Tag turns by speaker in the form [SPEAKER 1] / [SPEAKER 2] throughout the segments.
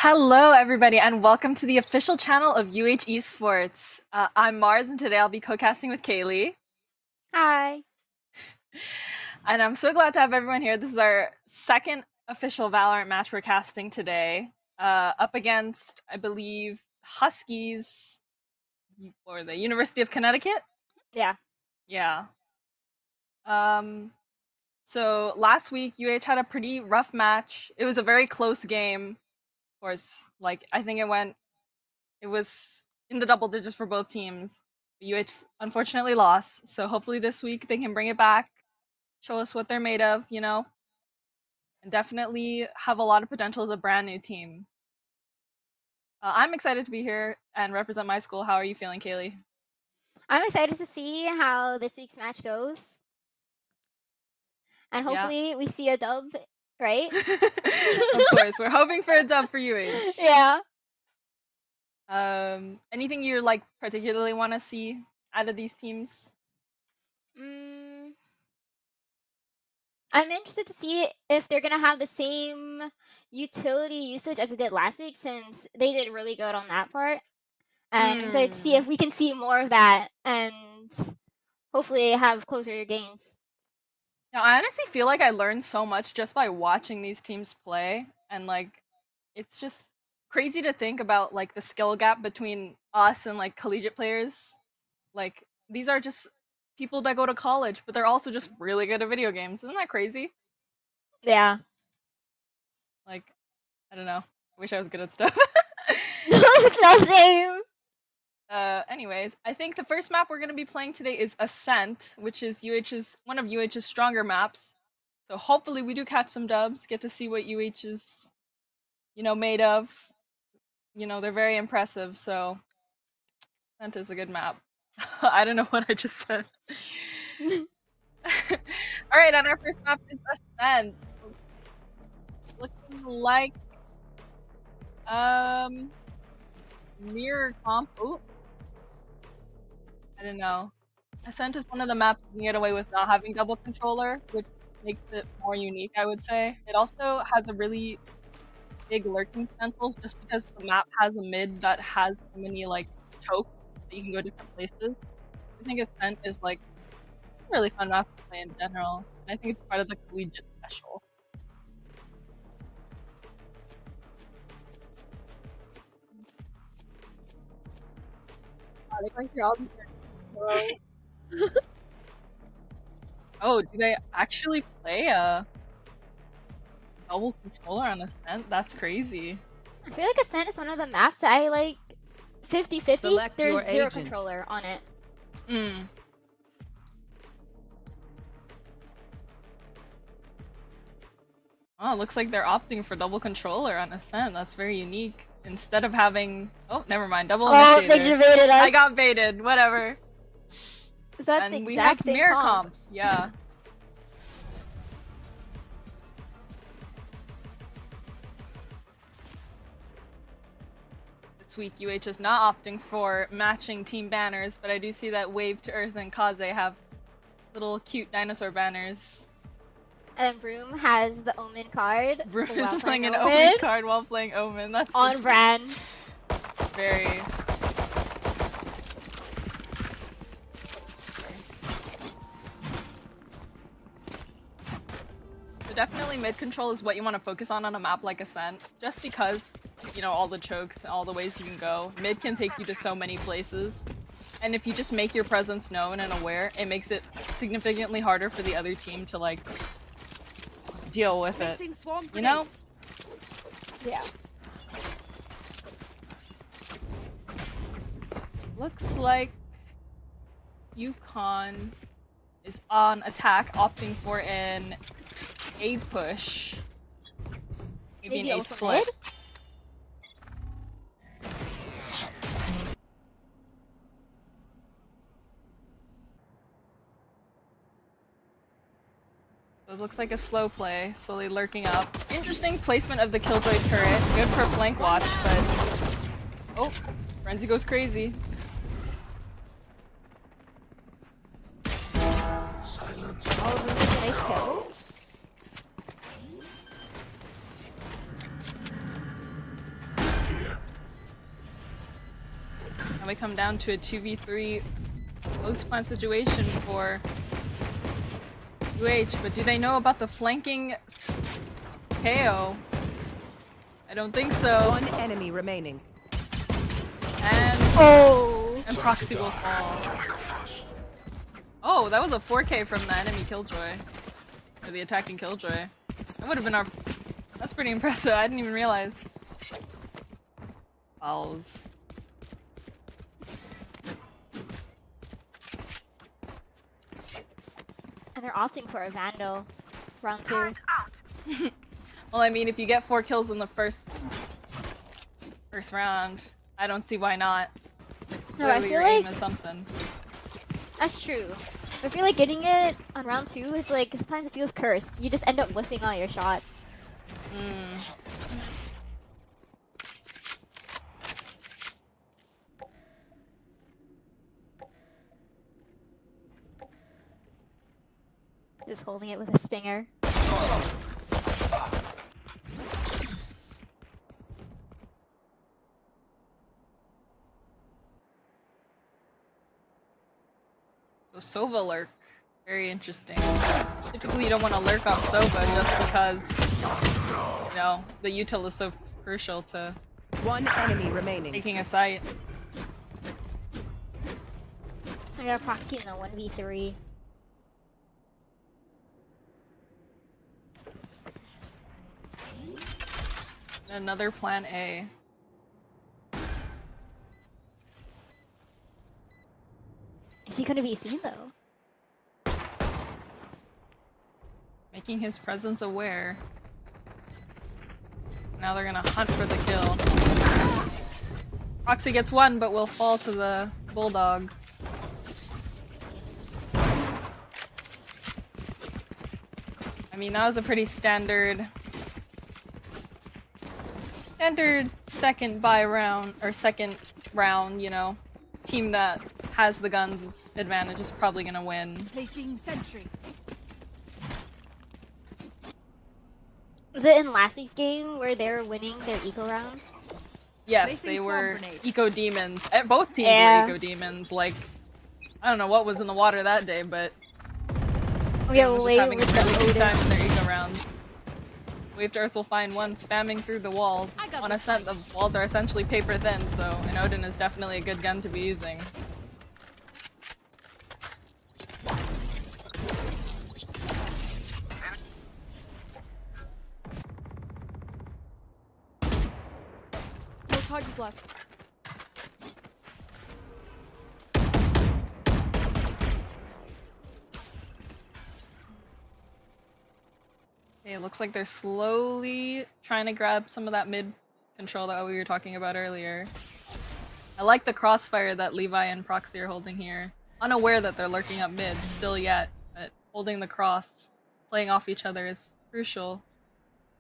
[SPEAKER 1] Hello, everybody, and welcome to the official channel of UH Esports. I'm Mars, and today I'll be co-casting with Kaylee.
[SPEAKER 2] Hi.
[SPEAKER 1] And I'm so glad to have everyone here. This is our second official Valorant match we're casting today, up against, I believe, Huskies or the University of Connecticut.
[SPEAKER 2] Yeah.
[SPEAKER 1] Yeah. So last week UH had a pretty rough match. It was a very close game. Of course, I think it was in the double digits for both teams. UH unfortunately lost, so hopefully this week they can bring it back, show us what they're made of, and definitely have a lot of potential as a brand new team. I'm excited to be here and represent my school. How are you feeling, Kaylee?
[SPEAKER 2] I'm excited to see how this week's match goes. And hopefully we see a dub, right?
[SPEAKER 1] Of course, we're hoping for a dub for UH.
[SPEAKER 2] Yeah.
[SPEAKER 1] Anything you particularly want to see out of these teams?
[SPEAKER 2] I'm interested to see if they're gonna have the same utility usage as they did last week, since they did really good on that part. And I'm excited to see if we can see more of that and hopefully have closer games.
[SPEAKER 1] Now, I honestly feel like I learned so much just by watching these teams play, and it's just crazy to think about the skill gap between us and collegiate players. These are just people that go to college, but they're also just really good at video games. Isn't that crazy?
[SPEAKER 2] Yeah.
[SPEAKER 1] I don't know. I wish I was good at stuff.
[SPEAKER 2] It's not the same.
[SPEAKER 1] Anyways, I think the first map we're going to be playing today is Ascent, which is one of UH's stronger maps. So hopefully we do catch some dubs, get to see what UH is, made of. They're very impressive, so Ascent is a good map. I don't know what I just said. Alright, and our first map is Ascent. Looking like mirror comp. Ooh. I don't know. Ascent is one of the maps you can get away with not having double controller, which makes it more unique, I would say. It also has a really big lurking potential just because the map has a mid that has so many chokes that you can go different places. I think Ascent is a really fun map to play in general. And I think it's part of the collegiate special. Oh, do they actually play a double controller on Ascent? That's crazy.
[SPEAKER 2] I feel like Ascent is one of the maps that I like 50-50.
[SPEAKER 3] Select
[SPEAKER 2] There's
[SPEAKER 3] your
[SPEAKER 2] zero
[SPEAKER 3] agent.
[SPEAKER 2] controller on it.
[SPEAKER 1] Oh, it looks like they're opting for double controller on Ascent. That's very unique. Instead of having... Oh, never mind. Double initiator.
[SPEAKER 2] They just baited us.
[SPEAKER 1] I got baited. Whatever.
[SPEAKER 2] Is that
[SPEAKER 1] and
[SPEAKER 2] the
[SPEAKER 1] we
[SPEAKER 2] exact
[SPEAKER 1] have
[SPEAKER 2] same
[SPEAKER 1] mirror
[SPEAKER 2] comp?
[SPEAKER 1] comps. Yeah. This week, UH is not opting for matching team banners, but I do see that Wave to Earth and Kaze have little cute dinosaur banners.
[SPEAKER 2] And Broom has the Omen card.
[SPEAKER 1] Broom is playing an Omen card while playing Omen. That's
[SPEAKER 2] on brand.
[SPEAKER 1] Very. So definitely mid control is what you want to focus on a map like Ascent, just because, all the chokes and all the ways you can go. Mid can take you to so many places. And if you just make your presence known and aware, it makes it significantly harder for the other team to deal with it,
[SPEAKER 2] Yeah.
[SPEAKER 1] Looks like UConn is on attack, opting for an A push. Maybe an A split. So it looks like a slow play, slowly lurking up. Interesting placement of the Killjoy turret. Good for flank watch, but... Oh, Frenzy goes crazy.
[SPEAKER 3] Silence.
[SPEAKER 2] Oh, nice kill.
[SPEAKER 1] Now we come down to a 2v3 post-plant situation for UH, but do they know about the flanking KO? I don't think so.
[SPEAKER 3] One enemy remaining.
[SPEAKER 1] And Proxy will fall. Oh, that was a 4K from the enemy Killjoy. Or the attacking Killjoy. That would have been our... That's pretty impressive, I didn't even realize. Fouls.
[SPEAKER 2] And they're opting for a Vandal. Round 2.
[SPEAKER 1] Well, I mean, if you get 4 kills in the first round, I don't see why not.
[SPEAKER 2] No, I
[SPEAKER 1] Clearly
[SPEAKER 2] feel
[SPEAKER 1] your
[SPEAKER 2] like
[SPEAKER 1] aim is something.
[SPEAKER 2] that's true. I feel like getting it on round 2 is like, sometimes it feels cursed. You just end up whiffing all your shots.
[SPEAKER 1] Mm.
[SPEAKER 2] Just holding it with a stinger.
[SPEAKER 1] So Sova lurk. Very interesting. Typically you don't want to lurk on Sova just because, you know, the util is so crucial to
[SPEAKER 3] One enemy remaining.
[SPEAKER 1] taking a site.
[SPEAKER 2] I got a proxy in the 1v3.
[SPEAKER 1] Another plan A.
[SPEAKER 2] Is he gonna be seen though?
[SPEAKER 1] Making his presence aware. Now they're gonna hunt for the kill. Proxy gets one, but will fall to the Bulldog. I mean, that was a pretty standard second round, you know. Team that has the guns advantage is probably gonna win.
[SPEAKER 3] Placing sentry.
[SPEAKER 2] Was it in last week's game where they were winning their eco rounds?
[SPEAKER 1] Yes,
[SPEAKER 3] Placing
[SPEAKER 1] they
[SPEAKER 3] swarm
[SPEAKER 1] were
[SPEAKER 3] grenade.
[SPEAKER 1] eco demons. Both teams
[SPEAKER 2] Yeah.
[SPEAKER 1] were eco demons. Like, I don't know what was in the water that day, but
[SPEAKER 2] We
[SPEAKER 1] everyone
[SPEAKER 2] are
[SPEAKER 1] was just
[SPEAKER 2] way
[SPEAKER 1] having a
[SPEAKER 2] with
[SPEAKER 1] really good
[SPEAKER 2] the
[SPEAKER 1] time in their eco rounds. Wave to Earth will find one spamming through the walls.
[SPEAKER 3] I got
[SPEAKER 1] On
[SPEAKER 3] the
[SPEAKER 1] Ascent, the walls are essentially paper thin, so an Odin is definitely a good gun to be using.
[SPEAKER 3] No charges left.
[SPEAKER 1] Okay, it looks like they're slowly trying to grab some of that mid control that we were talking about earlier. I like the crossfire that Levi and Proxy are holding here. Unaware that they're lurking up mid still yet, but holding the cross, playing off each other is crucial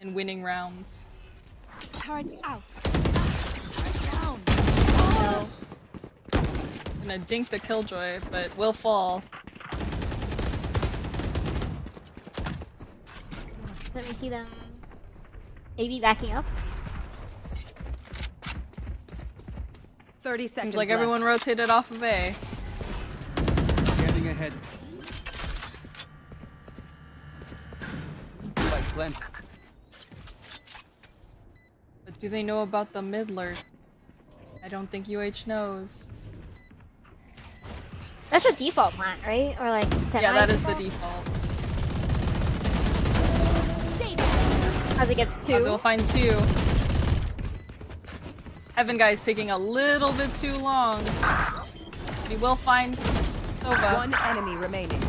[SPEAKER 1] in winning rounds.
[SPEAKER 3] Turret out. Down.
[SPEAKER 2] No.
[SPEAKER 1] Gonna dink the Killjoy, but will fall.
[SPEAKER 2] Let me see them maybe backing up.
[SPEAKER 3] 30 seconds
[SPEAKER 1] Seems like
[SPEAKER 3] left.
[SPEAKER 1] everyone rotated off of A.
[SPEAKER 4] Scanning ahead. Spike planted.
[SPEAKER 1] But do they know about the mid lurk? I don't think UH knows.
[SPEAKER 2] That's a default plant, right? Or like semi-default?
[SPEAKER 1] Yeah, that is the default.
[SPEAKER 2] As it gets 2.
[SPEAKER 1] As we'll find 2. Heaven Guy's taking a little bit too long. But he will find Sova.
[SPEAKER 3] One enemy remaining.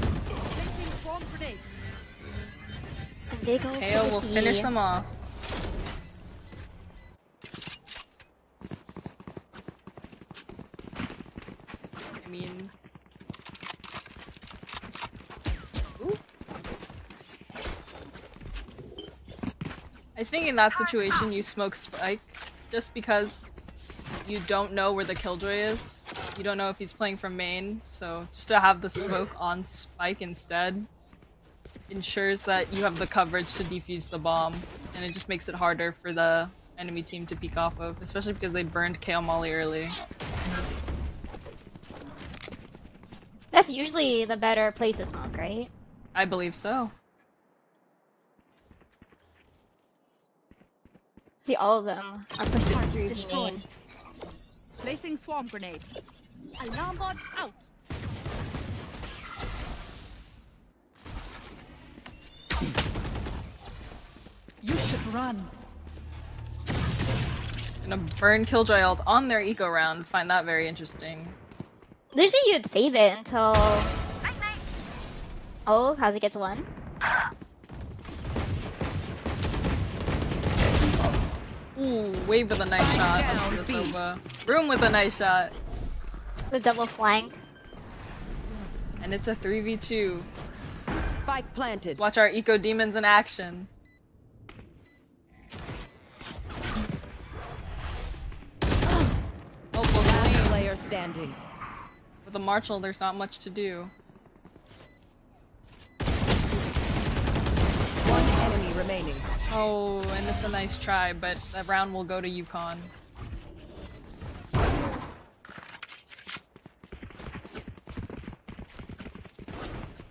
[SPEAKER 2] And they go
[SPEAKER 1] KO
[SPEAKER 2] for
[SPEAKER 1] will
[SPEAKER 2] the
[SPEAKER 1] finish
[SPEAKER 2] B.
[SPEAKER 1] them off. I mean... Ooh. I think in that situation you smoke Spike, just because you don't know where the Killjoy is. You don't know if he's playing from main, so just to have the smoke on Spike instead ensures that you have the coverage to defuse the bomb, and it just makes it harder for the enemy team to peek off of, especially because they burned KO Molly early.
[SPEAKER 2] that's usually the better place to smoke, right?
[SPEAKER 1] I believe so.
[SPEAKER 2] See, all of them are pushing
[SPEAKER 3] Target
[SPEAKER 2] through the
[SPEAKER 3] destroyed.
[SPEAKER 2] main.
[SPEAKER 3] Placing swarm grenade. Alarm bot out. You should run.
[SPEAKER 1] Gonna burn Killjoy ult on their eco round. Find that very interesting.
[SPEAKER 2] Usually you'd save it until... Oh, Kazi gets one.
[SPEAKER 1] Ooh, Wave with a nice shot.
[SPEAKER 3] down,
[SPEAKER 1] This
[SPEAKER 3] B.
[SPEAKER 1] over. Room with a nice shot.
[SPEAKER 2] The double flank.
[SPEAKER 1] And it's a 3v2.
[SPEAKER 3] Spike planted.
[SPEAKER 1] Watch our eco demons in action. Oh, full
[SPEAKER 3] Last
[SPEAKER 1] clean.
[SPEAKER 3] player standing.
[SPEAKER 1] With a Marshall, there's not much to do.
[SPEAKER 3] One enemy remaining.
[SPEAKER 1] Oh, and it's a nice try, but that round will go to UConn.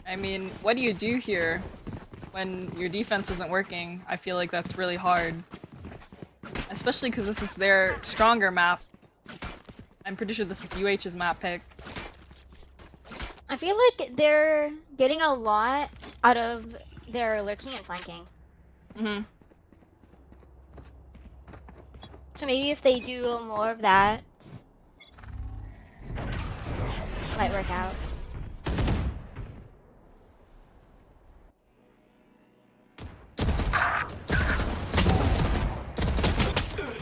[SPEAKER 1] I mean, what do you do here when your defense isn't working? I feel like that's really hard. Especially because this is their stronger map. I'm pretty sure this is UH's map pick.
[SPEAKER 2] I feel like they're getting a lot out of their lurking and flanking.
[SPEAKER 1] Mm-hmm.
[SPEAKER 2] So maybe if they do more of that, might work out.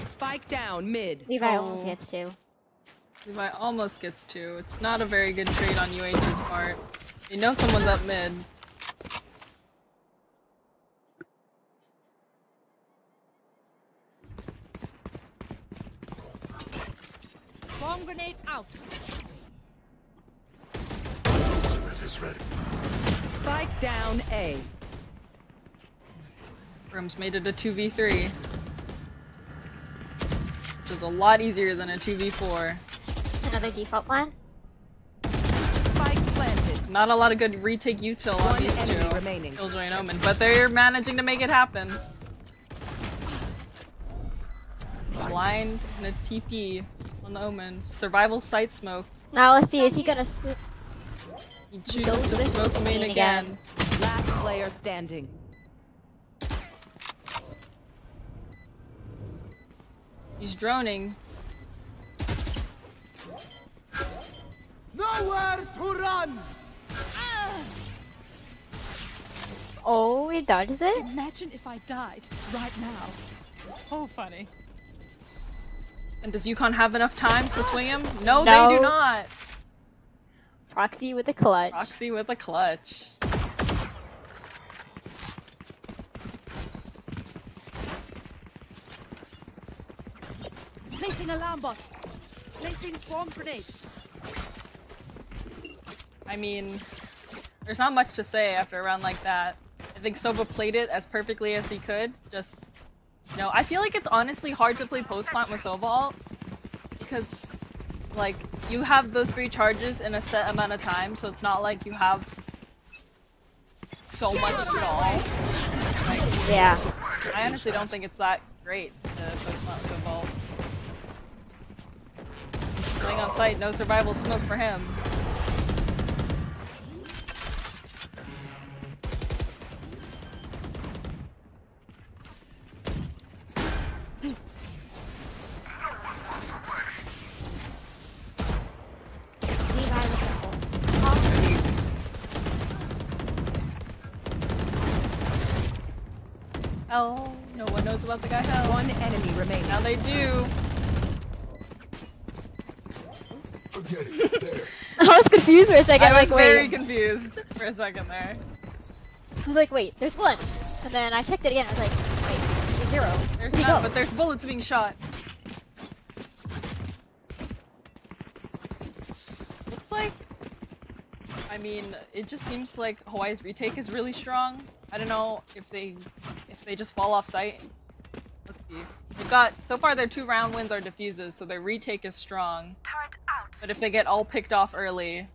[SPEAKER 3] Spike down mid.
[SPEAKER 2] Levi almost gets two.
[SPEAKER 1] Levi almost gets two. It's not a very good trade on UH's part. They know someone's up mid.
[SPEAKER 3] Bomb grenade out. Spike down A.
[SPEAKER 1] Room's made it a 2v3. Which is a lot easier than a 2v4.
[SPEAKER 2] Another default plant.
[SPEAKER 3] Spike planted.
[SPEAKER 1] Not a lot of good retake util on
[SPEAKER 3] One
[SPEAKER 1] these
[SPEAKER 3] enemy
[SPEAKER 1] two.
[SPEAKER 3] remaining.
[SPEAKER 1] Killjoy and Omen, but they're managing to make it happen. Blind and a TP on Omen. Survival sight smoke.
[SPEAKER 2] Now let's see, is he gonna
[SPEAKER 1] He
[SPEAKER 2] goes
[SPEAKER 1] chooses to
[SPEAKER 2] with
[SPEAKER 1] smoke
[SPEAKER 2] the
[SPEAKER 1] main
[SPEAKER 2] main
[SPEAKER 1] again.
[SPEAKER 3] Last player standing.
[SPEAKER 1] He's droning.
[SPEAKER 4] Nowhere to run!
[SPEAKER 2] Oh, he dodges it?
[SPEAKER 3] Imagine if I died right now. So funny.
[SPEAKER 1] And does UConn have enough time to swing him? No,
[SPEAKER 2] No.
[SPEAKER 1] they do not.
[SPEAKER 2] Proxy with a clutch.
[SPEAKER 1] Proxy with a clutch.
[SPEAKER 3] Placing alarm bot. Placing swarm grenade.
[SPEAKER 1] I mean, there's not much to say after a round like that. I think Sova played it as perfectly as he could. Just, you know, I feel like it's honestly hard to play post plant with Sova ult because, like, you have those 3 charges in a set amount of time, so it's not like you have so much stall. Like,
[SPEAKER 2] Yeah.
[SPEAKER 1] I honestly don't think it's that great to post plant Sova ult. Playing on site, no survival smoke for him.
[SPEAKER 2] Levi with the ult.
[SPEAKER 1] Hell, no one knows about the guy Hell.
[SPEAKER 3] One enemy remaining.
[SPEAKER 1] Now they do.
[SPEAKER 2] I was confused for a second,
[SPEAKER 1] I was
[SPEAKER 2] like,
[SPEAKER 1] very
[SPEAKER 2] wait.
[SPEAKER 1] confused for a second there.
[SPEAKER 2] I was like, wait, there's one. And then I checked it again, I was like, wait, there's 0.
[SPEAKER 1] There's
[SPEAKER 2] Where'd he
[SPEAKER 1] none,
[SPEAKER 2] go?
[SPEAKER 1] but there's bullets being shot. Looks like, I mean, it just seems like Hawaii's retake is really strong. I don't know if they just fall off site. Let's see. They've got, so far their 2 round wins are diffuses, so their retake is strong. But if they get all picked off early,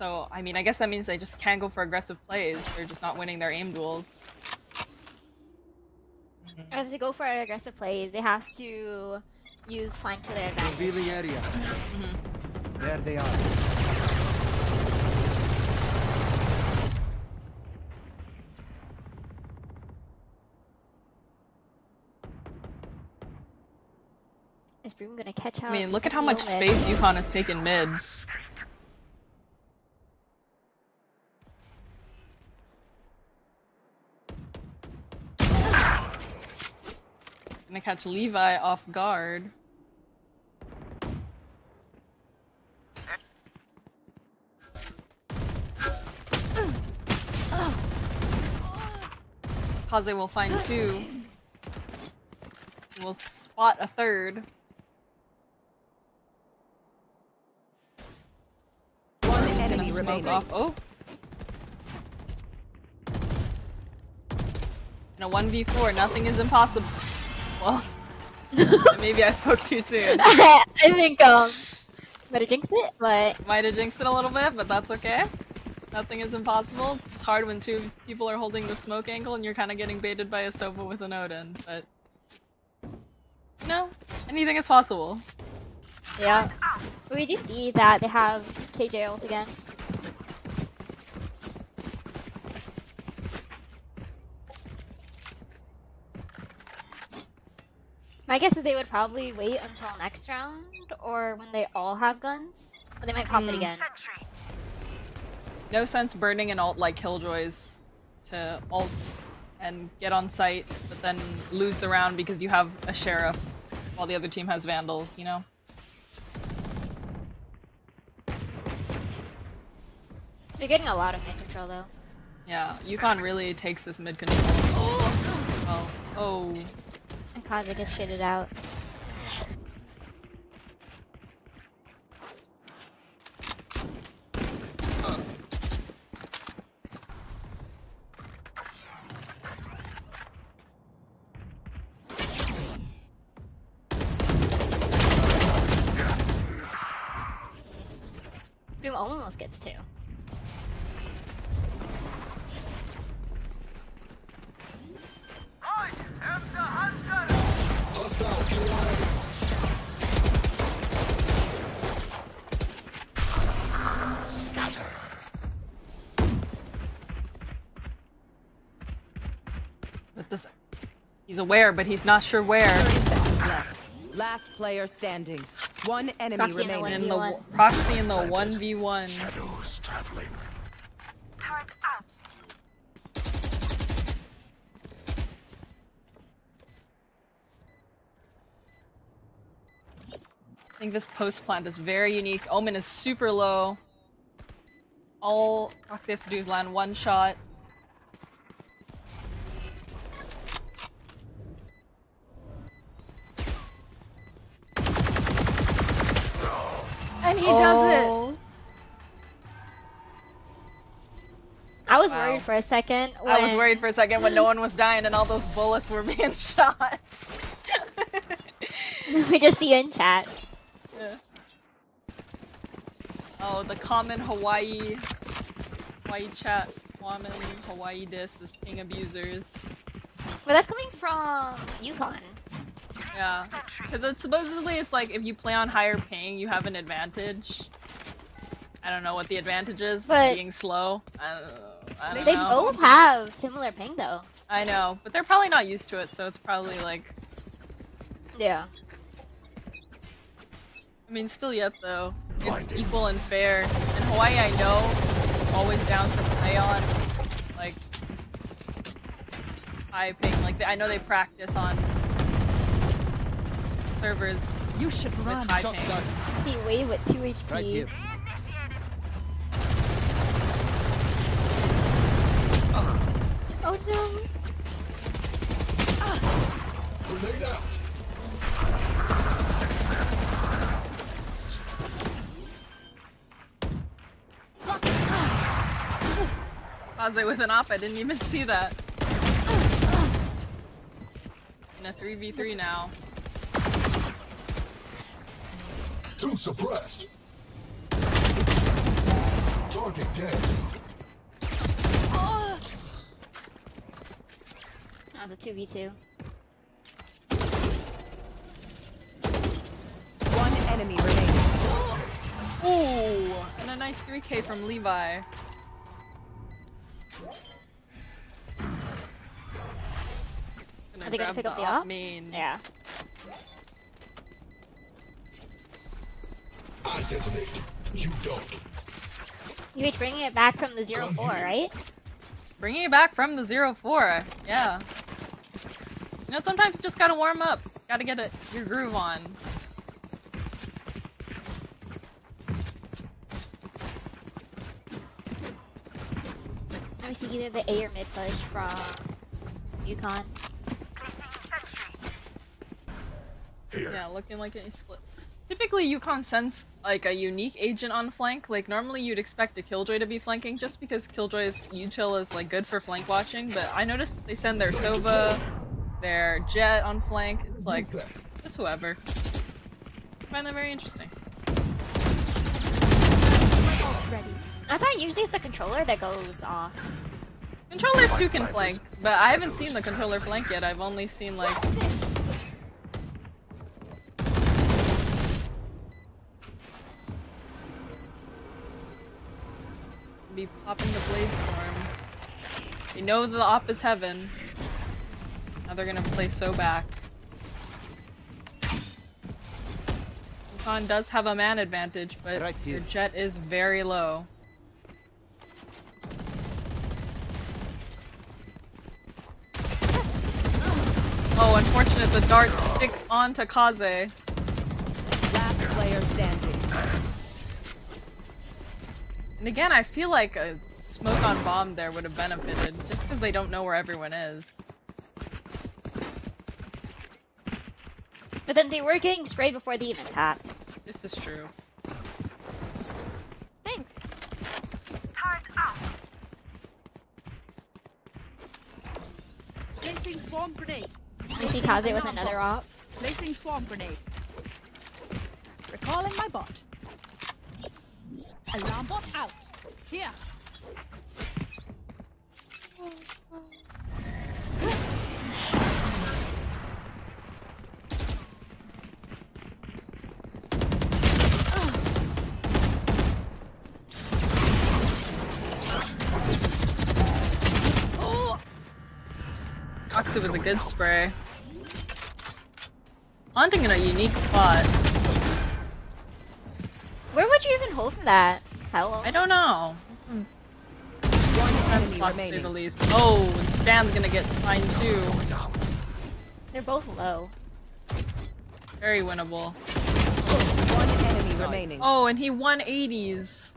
[SPEAKER 1] So, I mean, I guess that means they just can't go for aggressive plays. They're just not winning their aim duels.
[SPEAKER 2] Or if they go for aggressive plays, they have to use flank to their advantage.
[SPEAKER 4] Revealing area. There they are.
[SPEAKER 2] Is Broom gonna catch out?
[SPEAKER 1] I mean, look at how much space UConn has taken mid. Gonna catch Levi off guard. Kaze will find two. We'll spot a third.
[SPEAKER 3] One
[SPEAKER 1] Just gonna
[SPEAKER 3] enemy
[SPEAKER 1] smoke
[SPEAKER 3] remaining.
[SPEAKER 1] off. Oh! In a 1v4, nothing is impossible. Well, maybe I spoke too soon.
[SPEAKER 2] I think might have jinxed it, but
[SPEAKER 1] Might have jinxed it a little bit, but that's okay. Nothing is impossible. It's just hard when two people are holding the smoke angle and you're kind of getting baited by a Sova with an Odin, but... No, anything is possible.
[SPEAKER 2] yeah. We do see that they have KJ ult again. My guess is they would probably wait until next round, or when they all have guns. But they might pop it again.
[SPEAKER 1] No sense burning an ult like Killjoy's to ult and get on site, but then lose the round because you have a Sheriff while the other team has Vandals, you know?
[SPEAKER 2] They're getting a lot of mid control though.
[SPEAKER 1] Yeah, UConn really takes this mid control. Well, oh.
[SPEAKER 2] And Kaze gets shitted out. Boom almost gets two.
[SPEAKER 1] But this, he's aware, but he's not sure where.
[SPEAKER 3] 30 seconds left. Last player standing. One enemy
[SPEAKER 2] Proxy in the
[SPEAKER 3] remaining.
[SPEAKER 1] In the
[SPEAKER 2] 1v1.
[SPEAKER 1] proxy in the 1v1.
[SPEAKER 5] Shadows traveling.
[SPEAKER 1] I think this post plant is very unique. Omen is super low. All Proxy has to do is land one shot. And he does it!
[SPEAKER 2] I was
[SPEAKER 1] Wow.
[SPEAKER 2] worried for a second.
[SPEAKER 1] I was worried for a second when no one was dying and all those bullets were being shot.
[SPEAKER 2] We just see you in chat.
[SPEAKER 1] Yeah. Oh, the common Hawaii chat, common Hawaii diss is ping abusers.
[SPEAKER 2] But that's coming from UConn.
[SPEAKER 1] Yeah, because it's supposedly it's like if you play on higher ping, you have an advantage. I don't know what the advantage is.
[SPEAKER 2] But-
[SPEAKER 1] Being slow. I don't
[SPEAKER 2] They
[SPEAKER 1] know.
[SPEAKER 2] both have similar ping though.
[SPEAKER 1] I know, but they're probably not used to it, so it's probably like.
[SPEAKER 2] Yeah.
[SPEAKER 1] I mean, still yet though, it's equal and fair. In Hawaii, I know, always down to play on, like, high ping. Like, I know they practice on servers
[SPEAKER 3] You should
[SPEAKER 1] with
[SPEAKER 3] run.
[SPEAKER 1] high ping.
[SPEAKER 2] I see Wave with 2 HP.
[SPEAKER 4] Right here.
[SPEAKER 2] Oh no.
[SPEAKER 5] Grenade out.
[SPEAKER 1] Kaze with an op, I didn't even see that. In a 3v3 now.
[SPEAKER 5] Two suppressed. Target Get dead.
[SPEAKER 2] That was a 2v2.
[SPEAKER 3] One enemy remaining.
[SPEAKER 1] Ooh, and a nice 3K from Levi.
[SPEAKER 2] Are they gonna pick up the
[SPEAKER 1] op
[SPEAKER 2] op?
[SPEAKER 1] main.
[SPEAKER 2] Yeah.
[SPEAKER 5] I detonate. You don't.
[SPEAKER 2] UH bringing it back from the 0-4, right?
[SPEAKER 1] Bringing it back from the 0-4. Yeah. You know, sometimes you just gotta warm up. Gotta get your groove on.
[SPEAKER 2] Let me see either the A or mid push from UConn.
[SPEAKER 5] Here.
[SPEAKER 1] Yeah, looking like a split. Typically, UConn sends like a unique agent on flank. Like normally, you'd expect a Killjoy to be flanking, just because Killjoy's util is like good for flank watching. But I noticed they send their Sova, their Jet on flank. It's like just whoever. I find that very interesting.
[SPEAKER 2] I thought usually it's the controller that goes off.
[SPEAKER 1] Controllers too can flank, but I haven't seen the controller flank yet. I've only seen like. Be popping the blade storm. They know the op is heaven. Now they're gonna play so back. UConn does have a man advantage, but
[SPEAKER 4] Right here.
[SPEAKER 1] your Jet is very low. Oh, unfortunate, the dart sticks onto Kaze.
[SPEAKER 3] Last player standing.
[SPEAKER 1] And again, I feel like a smoke on bomb there would have benefited, just because they don't know where everyone is.
[SPEAKER 2] But then they were getting sprayed before they even tapped.
[SPEAKER 1] This is true.
[SPEAKER 2] Thanks.
[SPEAKER 3] Placing swarm grenade.
[SPEAKER 2] I see Kaze with another op.
[SPEAKER 3] Placing swarm grenade. Recalling my bot. Alarm bot out. Here.
[SPEAKER 1] Oxy was a good spray. Haunting in a unique spot.
[SPEAKER 2] Where would you even hold from that? Hello?
[SPEAKER 1] I don't know.
[SPEAKER 3] One enemy
[SPEAKER 1] Spot to say the
[SPEAKER 3] remaining.
[SPEAKER 1] least. Oh, and Stan's gonna get signed too.
[SPEAKER 2] They're both low.
[SPEAKER 1] Very winnable.
[SPEAKER 3] One enemy remaining.
[SPEAKER 1] Oh, and he won 80s.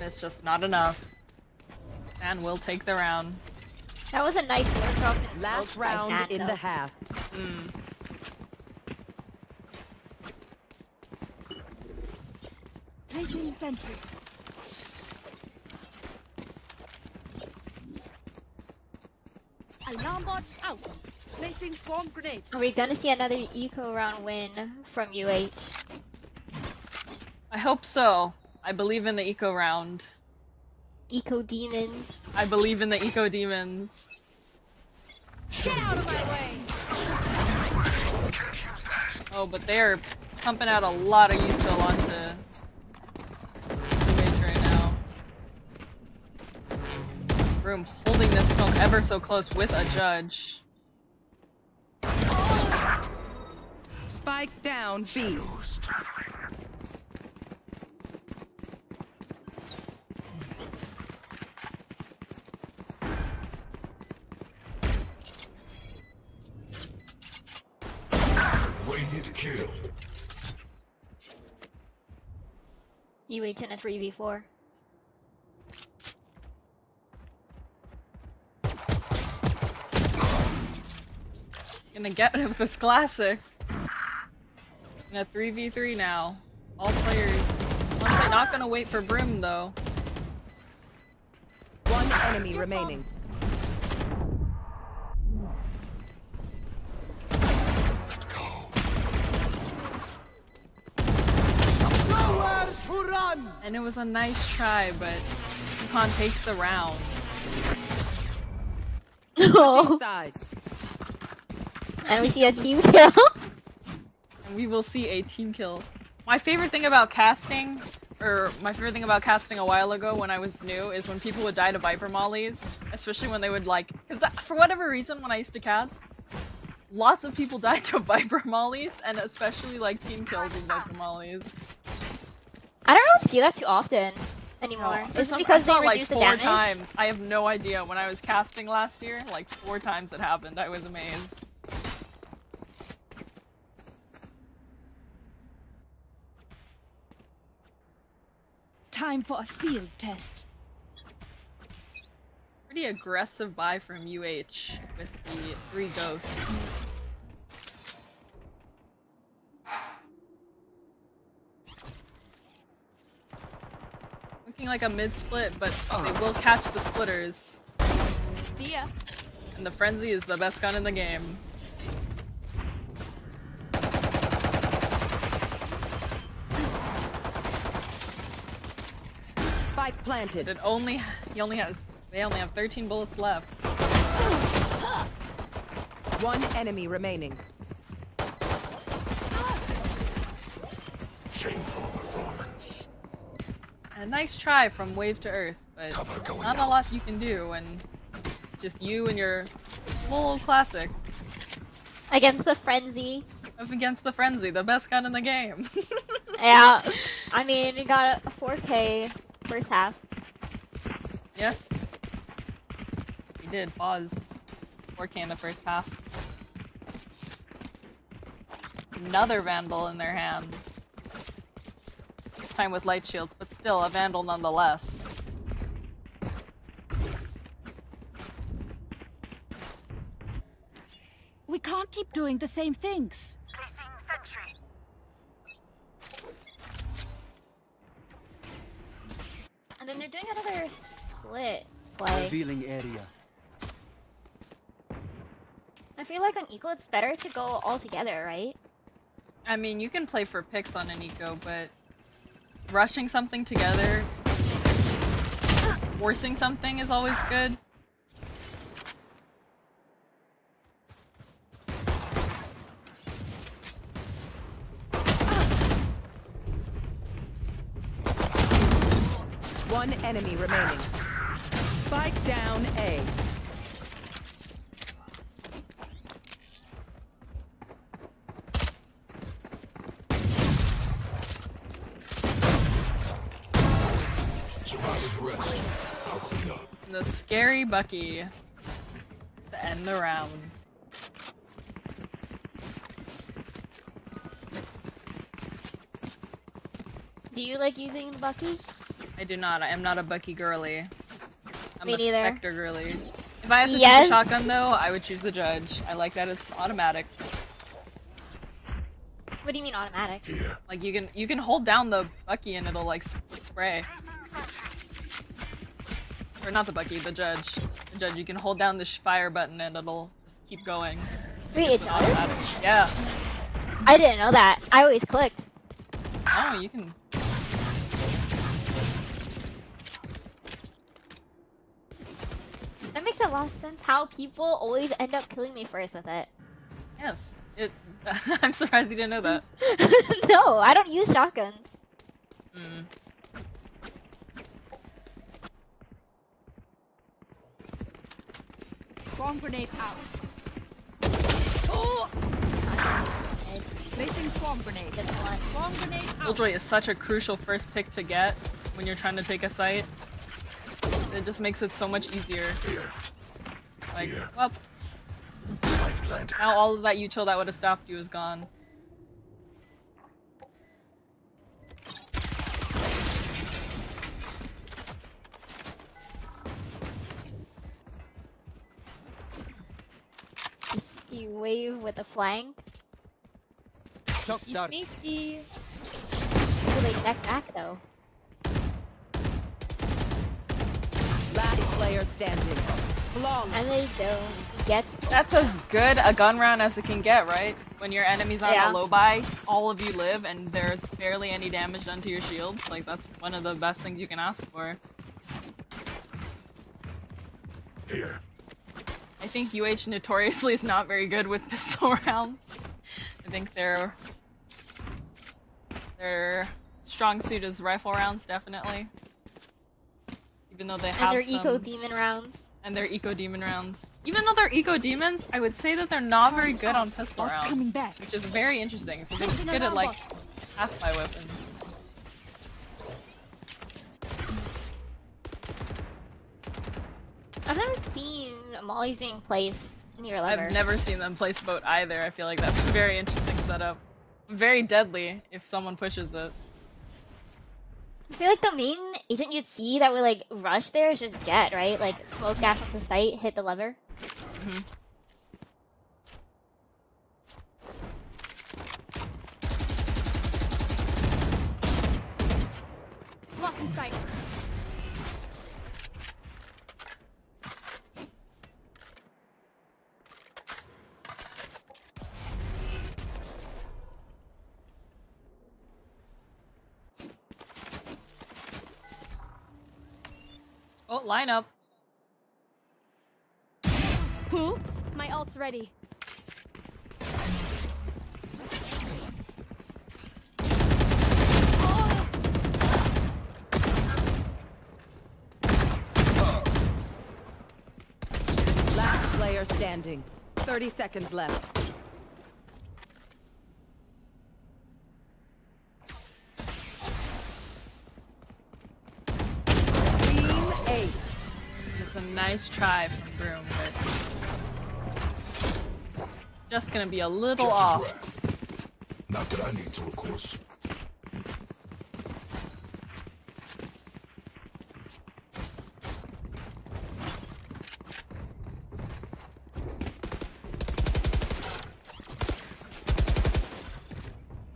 [SPEAKER 1] It's just not enough. Stan will take the round.
[SPEAKER 2] That was a nice lurk drop and
[SPEAKER 3] Last
[SPEAKER 2] smoke by
[SPEAKER 3] round
[SPEAKER 2] Stan,
[SPEAKER 3] in
[SPEAKER 2] though.
[SPEAKER 3] the half.
[SPEAKER 6] Placing sentry. Alarm bot out. Placing swarm grenade.
[SPEAKER 2] Are we gonna see another eco round win from UH?
[SPEAKER 1] I hope so. I believe in the eco round.
[SPEAKER 2] Eco demons.
[SPEAKER 1] I believe in the eco demons.
[SPEAKER 6] Get out of my way.
[SPEAKER 1] Oh, but they're pumping out a lot of util onto UH right now. Room holding this smoke ever so close with a judge.
[SPEAKER 3] Spike down B.
[SPEAKER 5] Who's traveling? Radiant kill.
[SPEAKER 2] UH in a 3v4.
[SPEAKER 1] Gonna get rid of this classic. In a 3v3 now. All players. Once not gonna wait for Brim though.
[SPEAKER 3] One enemy remaining.
[SPEAKER 5] Go.
[SPEAKER 4] Run!
[SPEAKER 1] And it was a nice try, but UConn takes the round.
[SPEAKER 2] Oh.
[SPEAKER 3] Sides.
[SPEAKER 2] And we see a team kill.
[SPEAKER 1] And we will see a team kill. My favorite thing about casting, or my favorite thing about casting a while ago when I was new, is when people would die to Viper Mollies. Especially when they would like, because for whatever reason when I used to cast, lots of people died to Viper Mollies, and especially like team kills with Viper Mollies.
[SPEAKER 2] I don't really see that too often anymore. Is it because they reduced the damage?
[SPEAKER 1] 4 times. I have no idea. When I was casting last year, like 4 times it happened. I was amazed.
[SPEAKER 6] Time for a field test.
[SPEAKER 1] Pretty aggressive buy from UH with the 3 ghosts. Looking like a mid-split, but they will catch the splitters.
[SPEAKER 6] See ya.
[SPEAKER 1] And the Frenzy is the best gun in the game.
[SPEAKER 3] Spike planted.
[SPEAKER 1] They only have 13 bullets left.
[SPEAKER 3] One enemy remaining.
[SPEAKER 5] Shameful performance.
[SPEAKER 1] And a nice try from Wave to Earth, but
[SPEAKER 5] Cover going
[SPEAKER 1] not a
[SPEAKER 5] out.
[SPEAKER 1] lot you can do when just you and your little classic
[SPEAKER 2] Against the Frenzy.
[SPEAKER 1] up against the Frenzy, the best gun in the game.
[SPEAKER 2] Yeah. I mean, we got a 4K first half.
[SPEAKER 1] Yes. We did. Pause. 4K in the first half. Another Vandal in their hands. This time with light shields, but still a Vandal nonetheless.
[SPEAKER 6] We can't keep doing the same things.
[SPEAKER 2] And then they're doing another split play.
[SPEAKER 4] Revealing area.
[SPEAKER 2] I feel like on Eco it's better to go all together, right?
[SPEAKER 1] I mean, you can play for picks on an eco, but rushing something together, forcing something is always good.
[SPEAKER 3] One enemy remaining. Spike down A.
[SPEAKER 5] Survivors rest. I'll clean up.
[SPEAKER 1] The scary Bucky to end the round.
[SPEAKER 2] Do you like using Bucky?
[SPEAKER 1] I do not. I am not a Bucky girly. I'm
[SPEAKER 2] Me
[SPEAKER 1] a
[SPEAKER 2] neither.
[SPEAKER 1] Spectre girly. If I had to choose
[SPEAKER 2] Yes.
[SPEAKER 1] a shotgun though, I would choose the Judge. I like that it's automatic.
[SPEAKER 2] What do you mean automatic?
[SPEAKER 5] Here.
[SPEAKER 1] Like you can hold down the Bucky and it'll like spray. Or not the Bucky, the Judge. The Judge, you can hold down the fire button and it'll just keep going.
[SPEAKER 2] Wait, it
[SPEAKER 1] It's
[SPEAKER 2] does?
[SPEAKER 1] automatic. Yeah.
[SPEAKER 2] I didn't know that. I always clicked.
[SPEAKER 1] Oh, you can.
[SPEAKER 2] That makes a lot of sense how people always end up killing me first with it.
[SPEAKER 1] Yes. It. I'm surprised you didn't know that.
[SPEAKER 2] No, I don't use shotguns.
[SPEAKER 1] Mm.
[SPEAKER 6] Swarm grenade out.
[SPEAKER 2] Oh!
[SPEAKER 6] Placing swarm grenade.
[SPEAKER 2] Good one.
[SPEAKER 6] Swarm grenade out.
[SPEAKER 1] Killjoy is such a crucial first pick to get when you're trying to take a site. It just makes it so much easier.
[SPEAKER 5] Here.
[SPEAKER 1] Like,
[SPEAKER 5] Here.
[SPEAKER 1] well,
[SPEAKER 5] Spike planted.
[SPEAKER 1] now all of that util that would have stopped you is gone.
[SPEAKER 2] You wave with the flank.
[SPEAKER 4] Shock dart.
[SPEAKER 1] Sneaky.
[SPEAKER 2] Do they deck back though?
[SPEAKER 3] Last player standing. Flawless.
[SPEAKER 2] And they don't get
[SPEAKER 1] That's as good a gun round as it can get, right? When your enemy's on
[SPEAKER 2] Yeah.
[SPEAKER 1] a low buy, all of you live, and there's barely any damage done to your shields. Like, that's one of the best things you can ask for.
[SPEAKER 5] Here.
[SPEAKER 1] I think UH notoriously is not very good with pistol rounds. I think their strong suit is rifle rounds, definitely. Even though they have
[SPEAKER 2] And their
[SPEAKER 1] some...
[SPEAKER 2] eco demon rounds.
[SPEAKER 1] And their eco demon rounds. Even though they're eco demons, I would say that they're not very good on pistol rounds,
[SPEAKER 6] coming back.
[SPEAKER 1] which is very interesting. So they're just good at like half-by weapons.
[SPEAKER 2] I've never seen mollies being placed near lever.
[SPEAKER 1] I've never seen them place boat either. I feel like that's a very interesting setup. Very deadly if someone pushes it.
[SPEAKER 2] I feel like the main agent you'd see that would like rush there is just Jet, right? Like smoke dash onto site, hit the lever.
[SPEAKER 1] Mm-hmm.
[SPEAKER 6] Blocking sight.
[SPEAKER 1] Oh, line up.
[SPEAKER 6] Oops, my ult's ready.
[SPEAKER 3] Last player standing. 30 seconds left. Team ace.
[SPEAKER 1] It's a nice try from Broom, but just gonna be a little
[SPEAKER 5] Get to
[SPEAKER 1] off.
[SPEAKER 5] work. Not that I need to, of course.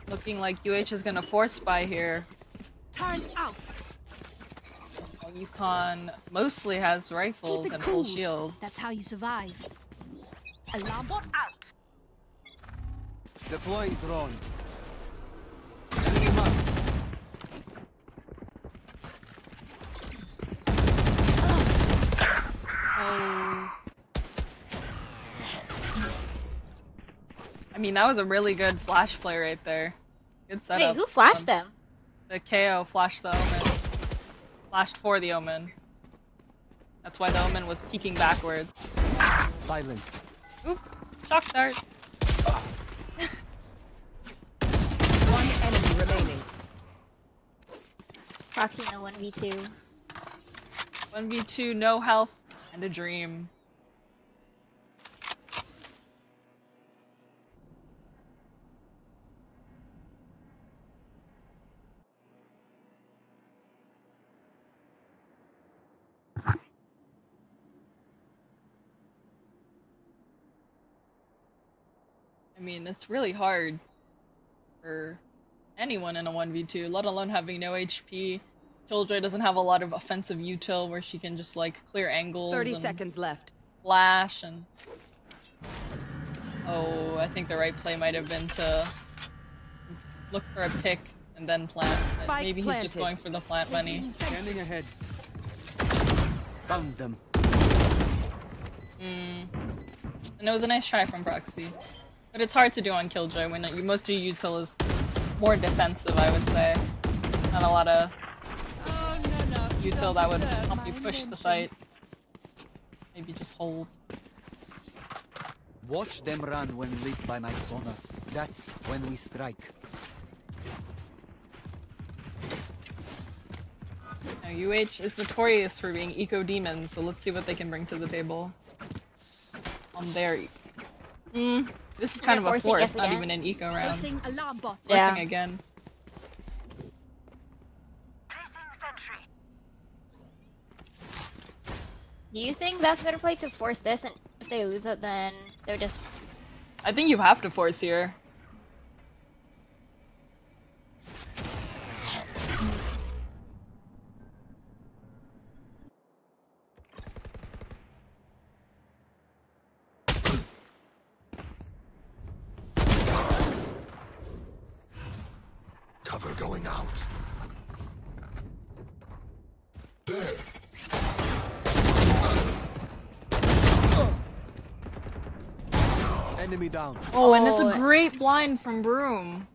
[SPEAKER 1] Looking like UH is gonna force spy here.
[SPEAKER 6] Turn out.
[SPEAKER 1] Yukon mostly has rifles
[SPEAKER 6] Keep it
[SPEAKER 1] and
[SPEAKER 6] cool.
[SPEAKER 1] full shields.
[SPEAKER 6] That's how you survive. Alarm bot out.
[SPEAKER 4] Deploy drone.
[SPEAKER 1] Oh. I mean, that was a really good flash play right there. Good setup.
[SPEAKER 2] Wait, who flashed them?
[SPEAKER 1] The KO flashed the Omen. Flashed for the Omen. That's why the Omen was peeking backwards.
[SPEAKER 4] Silence.
[SPEAKER 1] Oop! Shock dart!
[SPEAKER 3] One enemy remaining.
[SPEAKER 2] Proxy no 1v2.
[SPEAKER 1] 1v2, no health, and a dream. I mean, it's really hard for anyone in a 1v2, let alone having no HP. Killjoy doesn't have a lot of offensive util where she can just like clear angles
[SPEAKER 3] 30
[SPEAKER 1] and
[SPEAKER 3] seconds left.
[SPEAKER 1] flash and... Oh, I think the right play might have been to look for a pick and then plant. But
[SPEAKER 3] Spike
[SPEAKER 1] maybe he's just
[SPEAKER 3] planted.
[SPEAKER 1] going for the plant money.
[SPEAKER 4] Scanning ahead. Found them.
[SPEAKER 1] And it was a nice try from Proxy. But it's hard to do on Killjoy when most of your util is more defensive, I would say. Not a lot of util that would help you push the site. Maybe just hold.
[SPEAKER 4] Watch them run when lit by my sonar. That's when we strike.
[SPEAKER 1] Now, UH is notorious for being eco demons, so let's see what they can bring to the table. On their... this is kind of a
[SPEAKER 2] forcing
[SPEAKER 1] force,
[SPEAKER 2] us
[SPEAKER 1] not
[SPEAKER 2] again.
[SPEAKER 1] even an eco round.
[SPEAKER 6] Placing alarm bot.
[SPEAKER 1] Forcing
[SPEAKER 2] Yeah.
[SPEAKER 1] again.
[SPEAKER 2] Do you think that's better play to force this, and if they lose it, then they're just...
[SPEAKER 1] I think you have to force here.
[SPEAKER 5] Cover going out. There.
[SPEAKER 4] Enemy down.
[SPEAKER 1] Oh, and it's a great blind from Broom.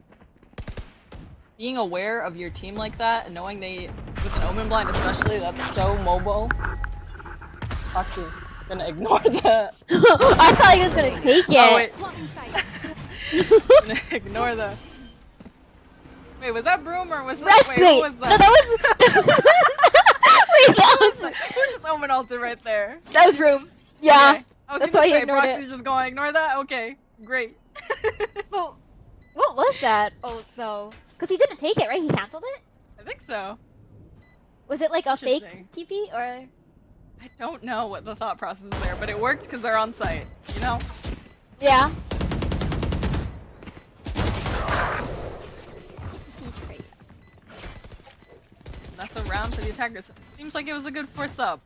[SPEAKER 1] Being aware of your team like that and knowing they, with an Omen blind especially, that's so mobile. Fox is gonna ignore the.
[SPEAKER 2] I thought he was gonna take it.
[SPEAKER 1] Oh wait. Gonna ignore the. Wait, was that Broom or was that? Wait, who was that?
[SPEAKER 2] No, that was. Wait, that was.
[SPEAKER 1] Who just Omen ulted right there?
[SPEAKER 2] That was Room. Yeah.
[SPEAKER 1] Okay. I was
[SPEAKER 2] That's
[SPEAKER 1] gonna
[SPEAKER 2] why he
[SPEAKER 1] say,
[SPEAKER 2] ignored
[SPEAKER 1] Proxy's
[SPEAKER 2] it.
[SPEAKER 1] just going, ignore that? Okay, great.
[SPEAKER 2] But what was that? Oh, though. Because he didn't take it, right? He cancelled it?
[SPEAKER 1] I think so.
[SPEAKER 2] Was it like a fake
[SPEAKER 1] Interesting.
[SPEAKER 2] TP or?
[SPEAKER 1] I don't know what the thought process is there, but it worked because they're on site, you know?
[SPEAKER 2] Yeah.
[SPEAKER 1] That's a round for the attackers. Seems like it was a good force up.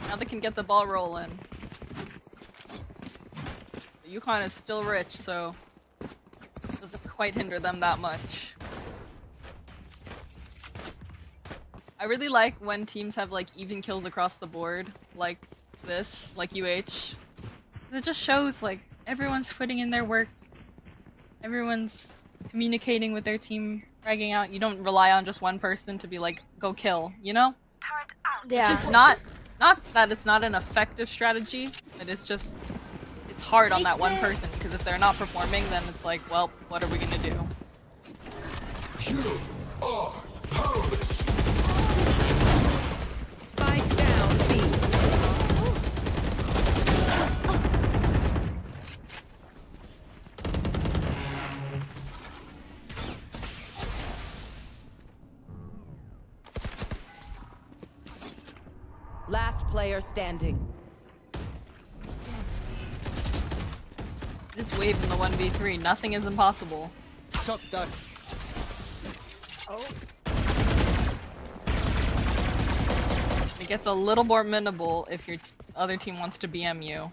[SPEAKER 1] Now they can get the ball rolling. Yukon is still rich, so it doesn't quite hinder them that much. I really like when teams have like even kills across the board, like this, like UH. It just shows like everyone's putting in their work, everyone's communicating with their team, fragging out. You don't rely on just one person to be like, go kill, you know?
[SPEAKER 2] Yeah.
[SPEAKER 1] It's just not that it's not an effective strategy, but it's just it's hard on that one person because if they're not performing, then it's like, well, what are we gonna do?
[SPEAKER 5] You are powerless.
[SPEAKER 3] Spike down B. Last player standing.
[SPEAKER 1] This wave in the 1v3, nothing is impossible.
[SPEAKER 4] Shot done.
[SPEAKER 2] Oh.
[SPEAKER 1] It gets a little more minimal if your other team wants to BM you.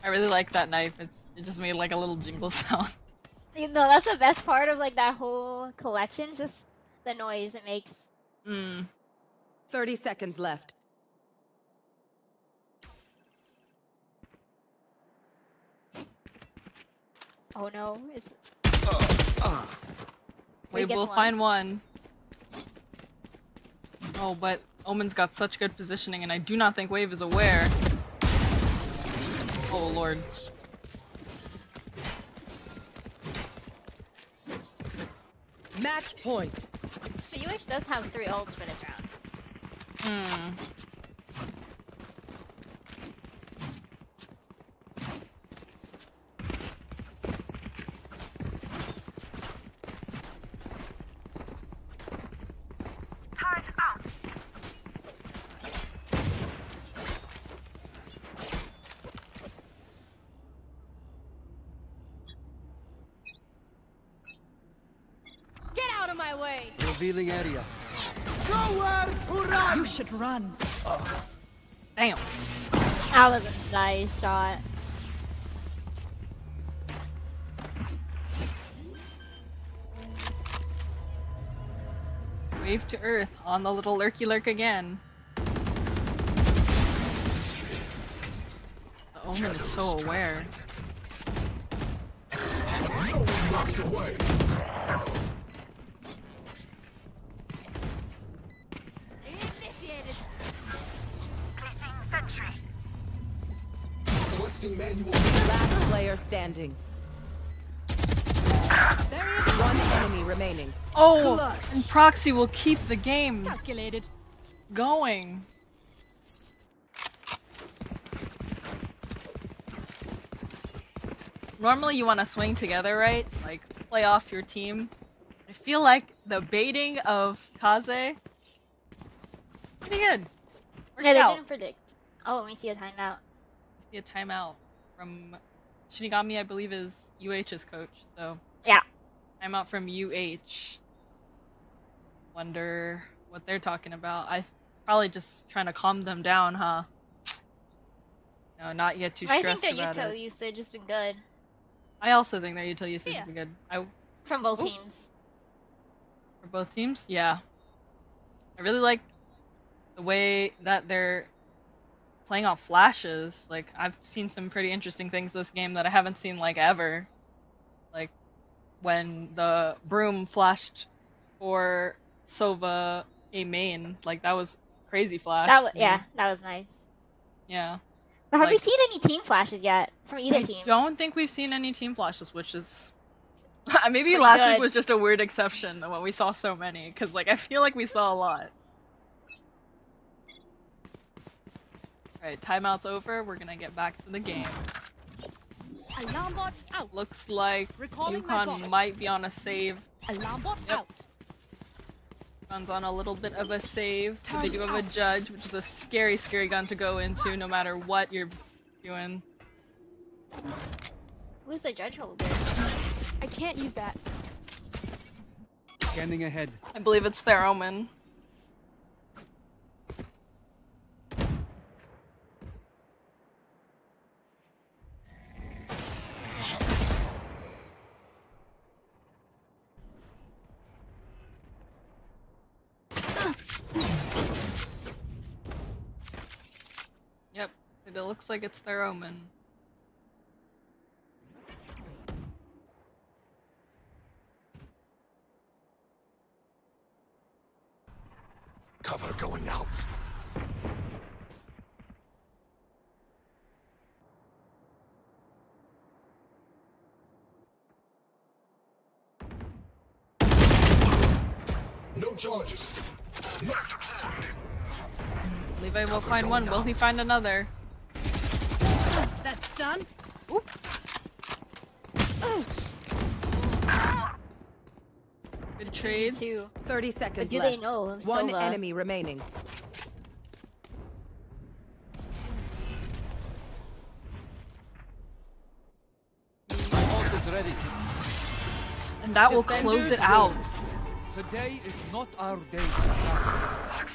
[SPEAKER 1] I really like that knife. It just made like a little jingle sound.
[SPEAKER 2] You know, that's the best part of like that whole collection, just the noise it makes.
[SPEAKER 3] 30 seconds left.
[SPEAKER 2] Oh no, it's
[SPEAKER 1] Wave will find one. Oh, but Omen's got such good positioning, and I do not think Wave is aware. Oh lord.
[SPEAKER 3] Match point.
[SPEAKER 2] But UH does have 3 ults for this round.
[SPEAKER 6] Get out of my way!
[SPEAKER 4] Revealing area.
[SPEAKER 6] You should run.
[SPEAKER 1] Damn.
[SPEAKER 2] That was a nice shot.
[SPEAKER 1] Wave to Earth on the little lurky lurk again. The Omen is so aware.
[SPEAKER 5] No one blocks away.
[SPEAKER 6] Initiated.
[SPEAKER 5] Requesting manual.
[SPEAKER 3] Last player standing. One enemy remaining.
[SPEAKER 1] Oh,
[SPEAKER 3] Clutch.
[SPEAKER 1] and Proxy will keep the game
[SPEAKER 6] Calculated.
[SPEAKER 1] going. Normally you want to swing together, right? Like, play off your team. I feel like the baiting of Kaze, pretty good. Worked
[SPEAKER 2] Yeah, they
[SPEAKER 1] out.
[SPEAKER 2] didn't predict. Oh, we see a timeout.
[SPEAKER 1] See a timeout from Shinigami, I believe is UH's coach, so
[SPEAKER 2] Yeah.
[SPEAKER 1] timeout from UH. Wonder what they're talking about. Probably just trying to calm them down, huh? No, not yet too
[SPEAKER 2] I think
[SPEAKER 1] stressed
[SPEAKER 2] their
[SPEAKER 1] about
[SPEAKER 2] util
[SPEAKER 1] it.
[SPEAKER 2] usage has been good
[SPEAKER 1] I also think their util usage
[SPEAKER 3] Here.
[SPEAKER 1] would be good.
[SPEAKER 2] from both
[SPEAKER 1] Oh.
[SPEAKER 2] teams.
[SPEAKER 1] For both teams, yeah. I really like the way that they're playing off flashes. Like I've seen some pretty interesting things this game that I haven't seen like ever. Like when the broom flashed for Sova a main, like that was crazy flash.
[SPEAKER 2] Yeah, that was nice.
[SPEAKER 1] Yeah.
[SPEAKER 2] But have we
[SPEAKER 1] Like
[SPEAKER 2] seen any team flashes yet from either
[SPEAKER 1] I
[SPEAKER 2] team?
[SPEAKER 1] don't think we've seen any team flashes, which is maybe
[SPEAKER 2] Pretty
[SPEAKER 1] last week
[SPEAKER 2] good.
[SPEAKER 1] was just a weird exception when we saw so many, because like I feel like we saw a lot. Alright, timeout's over. We're gonna get back to the game.
[SPEAKER 3] Alarm bot out.
[SPEAKER 1] Looks like
[SPEAKER 3] Recalling my
[SPEAKER 1] UConn
[SPEAKER 3] boss.
[SPEAKER 1] might be on a save.
[SPEAKER 3] Alarm bot
[SPEAKER 1] Yep.
[SPEAKER 3] out.
[SPEAKER 1] Gun's on a little bit of a save, but they
[SPEAKER 3] Turn
[SPEAKER 1] do have a
[SPEAKER 3] out.
[SPEAKER 1] judge, which is a scary, scary gun to go into no matter what you're doing.
[SPEAKER 2] Who's the judge holder?
[SPEAKER 3] I can't use that.
[SPEAKER 4] Scanning ahead.
[SPEAKER 1] I believe it's their omen. Yep, it looks like it's their omen.
[SPEAKER 5] Cover going out. No charges. No.
[SPEAKER 1] Levi will find one. Will he find another?
[SPEAKER 3] That's done.
[SPEAKER 1] Oop. Good trades.
[SPEAKER 2] Too.
[SPEAKER 3] 30
[SPEAKER 2] But
[SPEAKER 3] seconds
[SPEAKER 2] do
[SPEAKER 3] left.
[SPEAKER 2] they know
[SPEAKER 3] One
[SPEAKER 2] Sova?
[SPEAKER 3] enemy remaining.
[SPEAKER 4] Ult is ready.
[SPEAKER 1] And that will close it
[SPEAKER 3] Defenders
[SPEAKER 1] out.
[SPEAKER 4] Today is not our day to die.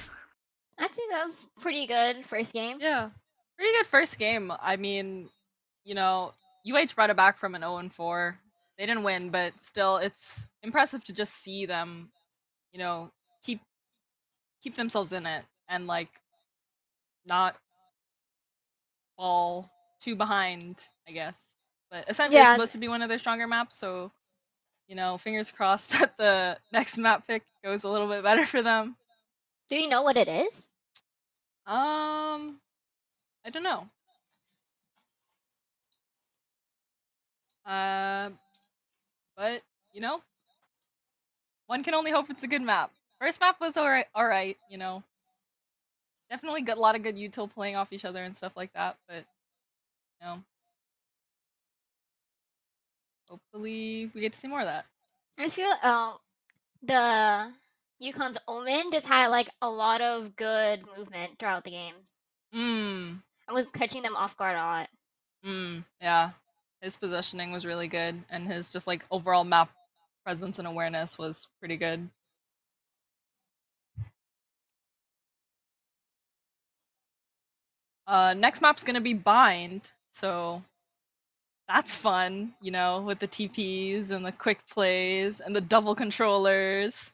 [SPEAKER 2] I think that was pretty good first game.
[SPEAKER 1] Yeah. Pretty good first game. I mean, you know, UH brought it back from an 0-4. They didn't win, but still, it's impressive to just see them, you know, keep themselves in it and like not fall too behind, I guess. But Ascent is
[SPEAKER 2] Yeah.
[SPEAKER 1] supposed to be one of their stronger maps, so you know, fingers crossed that the next map pick goes a little bit better for them.
[SPEAKER 2] Do you know what it is?
[SPEAKER 1] I don't know. But you know, one can only hope it's a good map. First map was alright, you know. Definitely got a lot of good util playing off each other and stuff like that, but you know, hopefully we get to see more of that.
[SPEAKER 2] I just feel the Yukon's Omen just had like a lot of good movement throughout the game. I was catching them off guard a lot.
[SPEAKER 1] Yeah. His positioning was really good, and his just like overall map presence and awareness was pretty good. Next map's gonna be Bind, so that's fun, you know, with the TPs and the quick plays and the double controllers.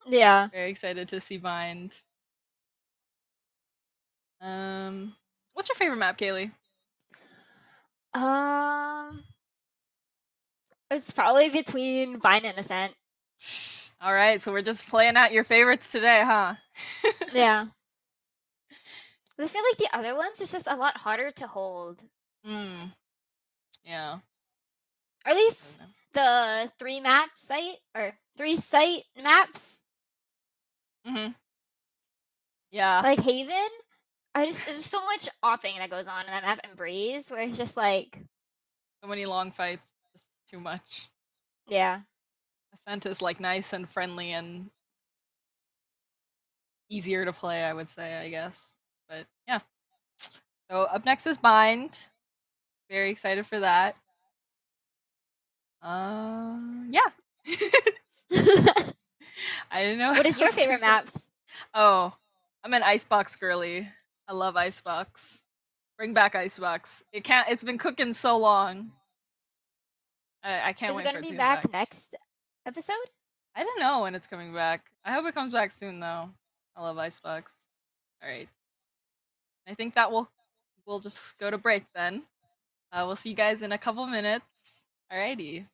[SPEAKER 2] Yeah.
[SPEAKER 1] Very excited to see Bind. What's your favorite map, Kaylee?
[SPEAKER 2] It's probably between Vine and Ascent.
[SPEAKER 1] All right, so we're just playing out your favorites today, huh?
[SPEAKER 2] Yeah. I feel like the other ones is just a lot harder to hold.
[SPEAKER 1] Yeah.
[SPEAKER 2] Or at least the 3 site maps.
[SPEAKER 1] Yeah.
[SPEAKER 2] Like Haven. There's so much offing that goes on in that map and Breeze where it's just like
[SPEAKER 1] So many long fights, just too much.
[SPEAKER 2] yeah.
[SPEAKER 1] Ascent is like nice and friendly and easier to play, I would say, I guess. But yeah. So up next is Bind. Very excited for that. Yeah. I don't know.
[SPEAKER 2] What is your favorite maps?
[SPEAKER 1] Oh, I'm an Icebox girly. I love Icebox. Bring back Icebox. It's been cooking so long. I can't
[SPEAKER 2] Is it
[SPEAKER 1] wait
[SPEAKER 2] gonna
[SPEAKER 1] for it to
[SPEAKER 2] be
[SPEAKER 1] come back.
[SPEAKER 2] back next episode?
[SPEAKER 1] I don't know when it's coming back. I hope it comes back soon though. I love Icebox. Alright. I think that we'll just go to break then. We'll see you guys in a couple minutes. Alrighty.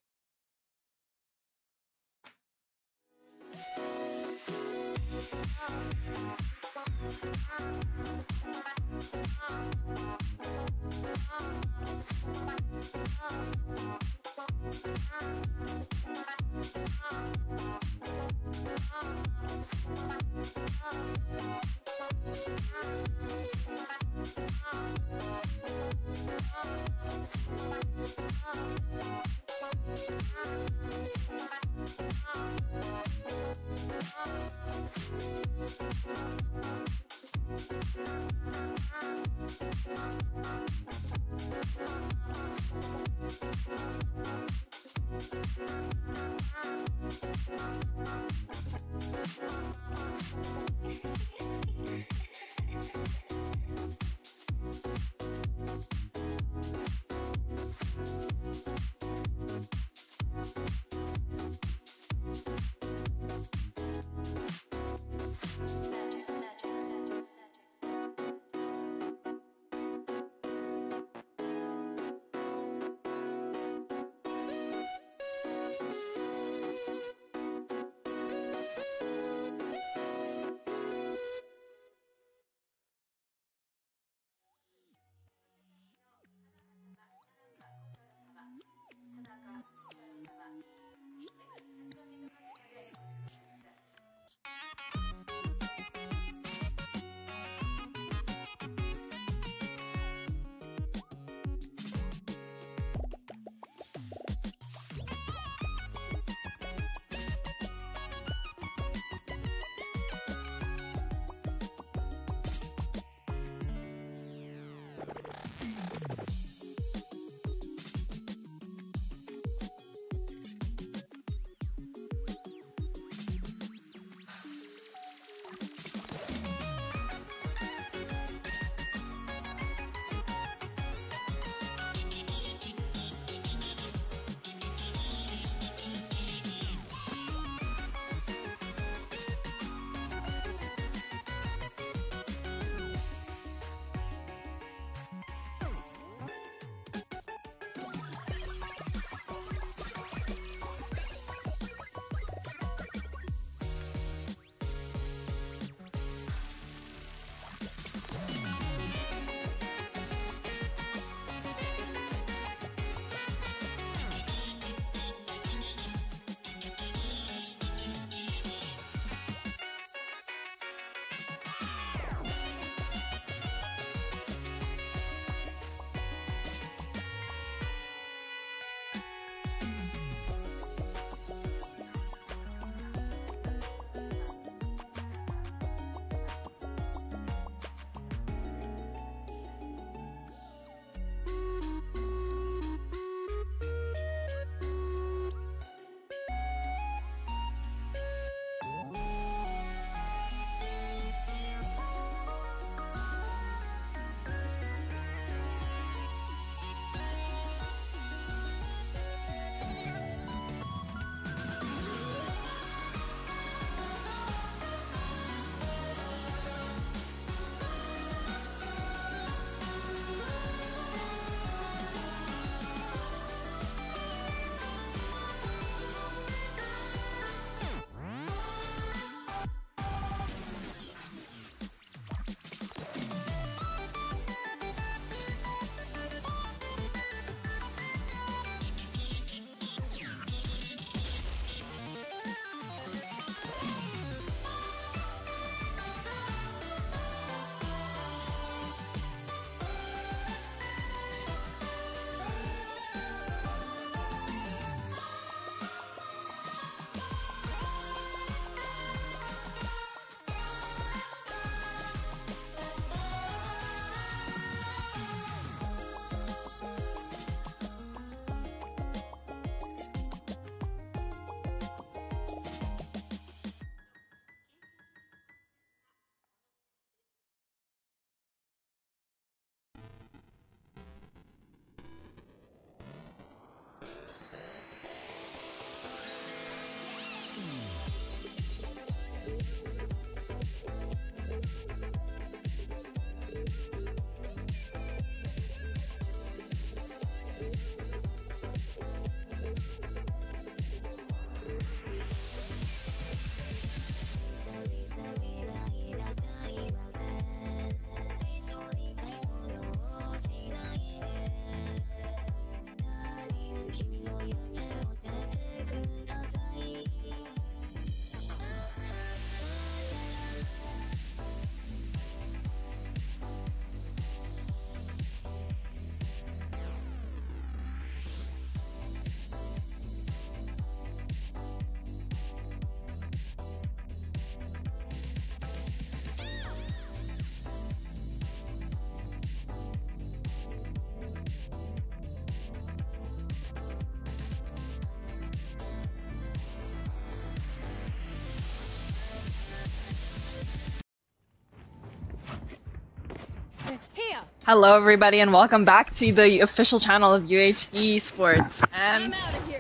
[SPEAKER 1] Hello everybody and welcome back to the official channel of Esports. And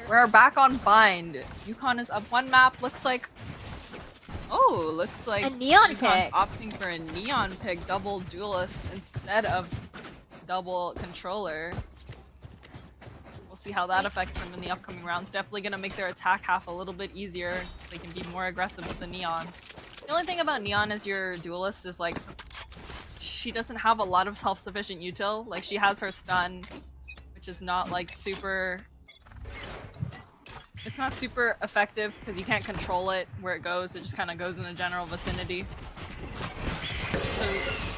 [SPEAKER 1] we're back on Bind. UConn is up one map, looks like
[SPEAKER 2] a neon
[SPEAKER 1] UConn's
[SPEAKER 2] pick.
[SPEAKER 1] opting for a neon pick, double duelist instead of double controller. We'll see how that affects them in the upcoming rounds. Definitely gonna make their attack half a little bit easier. They can be more aggressive with the neon. The only thing about neon as your duelist is like she doesn't have a lot of self-sufficient util. Like she has her stun, which is not like super. It's not super effective because you can't control it where it goes. It just kind of goes in the general vicinity. So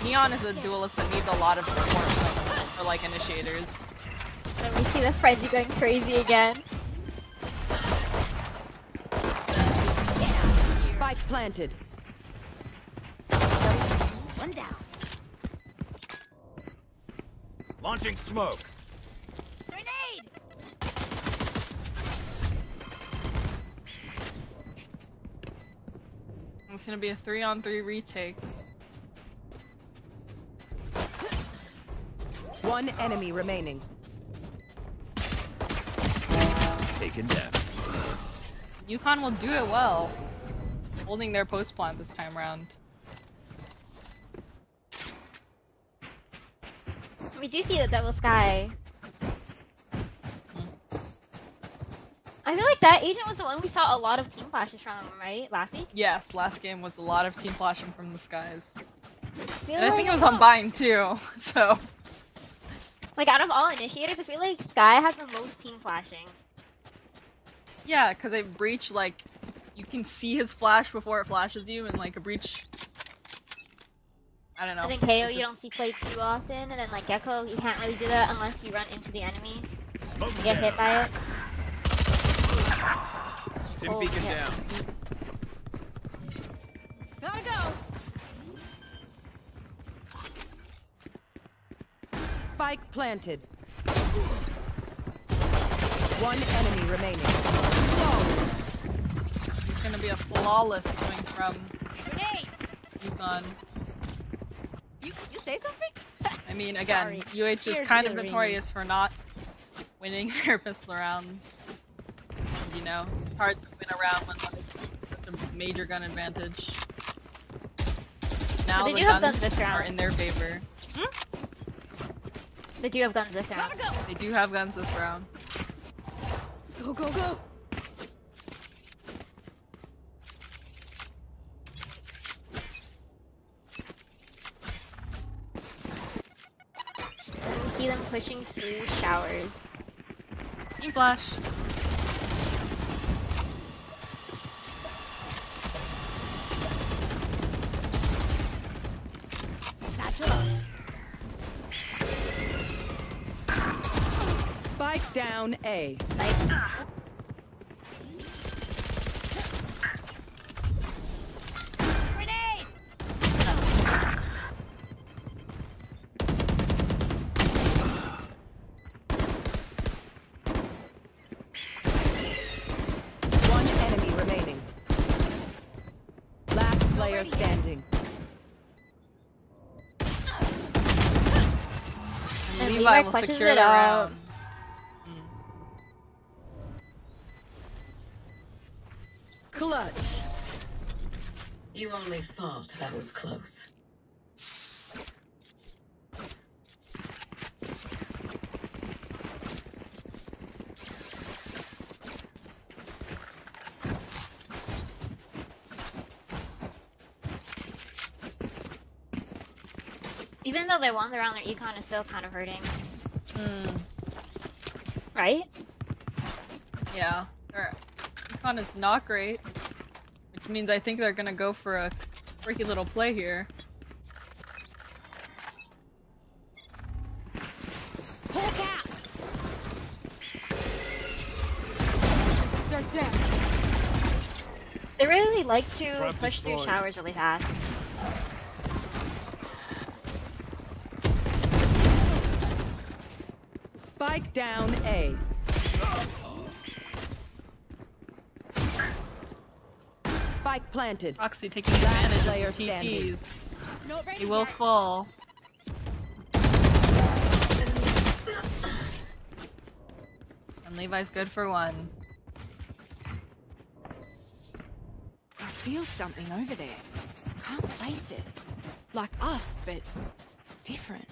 [SPEAKER 1] neon is a duelist that needs a lot of support for like initiators.
[SPEAKER 2] And we see the frenzy going crazy again.
[SPEAKER 3] Spike planted.
[SPEAKER 2] One down.
[SPEAKER 5] Launching smoke.
[SPEAKER 6] Grenade!
[SPEAKER 1] It's gonna be a 3-on-3 retake.
[SPEAKER 3] One enemy remaining.
[SPEAKER 5] Taken down.
[SPEAKER 1] UConn will do it well, holding their post plant this time around.
[SPEAKER 2] We do see the double sky. I feel like that agent was the one we saw a lot of team flashes from, right? Last week?
[SPEAKER 1] Yes, last game was a lot of team flashing from the skies.
[SPEAKER 2] I
[SPEAKER 1] And I think it was on Bind too, so.
[SPEAKER 2] Like out of all initiators, I feel like Sky has the most team flashing.
[SPEAKER 1] Yeah, because a breach, like, you can see his flash before it flashes you, and like a breach. I don't know.
[SPEAKER 2] I think KO you don't see play too often, and then like Gecko, you can't really do that unless you run into the enemy and get hit by it.
[SPEAKER 5] Stim beacon down.
[SPEAKER 6] Gotta go!
[SPEAKER 3] Spike planted. One enemy remaining.
[SPEAKER 1] It's gonna be a flawless coming from
[SPEAKER 6] Grenade!
[SPEAKER 1] UConn.
[SPEAKER 6] You say something?
[SPEAKER 1] I mean, again,
[SPEAKER 6] Sorry.
[SPEAKER 1] UH is
[SPEAKER 6] Here's
[SPEAKER 1] kind
[SPEAKER 6] the
[SPEAKER 1] of
[SPEAKER 6] ring.
[SPEAKER 1] notorious for not winning their pistol rounds. And, you know, it's hard to win a round when there's such a major gun advantage. Now
[SPEAKER 2] But they
[SPEAKER 1] the
[SPEAKER 2] do have
[SPEAKER 1] guns
[SPEAKER 2] guns this
[SPEAKER 1] are
[SPEAKER 2] round.
[SPEAKER 1] in their favor.
[SPEAKER 2] They do have guns this round.
[SPEAKER 6] Gotta go!
[SPEAKER 1] They do have guns this round.
[SPEAKER 6] Go, go, go!
[SPEAKER 2] And we see them pushing through showers.
[SPEAKER 1] Team flash.
[SPEAKER 3] Spike down A.
[SPEAKER 2] Like,
[SPEAKER 6] Grenade!
[SPEAKER 3] One enemy remaining. Last player standing.
[SPEAKER 2] And
[SPEAKER 1] Levi
[SPEAKER 2] Levi
[SPEAKER 1] will
[SPEAKER 2] clutches
[SPEAKER 1] secure
[SPEAKER 2] it
[SPEAKER 1] the
[SPEAKER 2] out.
[SPEAKER 1] round.
[SPEAKER 3] Clutch.
[SPEAKER 7] You only thought that was close.
[SPEAKER 2] even though they won the round, their econ is still kind of hurting.
[SPEAKER 1] Hmm.
[SPEAKER 2] Right?
[SPEAKER 1] Yeah. Their econ is not great. Which means I think they're gonna go for a freaky little play here.
[SPEAKER 6] Hulk out! They're dead.
[SPEAKER 2] They really like to
[SPEAKER 5] Trap
[SPEAKER 2] push through
[SPEAKER 5] destroyed.
[SPEAKER 2] showers really fast.
[SPEAKER 3] Spike down A. Spike planted.
[SPEAKER 1] Roxy taking advantage
[SPEAKER 3] player
[SPEAKER 1] of the
[SPEAKER 3] standing.
[SPEAKER 1] TPs.
[SPEAKER 6] No ready
[SPEAKER 1] He will
[SPEAKER 6] yet.
[SPEAKER 1] fall. And Levi's good for one.
[SPEAKER 6] I feel something over there. Can't place it. Like us, but different.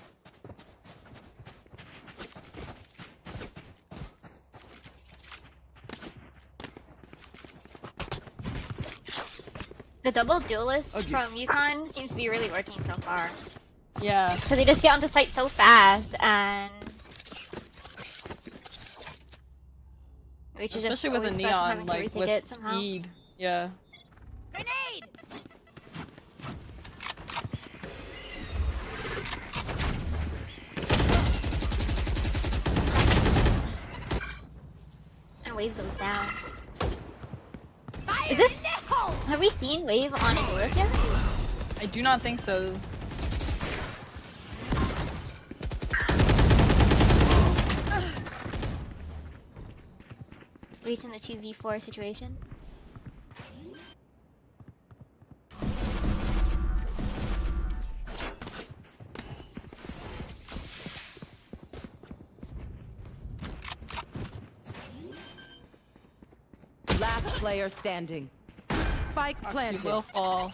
[SPEAKER 2] The double duelist from UConn seems to be really working so far.
[SPEAKER 1] Yeah.
[SPEAKER 2] Because they just get onto site so fast and... Which is just
[SPEAKER 1] Especially with a
[SPEAKER 2] always stuck
[SPEAKER 1] neon,
[SPEAKER 2] having to
[SPEAKER 1] like
[SPEAKER 2] retake
[SPEAKER 1] with
[SPEAKER 2] it somehow.
[SPEAKER 1] speed. Yeah.
[SPEAKER 6] Grenade!
[SPEAKER 2] And Wave goes down. Is this... Have we seen Wave on a duelist yet?
[SPEAKER 1] I do not think so.
[SPEAKER 2] Wait in the 2v4 situation.
[SPEAKER 3] Last player standing. Spike
[SPEAKER 1] Proxy
[SPEAKER 3] planted.
[SPEAKER 1] will fall.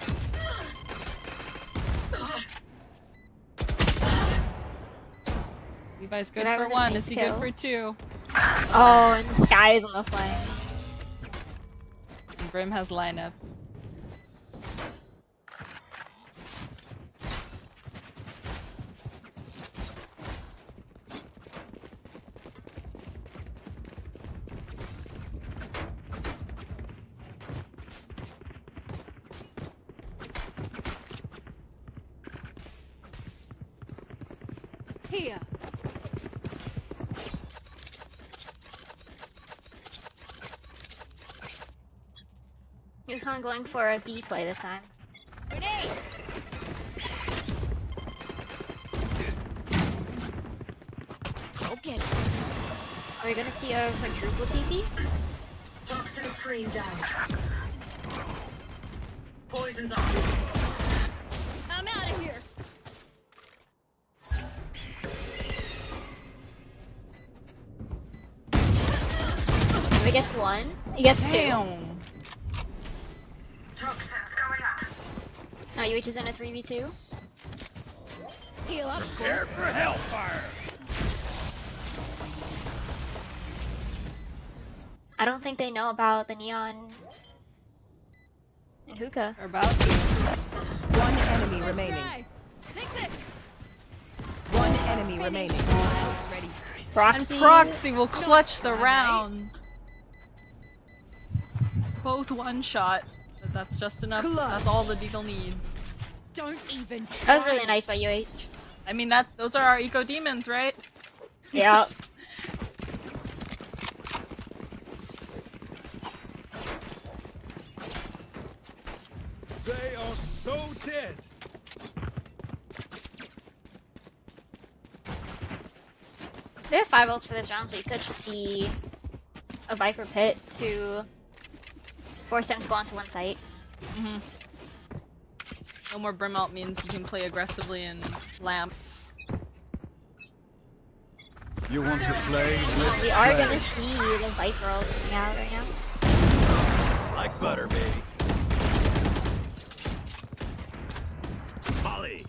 [SPEAKER 1] Levi's good
[SPEAKER 2] That
[SPEAKER 1] for
[SPEAKER 2] was a
[SPEAKER 1] one.
[SPEAKER 2] nice
[SPEAKER 1] Is he
[SPEAKER 2] kill.
[SPEAKER 1] good for two?
[SPEAKER 2] Oh, and the sky is on the flame.
[SPEAKER 1] And Brim has lineup.
[SPEAKER 6] Here.
[SPEAKER 2] UConn going for a B play this time.
[SPEAKER 6] Grenade! Go get it.
[SPEAKER 2] Are we gonna see a quadruple TP?
[SPEAKER 7] Toxin screen down. Poison's on.
[SPEAKER 6] I'm out of here.
[SPEAKER 2] If he gets one, he gets two.
[SPEAKER 1] Damn.
[SPEAKER 7] Toxin going up.
[SPEAKER 2] Now UH is in a 3v2.
[SPEAKER 6] Heal up.
[SPEAKER 5] Prepare for hellfire.
[SPEAKER 2] I don't think they know about the neon and hookah.
[SPEAKER 1] We're about to.
[SPEAKER 3] One enemy remaining.
[SPEAKER 6] Fix it.
[SPEAKER 3] One enemy remaining.
[SPEAKER 6] Ready.
[SPEAKER 1] And
[SPEAKER 2] Proxy.
[SPEAKER 1] Proxy will clutch the round. Both one shot. But that's just enough. That's all the Deagle needs.
[SPEAKER 6] Don't even try.
[SPEAKER 2] That was really nice by UH.
[SPEAKER 1] I mean, those are our eco demons, right?
[SPEAKER 2] Yeah.
[SPEAKER 5] They are so dead.
[SPEAKER 2] They have 5 ults for this round, so we could see a Viper pit to force them to go onto one site.
[SPEAKER 1] No more Brim ult means you can play aggressively in lamps.
[SPEAKER 4] You want to play? Let's
[SPEAKER 2] We are
[SPEAKER 4] play.
[SPEAKER 2] gonna see the Viper ult coming out right now.
[SPEAKER 5] Like butter, baby. Molly.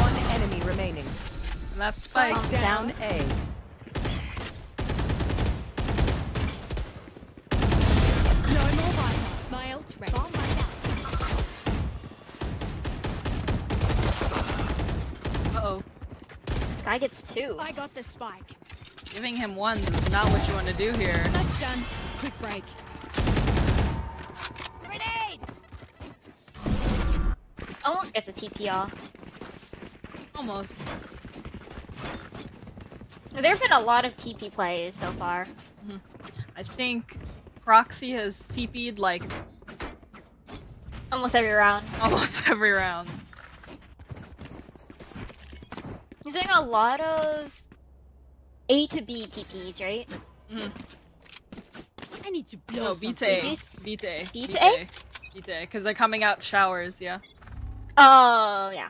[SPEAKER 3] One enemy remaining.
[SPEAKER 1] And that's Spike.
[SPEAKER 2] Spike
[SPEAKER 3] Down A.
[SPEAKER 6] No more Viper. My ult's ready. Bomb right now.
[SPEAKER 1] Uh-oh.
[SPEAKER 2] Sky gets 2.
[SPEAKER 6] I got the spike.
[SPEAKER 1] Giving him one is not what you want to do here.
[SPEAKER 6] That's done. Quick break. Grenade!
[SPEAKER 2] Almost gets a TP off.
[SPEAKER 1] Almost.
[SPEAKER 2] There have been a lot of TP plays so far.
[SPEAKER 1] I think Proxy has TP'd like
[SPEAKER 2] Almost every round.
[SPEAKER 1] almost every round.
[SPEAKER 2] He's doing a lot of A to B TPs, right?
[SPEAKER 1] Mhm.
[SPEAKER 6] I need to blow
[SPEAKER 1] No,
[SPEAKER 6] something.
[SPEAKER 1] B to A.
[SPEAKER 2] These-
[SPEAKER 1] B to A.
[SPEAKER 2] B to A?
[SPEAKER 1] because they're coming out showers, yeah.
[SPEAKER 2] Oh, yeah.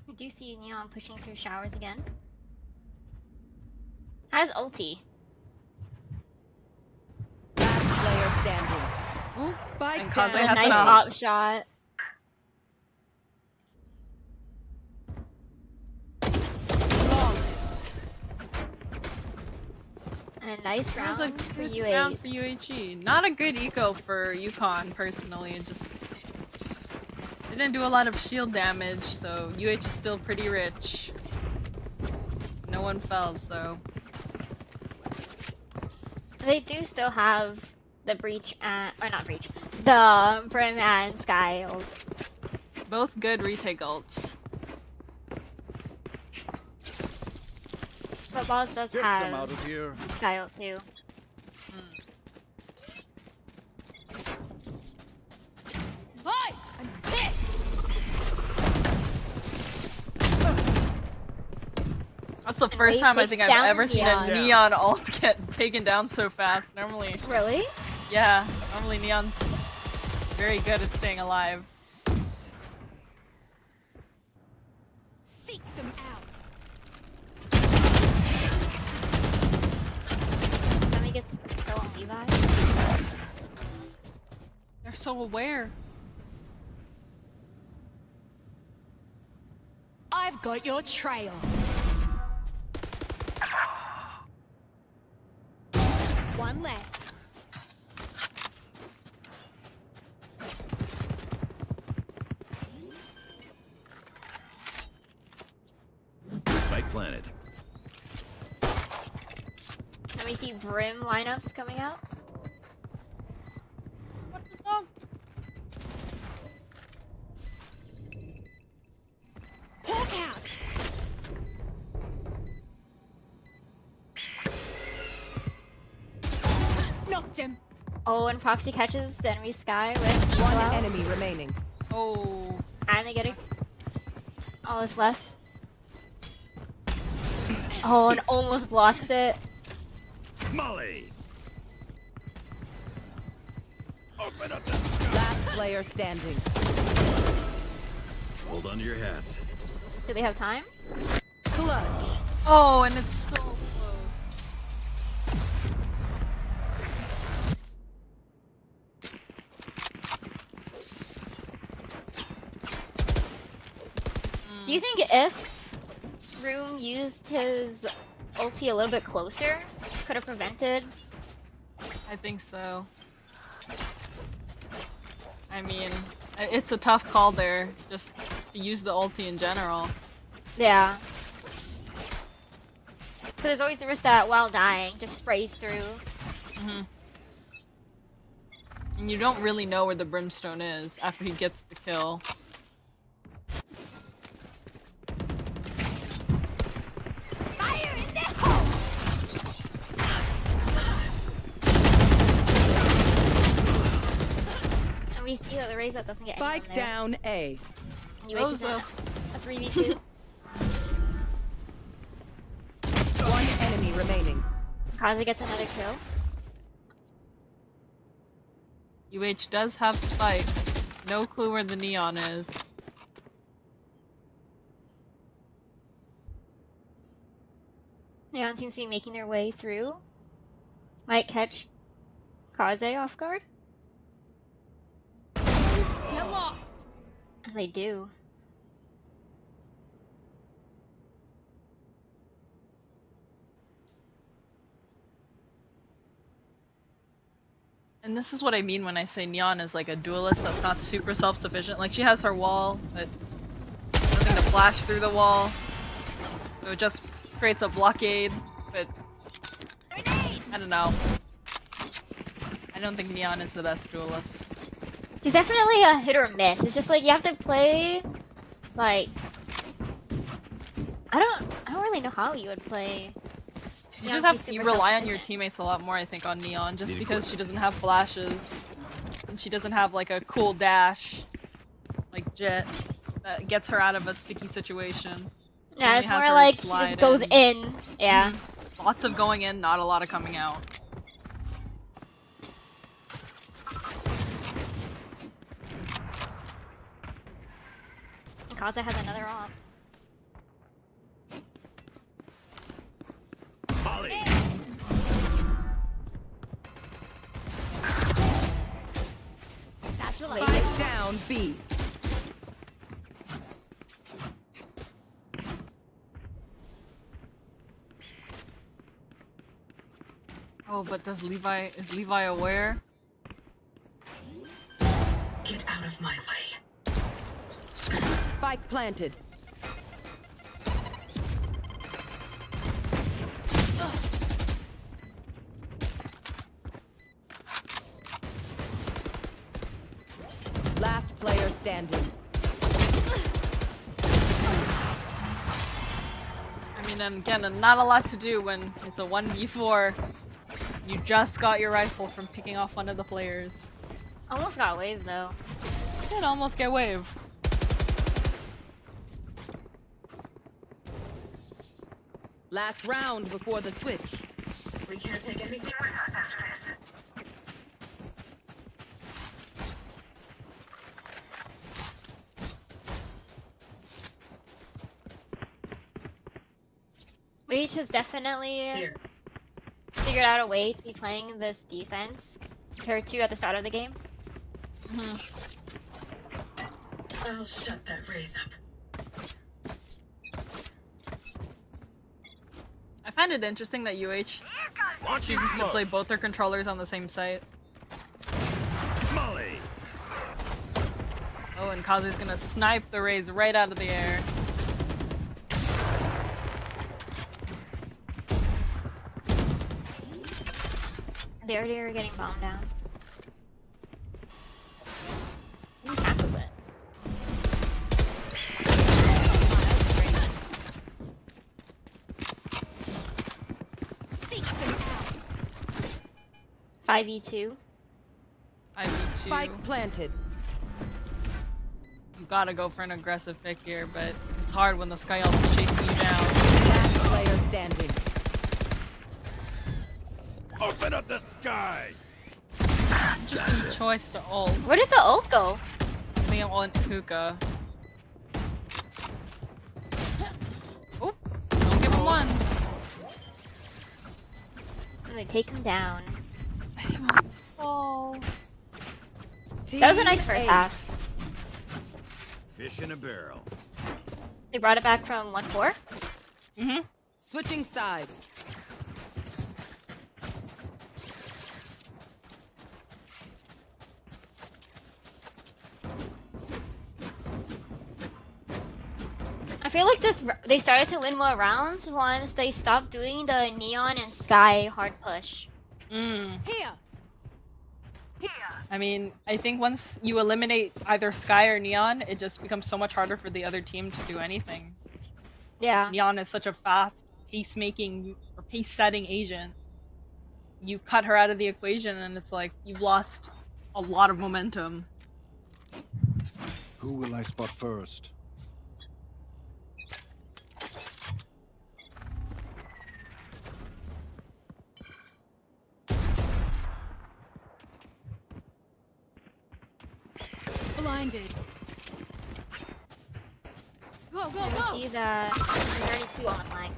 [SPEAKER 2] I do see Neon pushing through showers again. Has ulti.
[SPEAKER 3] Last player standing.
[SPEAKER 1] Ooh,
[SPEAKER 3] Spike
[SPEAKER 1] and
[SPEAKER 3] down.
[SPEAKER 1] Kaze
[SPEAKER 2] A
[SPEAKER 1] has
[SPEAKER 2] nice
[SPEAKER 1] it out.
[SPEAKER 2] op shot. And a nice
[SPEAKER 1] That was
[SPEAKER 2] round
[SPEAKER 1] a
[SPEAKER 2] for
[SPEAKER 1] good round for
[SPEAKER 2] UH.
[SPEAKER 1] UHE. Not a good eco for UConn, personally. It just didn't do a lot of shield damage, so UH is still pretty rich. No one fell, so...
[SPEAKER 2] They do still have the breach and, or not breach, the Brim and Sky ult.
[SPEAKER 1] Both good retake ults.
[SPEAKER 2] But Balls does
[SPEAKER 4] Get some out
[SPEAKER 2] have
[SPEAKER 4] of here.
[SPEAKER 2] Sky ult too.
[SPEAKER 6] Hi! I'm pissed!
[SPEAKER 1] That's the
[SPEAKER 2] And
[SPEAKER 1] first
[SPEAKER 2] Wave
[SPEAKER 1] time I
[SPEAKER 2] takes
[SPEAKER 1] think I've
[SPEAKER 2] down
[SPEAKER 1] ever seen a
[SPEAKER 2] Neon.
[SPEAKER 1] Neon ult get taken down so fast. Normally,
[SPEAKER 2] Really?
[SPEAKER 1] yeah, normally Neon's very good at staying alive.
[SPEAKER 6] Seek them out!
[SPEAKER 2] Sammy gets kill on Levi.
[SPEAKER 1] They're so aware.
[SPEAKER 6] I've got your trail. One less.
[SPEAKER 5] Spike planet.
[SPEAKER 2] So we see Brim lineups coming out.
[SPEAKER 1] What the dog?
[SPEAKER 6] Hawk out! Knocked him.
[SPEAKER 2] Oh, and Proxy catches the enemy Sky with
[SPEAKER 3] One
[SPEAKER 2] Wow.
[SPEAKER 3] enemy remaining.
[SPEAKER 1] Oh,
[SPEAKER 2] And they get it. All is left. Oh, and almost blocks it.
[SPEAKER 5] Molly. Open up the
[SPEAKER 3] Last player standing.
[SPEAKER 5] Hold on to your hats.
[SPEAKER 2] Do they have time?
[SPEAKER 3] Clutch.
[SPEAKER 1] oh, and it's so close.
[SPEAKER 2] Do you think if Room used his ulti a little bit closer, could have prevented?
[SPEAKER 1] I think so. I mean, it's a tough call there, just to use the ulti in general.
[SPEAKER 2] Yeah. Because there's always the risk that while dying, just sprays through.
[SPEAKER 1] And you don't really know where the brimstone is after he gets the kill.
[SPEAKER 6] Fire in the hole!
[SPEAKER 2] And we see that the Razor doesn't get
[SPEAKER 3] Spike
[SPEAKER 2] anyone there.
[SPEAKER 3] down A.
[SPEAKER 2] And UH is in
[SPEAKER 1] Rosa.
[SPEAKER 2] a 3v2.
[SPEAKER 3] One enemy remaining.
[SPEAKER 2] Kaze gets another kill.
[SPEAKER 1] UH does have Spike. No clue where the neon is.
[SPEAKER 2] Neon seems to be making their way through. Might catch Kaze off guard.
[SPEAKER 6] You're lost!
[SPEAKER 2] And they do.
[SPEAKER 1] And this is what I mean when I say Neon is like a duelist that's not super self-sufficient. Like, she has her wall, but nothing to flash through the wall. So it just creates a blockade, but I don't know. I don't think Neon is the best duelist.
[SPEAKER 2] She's definitely a hit or miss. It's just like you have to play like I don't really know how you would play
[SPEAKER 1] You
[SPEAKER 2] Neon's
[SPEAKER 1] just have
[SPEAKER 2] super
[SPEAKER 1] you rely on your
[SPEAKER 2] self-sufficient.
[SPEAKER 1] teammates a lot more, I think, on Neon, just
[SPEAKER 5] Need
[SPEAKER 1] because she
[SPEAKER 5] equipment.
[SPEAKER 1] doesn't have flashes, and she doesn't have like a cool dash, like Jet, that gets her out of a sticky situation. She
[SPEAKER 2] Yeah,
[SPEAKER 1] only
[SPEAKER 2] it's
[SPEAKER 1] has
[SPEAKER 2] more
[SPEAKER 1] her
[SPEAKER 2] like she
[SPEAKER 1] slide
[SPEAKER 2] just goes in. Yeah.
[SPEAKER 1] Lots of going in, not a lot of coming out.
[SPEAKER 2] And Kaza has another op.
[SPEAKER 5] Molly.
[SPEAKER 3] Spike down B.
[SPEAKER 1] Oh, but is Levi aware?
[SPEAKER 7] Get out of my way.
[SPEAKER 3] Spike planted. Last player standing.
[SPEAKER 1] I mean, and again, not a lot to do when it's a 1v4. You just got your rifle from picking off one of the players.
[SPEAKER 2] Almost got wave though.
[SPEAKER 1] Did almost get wave.
[SPEAKER 3] Last round before the switch.
[SPEAKER 7] We can't take anything with us after this.
[SPEAKER 2] Leech has definitely
[SPEAKER 7] Here.
[SPEAKER 2] figured out a way to be playing this defense compared to at the start of the game.
[SPEAKER 7] I'll shut that race up.
[SPEAKER 1] I find it interesting that UH chooses to play both their controllers on the same site.
[SPEAKER 5] Molly.
[SPEAKER 1] Oh, and Kazu's gonna snipe the Rays right out of the air.
[SPEAKER 2] They already are getting bombed down. Who cancels it?
[SPEAKER 6] Seek them out.
[SPEAKER 2] 5v2.
[SPEAKER 1] 5v2.
[SPEAKER 3] Spike planted.
[SPEAKER 1] You gotta go for an aggressive pick here, but it's hard when the Sky Elf is chasing you down.
[SPEAKER 3] Last player standing.
[SPEAKER 5] Open up the sky.
[SPEAKER 1] Interesting choice to ult.
[SPEAKER 2] Where did the ult go?
[SPEAKER 1] I think it went hookah. Oh, don't give him ones.
[SPEAKER 2] And they take him down.
[SPEAKER 1] Oh.
[SPEAKER 2] That was a nice first half.
[SPEAKER 5] Fish in a barrel.
[SPEAKER 2] They brought it back from 1-4.
[SPEAKER 1] Mm-hmm.
[SPEAKER 3] Switching sides.
[SPEAKER 2] I feel like they started to win more rounds once they stopped doing the Neon and Sky hard push.
[SPEAKER 1] Mm.
[SPEAKER 6] Here.
[SPEAKER 1] I mean, I think once you eliminate either Sky or Neon, it just becomes so much harder for the other team to do anything.
[SPEAKER 2] Yeah.
[SPEAKER 1] Neon is such a fast pace-making or pace-setting agent. You cut her out of the equation and it's like you've lost a lot of momentum.
[SPEAKER 4] Who will I spot first?
[SPEAKER 6] Blinded. Go, go,
[SPEAKER 2] You
[SPEAKER 6] go.
[SPEAKER 2] see that there's already 2 on the flank.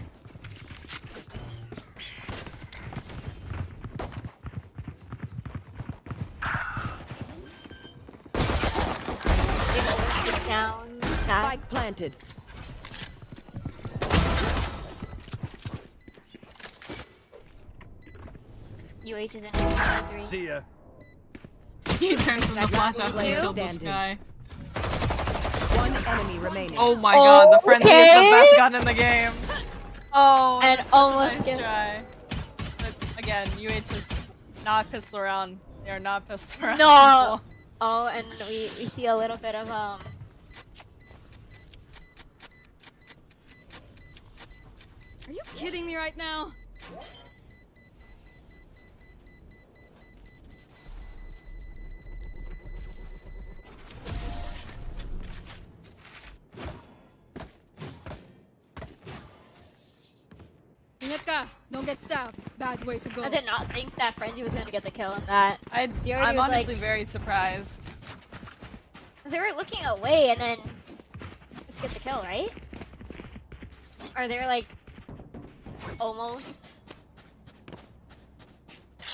[SPEAKER 2] They have overstick down Sky.
[SPEAKER 3] Spike planted.
[SPEAKER 2] UH is in his 3.
[SPEAKER 5] See ya.
[SPEAKER 1] He turns from the flash
[SPEAKER 2] what
[SPEAKER 1] out
[SPEAKER 2] we
[SPEAKER 1] and
[SPEAKER 2] do?
[SPEAKER 1] killed the
[SPEAKER 3] Standing.
[SPEAKER 1] Sky.
[SPEAKER 3] One enemy remaining.
[SPEAKER 1] Oh my god, the frenzy is the
[SPEAKER 2] Okay.
[SPEAKER 1] best gun in the game. Oh,
[SPEAKER 2] And
[SPEAKER 1] that's such a
[SPEAKER 2] almost
[SPEAKER 1] nice
[SPEAKER 2] get-
[SPEAKER 1] try. But again, UH is not pistol around. They are not pistol around.
[SPEAKER 2] No. Oh, and we see a little bit of
[SPEAKER 6] Are you kidding me right now?
[SPEAKER 3] Nitka, don't get stabbed. Bad way to go.
[SPEAKER 2] I did not think that Frenzy was gonna get the kill on that.
[SPEAKER 1] I'm
[SPEAKER 2] was
[SPEAKER 1] honestly
[SPEAKER 2] like,
[SPEAKER 1] very surprised.
[SPEAKER 2] because they were looking away and then just get the kill, right? Or they were like almost.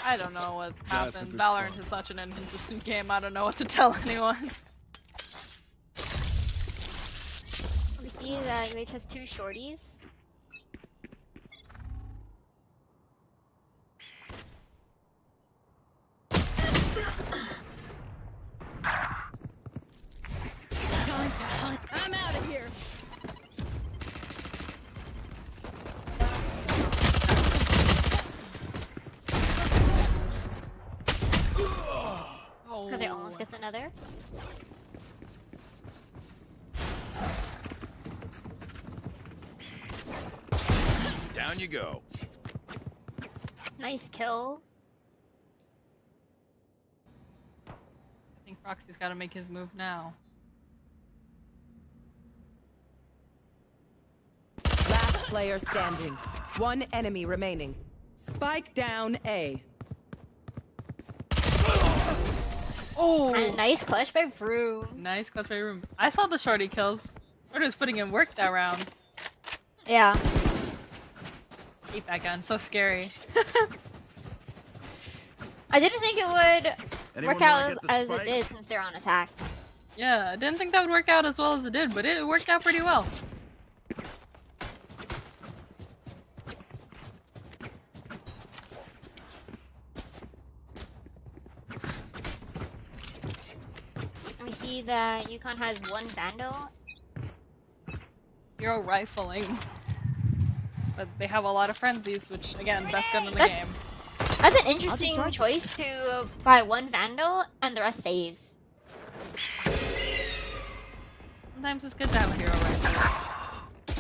[SPEAKER 1] I don't know what
[SPEAKER 4] That's a
[SPEAKER 1] happened.
[SPEAKER 4] good
[SPEAKER 1] Valorant
[SPEAKER 4] spot.
[SPEAKER 1] is such an inconsistent game. I don't know what to tell anyone.
[SPEAKER 2] We see that UH has 2 shorties.
[SPEAKER 3] Time to hunt. I'm out of here.
[SPEAKER 2] Because it almost gets another.
[SPEAKER 5] Down you go.
[SPEAKER 2] Nice kill.
[SPEAKER 1] I think Proxy's got to make his move now.
[SPEAKER 8] Last player standing. One enemy remaining. Spike down A.
[SPEAKER 1] Oh,
[SPEAKER 2] And a nice clutch by Brew.
[SPEAKER 1] nice clutch by room. I saw the shorty kills. Shorty was putting in work that round.
[SPEAKER 2] Yeah.
[SPEAKER 1] Hate that gun, so scary.
[SPEAKER 2] I didn't think it would
[SPEAKER 5] Anyone
[SPEAKER 2] work
[SPEAKER 5] wanna
[SPEAKER 2] out
[SPEAKER 5] get the
[SPEAKER 2] as it
[SPEAKER 5] spike?
[SPEAKER 2] did since they're on attack.
[SPEAKER 1] Yeah, I didn't think that would work out as well as it did, but it worked out pretty well.
[SPEAKER 2] And we see that Yukon has 1 Vandal.
[SPEAKER 1] Hero rifling. But they have a lot of frenzies, which again, best gun in the
[SPEAKER 2] That's-
[SPEAKER 1] game.
[SPEAKER 2] That's an interesting choice to buy 1 Vandal and the rest saves.
[SPEAKER 1] Sometimes it's good to have a hero rifle.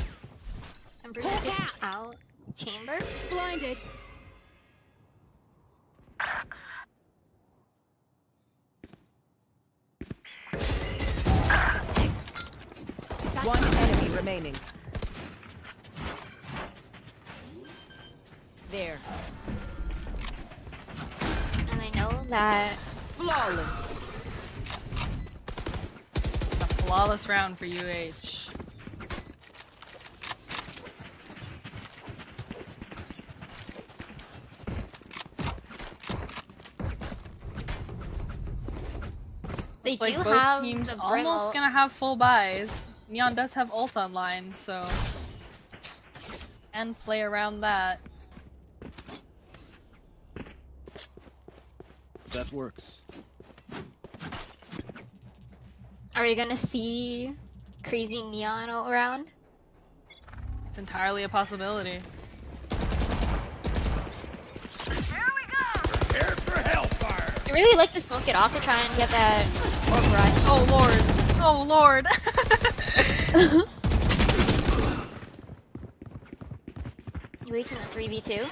[SPEAKER 2] And Brew gets out chamber.
[SPEAKER 3] Blinded.
[SPEAKER 8] One enemy remaining. There.
[SPEAKER 2] And they know that
[SPEAKER 8] Flawless.
[SPEAKER 1] A flawless round for UH.
[SPEAKER 2] they
[SPEAKER 1] Like
[SPEAKER 2] do
[SPEAKER 1] both
[SPEAKER 2] have
[SPEAKER 1] teams
[SPEAKER 2] the
[SPEAKER 1] almost
[SPEAKER 2] Brimble.
[SPEAKER 1] gonna have full buys. Neon does have ult online, so and play around that.
[SPEAKER 4] That works.
[SPEAKER 2] Are we gonna see crazy Neon all around?
[SPEAKER 1] It's entirely a possibility.
[SPEAKER 5] Prepare for hellfire.
[SPEAKER 2] I really like to smoke it off to try and get that orb rush.
[SPEAKER 1] Oh lord! Oh lord!
[SPEAKER 2] You wait in the 3v2.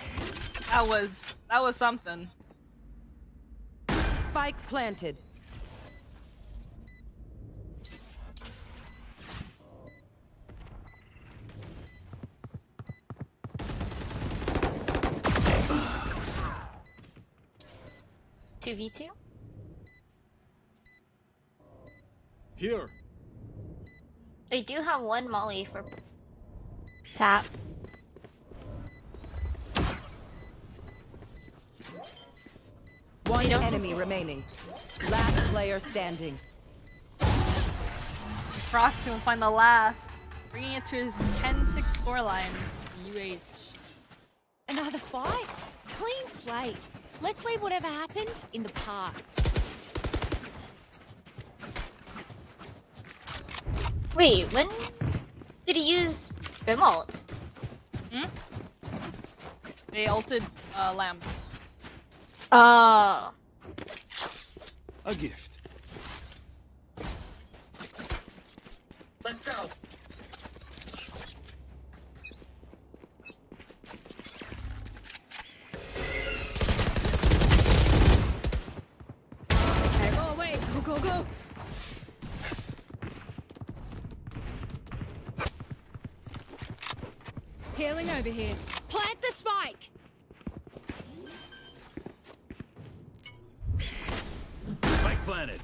[SPEAKER 1] that was something.
[SPEAKER 8] Spike planted.
[SPEAKER 2] Two v2.
[SPEAKER 4] Here.
[SPEAKER 2] They do have 1 Molly for tap.
[SPEAKER 8] One
[SPEAKER 2] don't
[SPEAKER 8] enemy
[SPEAKER 2] seem to-
[SPEAKER 8] remaining. Last player standing.
[SPEAKER 1] Proxy will find the last, bringing it to his 10-6 scoreline. UH.
[SPEAKER 6] Another fight? Clean slate. Let's leave whatever happened in the past.
[SPEAKER 2] Wait, when did he use Bimalt?
[SPEAKER 1] Hmm? They ulted lamps.
[SPEAKER 2] Oh.
[SPEAKER 4] A gift.
[SPEAKER 7] Let's go.
[SPEAKER 6] Sailing over here. Plant the spike!
[SPEAKER 5] Spike planted.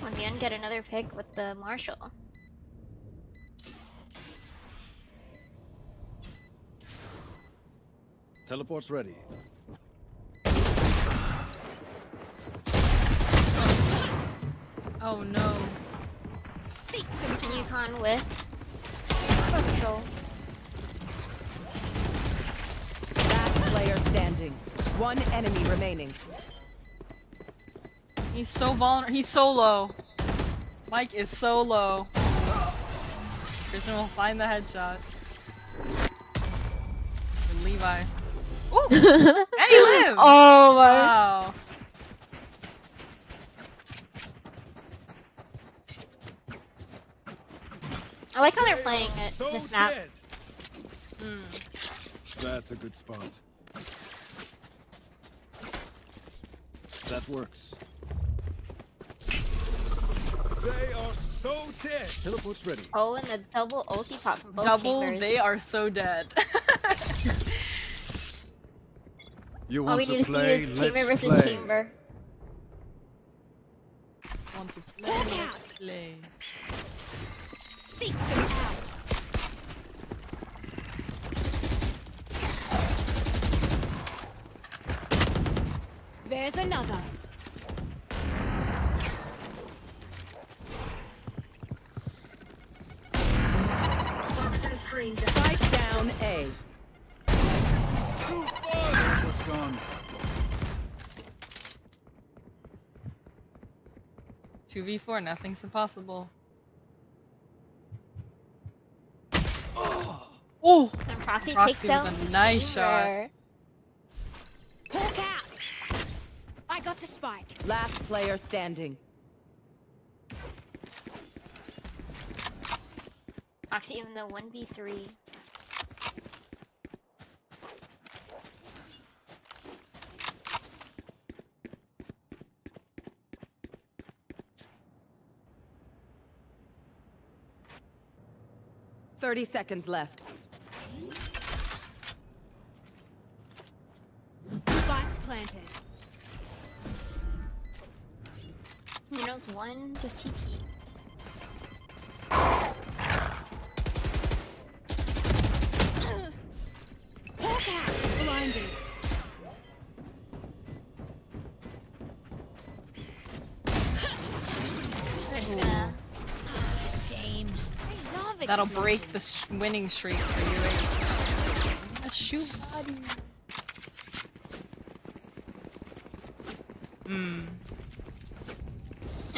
[SPEAKER 2] When the end, get another pick with the Marshall.
[SPEAKER 4] Teleport's ready.
[SPEAKER 1] Oh no.
[SPEAKER 6] Seek them
[SPEAKER 2] And UConn with control.
[SPEAKER 8] Last player standing. One enemy remaining.
[SPEAKER 1] He's so vulnerable. He's so low. Mike is so low. Christian will find the headshot. And Levi. Ooh! And he lived!
[SPEAKER 2] Oh my.
[SPEAKER 1] Wow.
[SPEAKER 2] I like how they're playing it,
[SPEAKER 4] So
[SPEAKER 2] this map.
[SPEAKER 4] dead. That's a good spot. That works. They are so dead. Teleport's ready.
[SPEAKER 2] Oh, and the double ulti pop from both
[SPEAKER 1] Double,
[SPEAKER 2] chambers.
[SPEAKER 1] they are so dead.
[SPEAKER 4] You
[SPEAKER 2] All
[SPEAKER 4] want
[SPEAKER 2] we
[SPEAKER 4] to
[SPEAKER 2] need to see
[SPEAKER 4] play?
[SPEAKER 2] is
[SPEAKER 4] Let's
[SPEAKER 2] chamber versus
[SPEAKER 4] play.
[SPEAKER 2] chamber.
[SPEAKER 1] Want to play, let's play.
[SPEAKER 6] Seek them out. There's another.
[SPEAKER 7] Toxin screen down.
[SPEAKER 8] Spike down A.
[SPEAKER 4] Teleport's gone.
[SPEAKER 1] 2v4, nothing's impossible. Oh!
[SPEAKER 2] And Proxy
[SPEAKER 1] Proxy
[SPEAKER 2] takes
[SPEAKER 1] with
[SPEAKER 2] out
[SPEAKER 1] a
[SPEAKER 2] the
[SPEAKER 1] nice shot.
[SPEAKER 2] chamber.
[SPEAKER 6] Hawk out. I got the spike.
[SPEAKER 8] Last player standing.
[SPEAKER 2] Proxy even though 1v3.
[SPEAKER 8] Thirty seconds left.
[SPEAKER 6] Spike planted.
[SPEAKER 2] He knows one, just TP.
[SPEAKER 6] Hawk out. Blinded.
[SPEAKER 2] They're just gonna.
[SPEAKER 6] Shame. I love it.
[SPEAKER 1] That'll break the winning streak for you, right? A shoot body.
[SPEAKER 2] And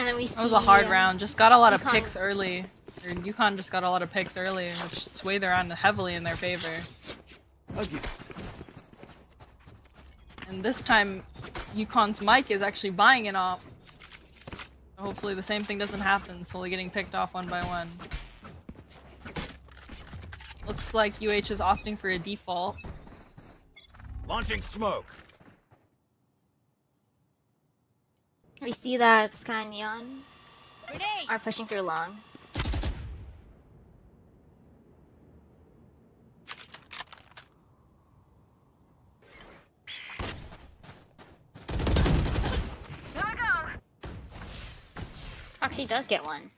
[SPEAKER 2] then we see.
[SPEAKER 1] That was a hard round. Just got a lot of
[SPEAKER 2] UConn.
[SPEAKER 1] picks early. Or UConn just got a lot of picks early, which swayed around heavily in their favor.
[SPEAKER 4] Again.
[SPEAKER 1] And this time, UConn's Mike is actually buying an op. Hopefully the same thing doesn't happen, slowly getting picked off one by one. Looks like UH is opting for a default.
[SPEAKER 5] Launching smoke.
[SPEAKER 2] We see that Sky and Neon are pushing through long. Actually does get one.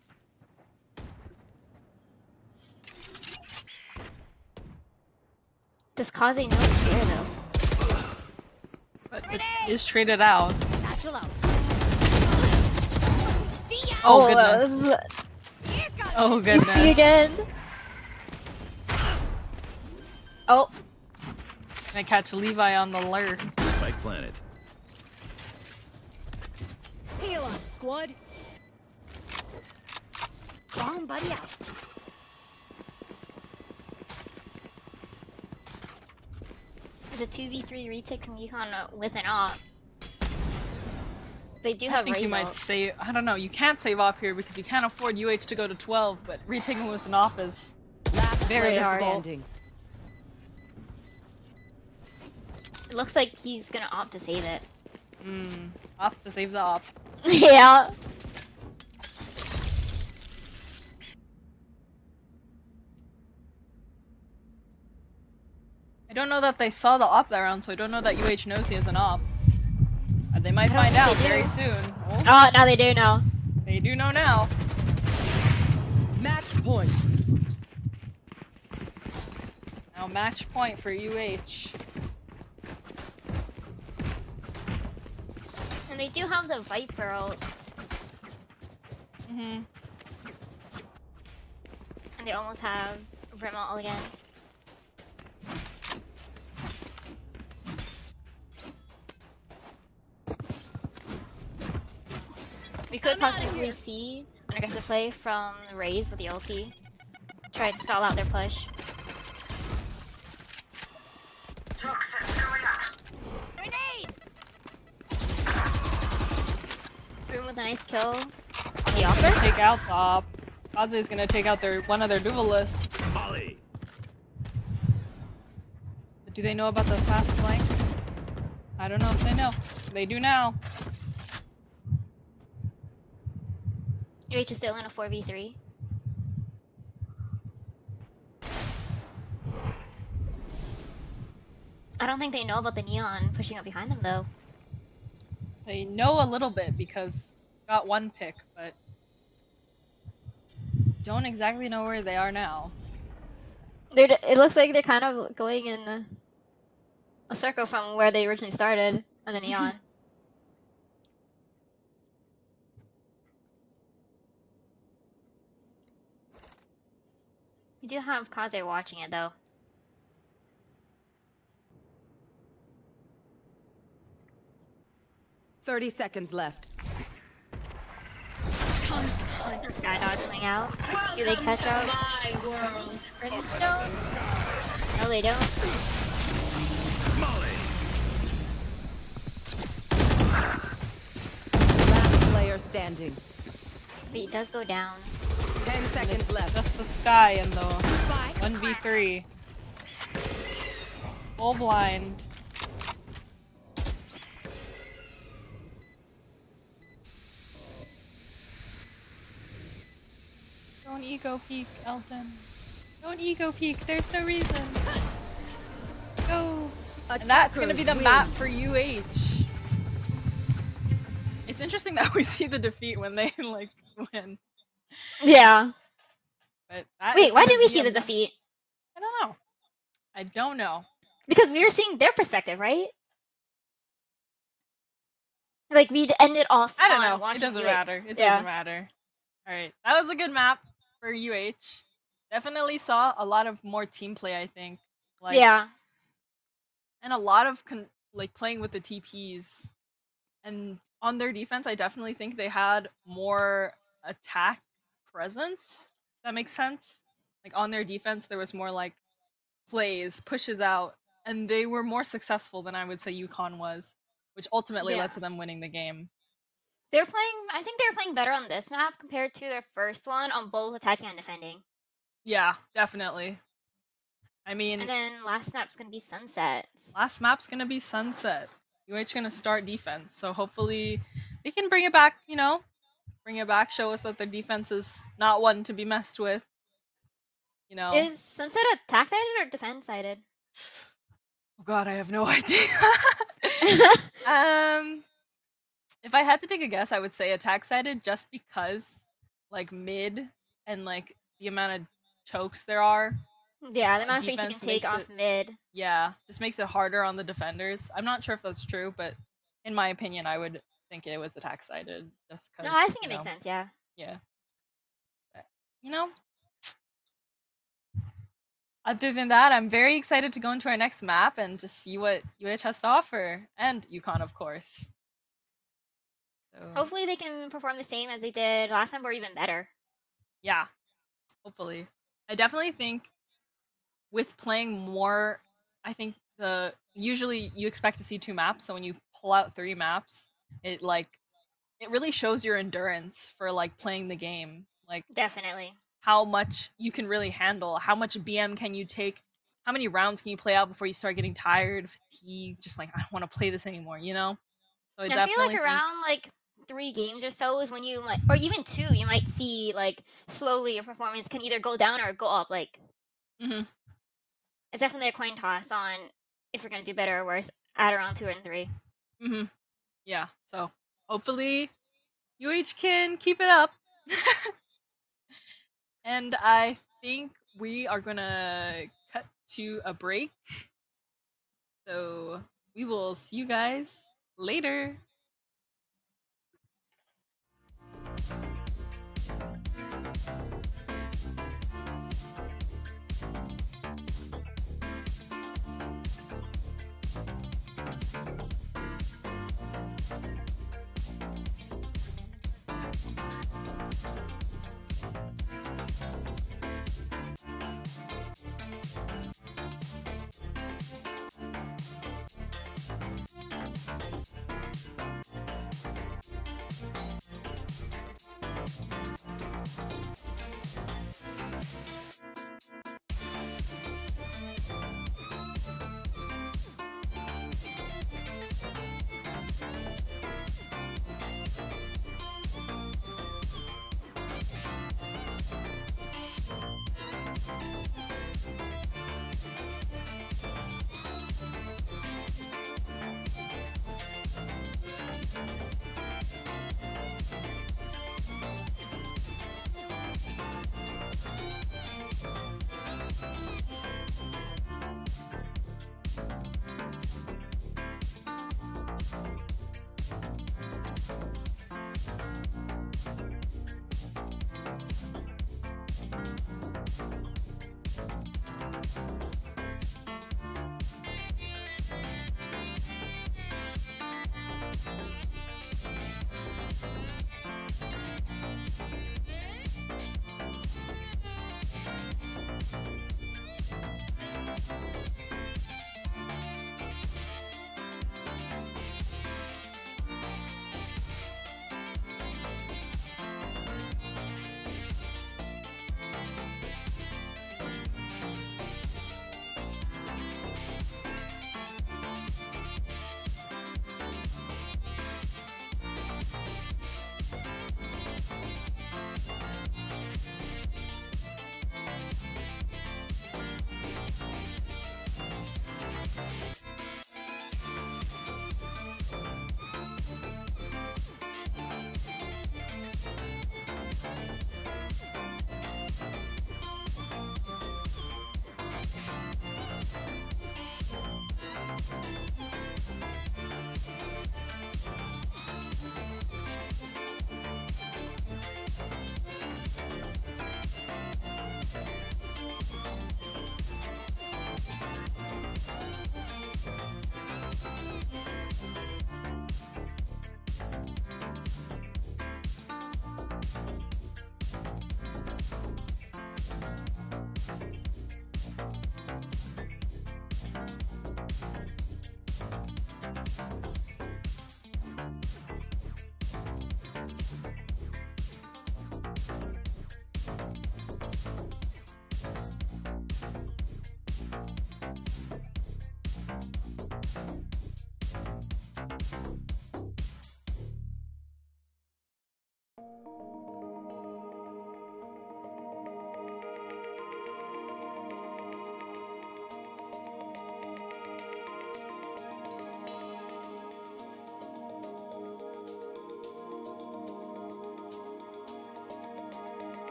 [SPEAKER 2] Does Kaze know it's there though?
[SPEAKER 1] But it is traded out.
[SPEAKER 6] Satchel out.
[SPEAKER 1] Oh
[SPEAKER 2] that
[SPEAKER 1] goodness.
[SPEAKER 2] was-
[SPEAKER 1] Oh
[SPEAKER 2] You
[SPEAKER 1] goodness.
[SPEAKER 2] see again. Oh,
[SPEAKER 1] I catch Levi on the lurk.
[SPEAKER 5] Spike planted.
[SPEAKER 6] Heal up, squad. Come on, buddy out.
[SPEAKER 2] there's a 2v3 retake from UConn with an op. They do
[SPEAKER 1] I
[SPEAKER 2] have
[SPEAKER 1] think you might
[SPEAKER 2] Razor.
[SPEAKER 1] save. I don't know. You can't save off here because you can't afford UH to go to 12, but retaking with an op is
[SPEAKER 8] Last
[SPEAKER 1] very
[SPEAKER 8] player
[SPEAKER 1] hard.
[SPEAKER 8] standing.
[SPEAKER 2] It looks like he's gonna opt to save it.
[SPEAKER 1] Op to save the op.
[SPEAKER 2] Yeah.
[SPEAKER 1] don't know that they saw the op that round, so I don't know that UH knows he has an op. They might
[SPEAKER 2] I don't
[SPEAKER 1] find
[SPEAKER 2] think
[SPEAKER 1] out
[SPEAKER 2] they
[SPEAKER 1] very
[SPEAKER 2] do.
[SPEAKER 1] soon. Oh,
[SPEAKER 2] Oh, now they do know.
[SPEAKER 1] they do know now.
[SPEAKER 8] Match point.
[SPEAKER 1] Now match point for UH.
[SPEAKER 2] And they do have the Viper ult.
[SPEAKER 1] Mhm.
[SPEAKER 2] And they almost have Brim ult again. We could possibly see an aggressive play from Raze with the ulti. Try to stall out their push. Brim with a nice kill on the offer.
[SPEAKER 1] Take out the op. Kaze's gonna take out one of their duelists.
[SPEAKER 5] Molly.
[SPEAKER 1] But do they know about the fast flank? I don't know if they know. They do now.
[SPEAKER 2] UH is still in a 4v3. I don't think they know about the Neon pushing up behind them though.
[SPEAKER 1] They know a little bit because got one pick, but don't exactly know where they are now.
[SPEAKER 2] It looks like they're kind of going in a circle from where they originally started on the Neon. You do have Kaze watching it though.
[SPEAKER 8] $30 seconds left.
[SPEAKER 2] Skydog coming out. Do they catch up? Brimstone? No, they don't.
[SPEAKER 5] Molly.
[SPEAKER 8] Last player standing.
[SPEAKER 2] But he does go down.
[SPEAKER 8] 10 seconds left.
[SPEAKER 1] Just the sky and the 1v3. Full blind. Don't ego peek, Elton. Don't ego peek, there's no reason. Go! And that's gonna be the map for UH. It's interesting that we see the defeat when they, like, win.
[SPEAKER 2] Yeah.
[SPEAKER 1] But that
[SPEAKER 2] Wait,
[SPEAKER 1] is
[SPEAKER 2] why
[SPEAKER 1] gonna
[SPEAKER 2] did we
[SPEAKER 1] be
[SPEAKER 2] see
[SPEAKER 1] a
[SPEAKER 2] the
[SPEAKER 1] map.
[SPEAKER 2] defeat?
[SPEAKER 1] I don't know. I don't know.
[SPEAKER 2] Because we were seeing their perspective, right? Like we ended off.
[SPEAKER 1] I don't
[SPEAKER 2] on
[SPEAKER 1] know. It
[SPEAKER 2] watching
[SPEAKER 1] doesn't
[SPEAKER 2] UH.
[SPEAKER 1] matter. It
[SPEAKER 2] Yeah.
[SPEAKER 1] doesn't matter. Alright, that was a good map for UH. Definitely saw a lot of more team play, I think. Like,
[SPEAKER 2] Yeah.
[SPEAKER 1] and a lot of like playing with the TPs. And on their defense, I definitely think they had more attack presence. If that makes sense. Like on their defense, there was more like plays, pushes out, and they were more successful than I would say UConn was, which ultimately
[SPEAKER 2] Yeah.
[SPEAKER 1] led to them winning the game.
[SPEAKER 2] They're playing. I think they're playing better on this map compared to their first one on both attacking and defending.
[SPEAKER 1] Yeah, definitely. I mean,
[SPEAKER 2] And then last map's gonna be Sunsets.
[SPEAKER 1] last map's gonna be Sunset. UH gonna start defense, so hopefully they can bring it back. You know, bring it back. Show us that their defense is not one to be messed with. You know.
[SPEAKER 2] Is Sunset attack sided or defense sided?
[SPEAKER 1] Oh God, I have no idea. If I had to take a guess, I would say attack sided, just because like mid and like the amount of chokes there are.
[SPEAKER 2] Yeah, the amount of space you
[SPEAKER 1] Defense
[SPEAKER 2] can take
[SPEAKER 1] makes
[SPEAKER 2] off
[SPEAKER 1] it-
[SPEAKER 2] mid.
[SPEAKER 1] Yeah, just makes it harder on the defenders. I'm not sure if that's true, but in my opinion, I would think it was attack sided, just because.
[SPEAKER 2] No, I think it makes sense. Yeah.
[SPEAKER 1] Yeah. But, you know. Other than that, I'm very excited to go into our next map and just see what UH has to offer, and UConn, of course. So,
[SPEAKER 2] Hopefully they can perform the same as they did last time, or even better.
[SPEAKER 1] yeah, hopefully. I definitely think with playing more, I think usually you expect to see 2 maps, so when you pull out 3 maps, it really shows your endurance for like playing the game. Like
[SPEAKER 2] Definitely.
[SPEAKER 1] how much you can really handle, how much BM can you take, how many rounds can you play out before you start getting tired, fatigued, just like I don't want to play this anymore, you know? So
[SPEAKER 2] I feel like around like 3 games or so is when you might, or even 2, you might see like slowly your performance can either go down or go up. Like,
[SPEAKER 1] Mhm.
[SPEAKER 2] it's definitely a coin toss on if we're gonna do better or worse at around 2 and 3.
[SPEAKER 1] Yeah, so hopefully UH can keep it up. And I think we are gonna cut to a break. So we will see you guys later.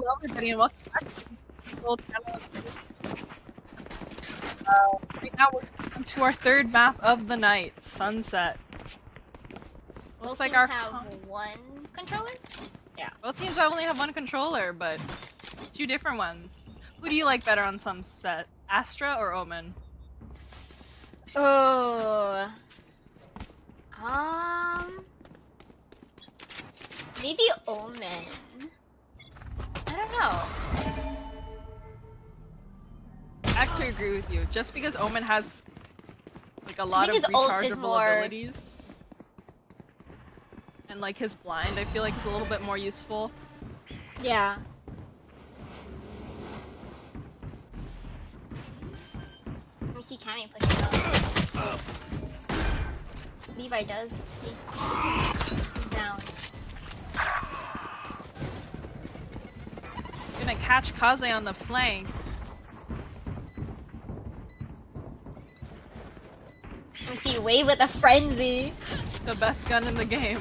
[SPEAKER 1] Hello everybody and welcome back to the full channel. Right now we're on to our third map of the night, Sunset. Looks like our
[SPEAKER 2] have one controller? Yeah.
[SPEAKER 1] Both teams only have one controller, but two different ones. Who do you like better on Sunset? Astra or Omen?
[SPEAKER 2] Oh. Maybe Omen. I don't know.
[SPEAKER 1] I actually agree with you. Just because Omen has like a lot of
[SPEAKER 2] his ult is
[SPEAKER 1] rechargeable
[SPEAKER 2] more...
[SPEAKER 1] abilities. And like his blind, I feel like is a little bit more useful.
[SPEAKER 2] Yeah. Let me see Cammy pushing up. Levi does take down.
[SPEAKER 1] Gonna catch Kaze on the flank.
[SPEAKER 2] Let me see Wave with a frenzy.
[SPEAKER 1] The best gun in the game.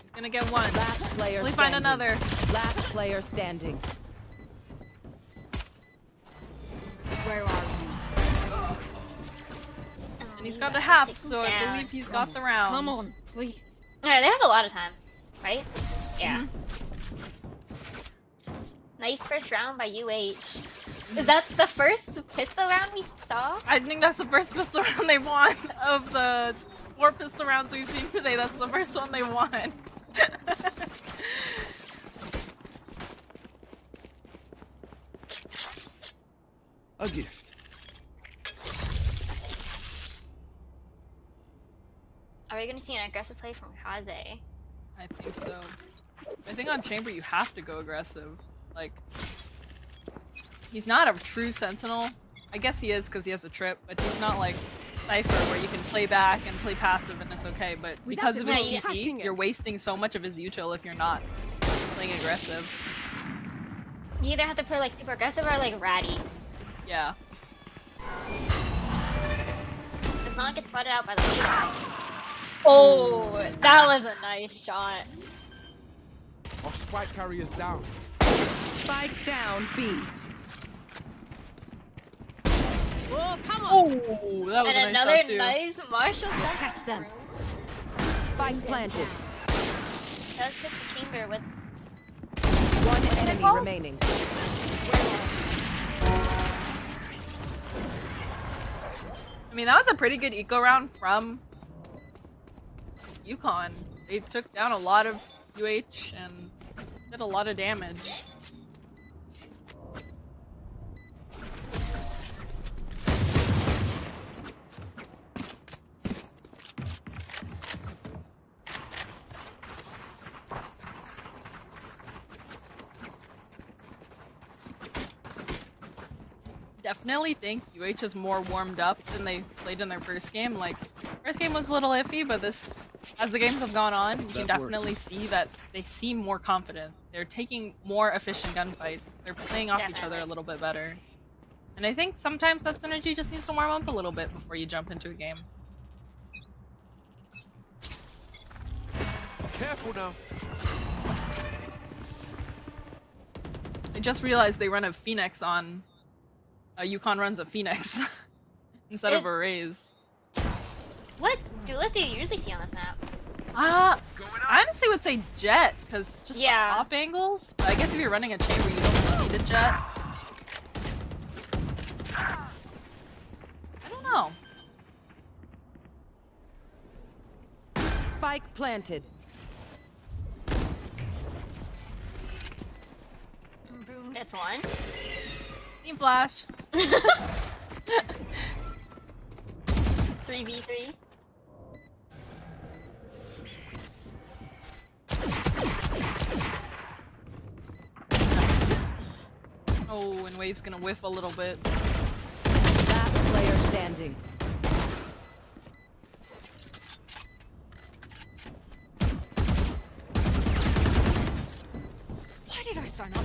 [SPEAKER 1] He's gonna get one.
[SPEAKER 8] Last player
[SPEAKER 1] Will he
[SPEAKER 8] standing.
[SPEAKER 1] find another?
[SPEAKER 8] Last player standing.
[SPEAKER 6] Where are you?
[SPEAKER 1] And he's got the half, so I believe he's got the round.
[SPEAKER 6] Come on, please.
[SPEAKER 2] Alright, they have a lot of time, right? Yeah. Nice first round by UH. Is that the first pistol round we saw?
[SPEAKER 1] I think that's the first pistol round they won of the 4 pistol rounds we've seen today. That's the first one they won.
[SPEAKER 4] A gift.
[SPEAKER 2] Are we gonna see an aggressive play from Kaze?
[SPEAKER 1] I think so. I think on Chamber you have to go aggressive. Like, he's not a true sentinel. I guess he is because he has a trip, but he's not like Cypher where you can play back and play passive and it's okay. But because of his TP, you're wasting so much of his util if you're not playing aggressive.
[SPEAKER 2] You either have to play like super aggressive or like ratty.
[SPEAKER 1] Yeah.
[SPEAKER 2] Does not get spotted out by the leader. Oh, that was a nice shot.
[SPEAKER 4] Our spike carriers down.
[SPEAKER 8] Spike down B.
[SPEAKER 6] Oh, come on!
[SPEAKER 1] Oh, that was
[SPEAKER 2] And
[SPEAKER 1] a nice
[SPEAKER 2] another
[SPEAKER 1] shot too.
[SPEAKER 2] nice Marshall shot.
[SPEAKER 8] Catch them. Spike planted.
[SPEAKER 2] Does hit the chamber with
[SPEAKER 8] One enemy
[SPEAKER 2] called?
[SPEAKER 8] remaining.
[SPEAKER 1] I mean, that was a pretty good eco round from UConn. They took down a lot of UH and did a lot of damage. Definitely think UH is more warmed up than they played in their first game. Like, first game was a little iffy, but this, as the games have gone on, you can definitely see that they seem more confident. They're taking more efficient gunfights. They're playing off each other a little bit better. And I think sometimes that synergy just needs to warm up a little bit before you jump into a game.
[SPEAKER 4] Careful now.
[SPEAKER 1] I just realized they run a Phoenix on... UConn runs a Phoenix instead of a Raze.
[SPEAKER 2] what duelist do you usually see on this map?
[SPEAKER 1] I honestly would say Jet, because just the
[SPEAKER 2] Yeah.
[SPEAKER 1] pop angles. But I guess if you're running a chamber, you don't see the Jet. I don't know.
[SPEAKER 8] Spike planted.
[SPEAKER 2] Boom, that's one.
[SPEAKER 1] Team Flash.
[SPEAKER 2] 3v3.
[SPEAKER 1] Oh, and Wave's gonna whiff a little bit.
[SPEAKER 8] Last player standing.
[SPEAKER 6] Why did I sign up?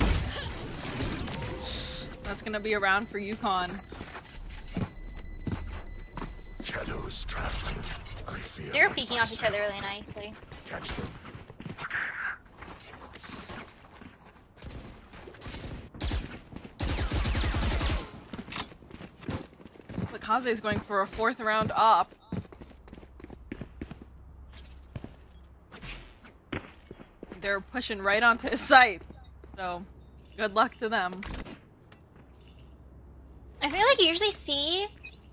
[SPEAKER 1] That's gonna be a round for UConn.
[SPEAKER 9] Shadows traveling. I fear.
[SPEAKER 2] They're peeking off each other really nicely.
[SPEAKER 9] Catch them.
[SPEAKER 1] Kaze's going for a 4th round op. They're pushing right onto his site. So, good luck to them.
[SPEAKER 2] I feel like you usually see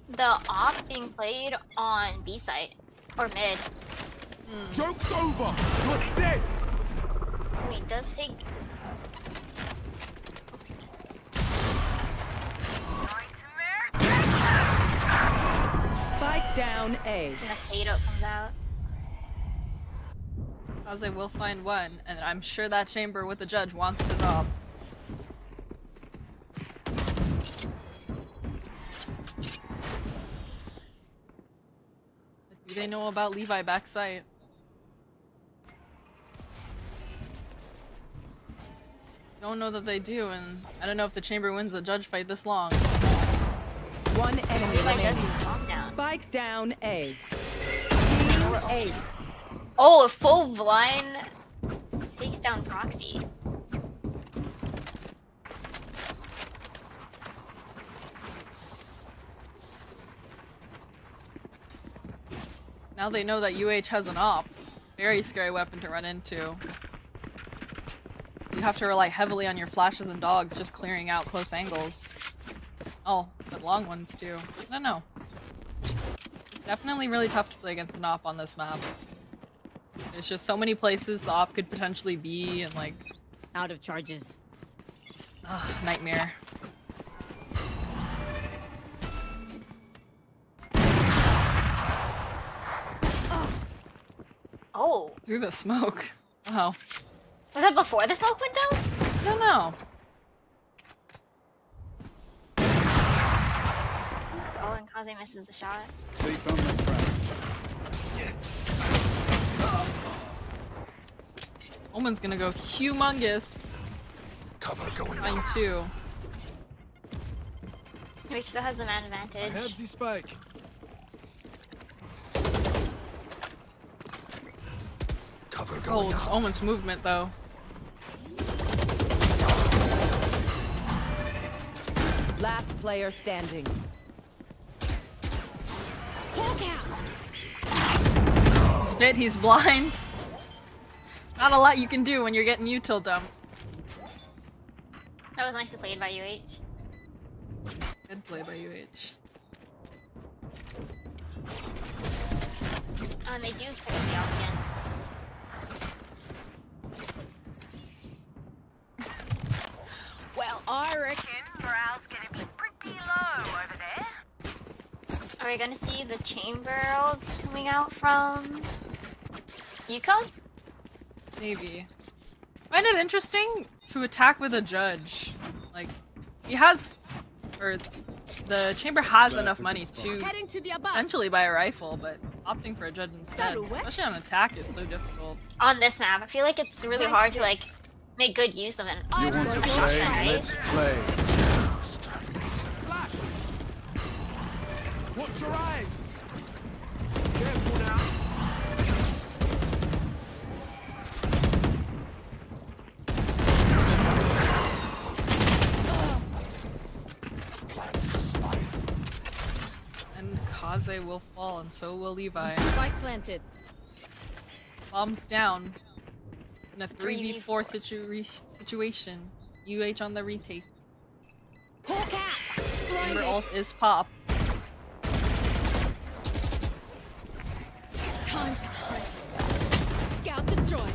[SPEAKER 2] the op being played on B site or mid.
[SPEAKER 4] Joke's over! You're dead!
[SPEAKER 2] Oh, he does take.
[SPEAKER 8] Spike down A.
[SPEAKER 2] And the fade up comes out.
[SPEAKER 1] Kaze will find one, and I'm sure that chamber with the judge wants his op. Do they know about Levi backside? Don't know that they do, and I don't know if the chamber wins a judge fight this long.
[SPEAKER 8] One enemy
[SPEAKER 2] Levi does
[SPEAKER 8] remaining.
[SPEAKER 2] calm down.
[SPEAKER 8] Spike down A. Team ace.
[SPEAKER 2] Oh, a full blind takes down Proxy.
[SPEAKER 1] Now they know that UH has an op. Very scary weapon to run into. You have to rely heavily on your flashes and dogs just clearing out close angles. Oh, but long ones too. I don't know. It's definitely really tough to play against an op on this map. There's just so many places the op could potentially be, and like...
[SPEAKER 6] Out of charges.
[SPEAKER 1] Nightmare.
[SPEAKER 2] Oh,
[SPEAKER 1] Through the smoke. Wow.
[SPEAKER 2] was that before the smoke went down?
[SPEAKER 1] I don't know.
[SPEAKER 2] Oh, and Kaze misses the shot.
[SPEAKER 4] They found my tracks.
[SPEAKER 1] Omen's gonna go humongous.
[SPEAKER 4] Cover going
[SPEAKER 1] Mine
[SPEAKER 4] out.
[SPEAKER 1] too.
[SPEAKER 2] Which still has the man
[SPEAKER 4] I have
[SPEAKER 2] advantage.
[SPEAKER 4] the spike. Cover
[SPEAKER 1] Oh,
[SPEAKER 4] going
[SPEAKER 1] it's
[SPEAKER 4] out.
[SPEAKER 1] Omen's movement though.
[SPEAKER 8] Last player standing.
[SPEAKER 1] He's bit, he's blind. Not a lot you can do when you're getting util dumped.
[SPEAKER 2] That was nicely played by UH.
[SPEAKER 1] Good play by UH.
[SPEAKER 2] Oh, and they do pick up the op again.
[SPEAKER 6] Well, I reckon.
[SPEAKER 3] Morale's gonna be pretty low over there.
[SPEAKER 2] Are we gonna see the chamber ult coming out from Yukon?
[SPEAKER 1] Maybe. I find it interesting to attack with a judge. Like, he has, or the chamber has
[SPEAKER 4] That's
[SPEAKER 1] enough
[SPEAKER 4] a
[SPEAKER 1] money
[SPEAKER 4] good spot.
[SPEAKER 1] to
[SPEAKER 6] Heading to the above.
[SPEAKER 1] potentially buy a rifle, but opting for a judge instead, especially on attack, is so difficult.
[SPEAKER 2] On this map, I feel like it's really hard to like make good use of an
[SPEAKER 4] You want to
[SPEAKER 2] a
[SPEAKER 4] play?
[SPEAKER 2] shotgun, right?
[SPEAKER 4] Let's play.
[SPEAKER 9] Flash! Watch your eyes! Careful now.
[SPEAKER 1] And Kaze will fall, and so will Levi.
[SPEAKER 8] Spike planted.
[SPEAKER 1] Bombs down. In a
[SPEAKER 2] It's a
[SPEAKER 1] 3v4 situation. UH on the retake. Chamber ult is pop.
[SPEAKER 6] Time to hunt. Scout destroyed.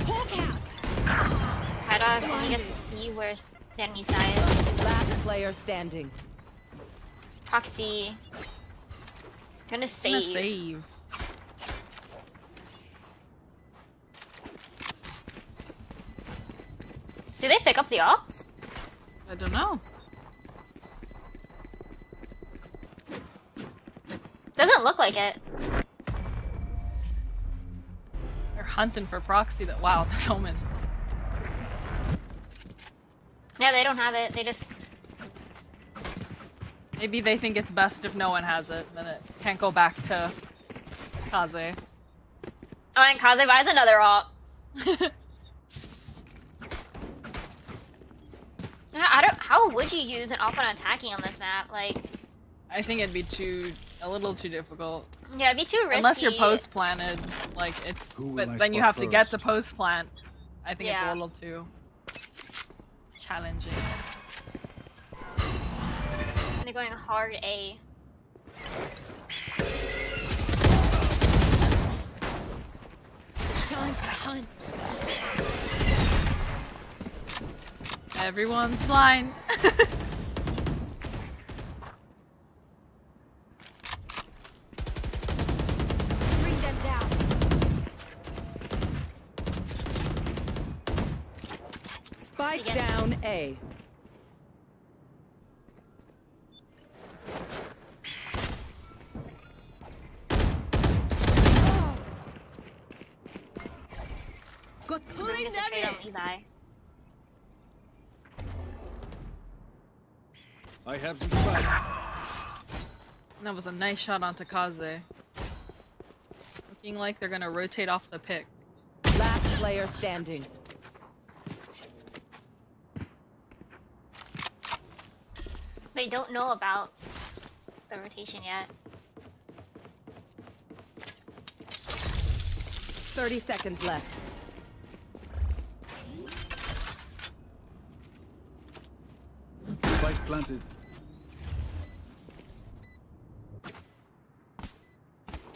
[SPEAKER 6] Hawk out.
[SPEAKER 2] Haddock only gets to see where the enemy side is.
[SPEAKER 8] Last player standing.
[SPEAKER 2] Proxy. Gonna save.
[SPEAKER 1] Gonna save.
[SPEAKER 2] Did they pick up the op?
[SPEAKER 1] I don't know.
[SPEAKER 2] Doesn't look like it.
[SPEAKER 1] They're hunting for proxy that. Wow, that's Omen.
[SPEAKER 2] Yeah, they don't have it. They just.
[SPEAKER 1] Maybe they think it's best if no one has it, then it can't go back to Kaze.
[SPEAKER 2] Oh, and Kaze buys another op. I don't. How would you use an op on attacking on this map? Like,
[SPEAKER 1] I think it'd be a little too difficult.
[SPEAKER 2] Yeah, it'd be too risky.
[SPEAKER 1] Unless you're post planted, like it's. But then you have to get the post plant. I think it's a little too challenging.
[SPEAKER 2] And they're going hard A.
[SPEAKER 6] Time to hunt.
[SPEAKER 1] Everyone's blind.
[SPEAKER 6] Bring them down.
[SPEAKER 8] Spike down A.
[SPEAKER 9] Got pulling them
[SPEAKER 2] Trade
[SPEAKER 9] in.
[SPEAKER 2] on Levi.
[SPEAKER 5] I have the spike.
[SPEAKER 1] That was a nice shot onto Kaze. Looking like they're gonna rotate off the pick.
[SPEAKER 8] Last player standing.
[SPEAKER 2] They don't know about the rotation yet.
[SPEAKER 8] 30 seconds left.
[SPEAKER 4] Spike planted.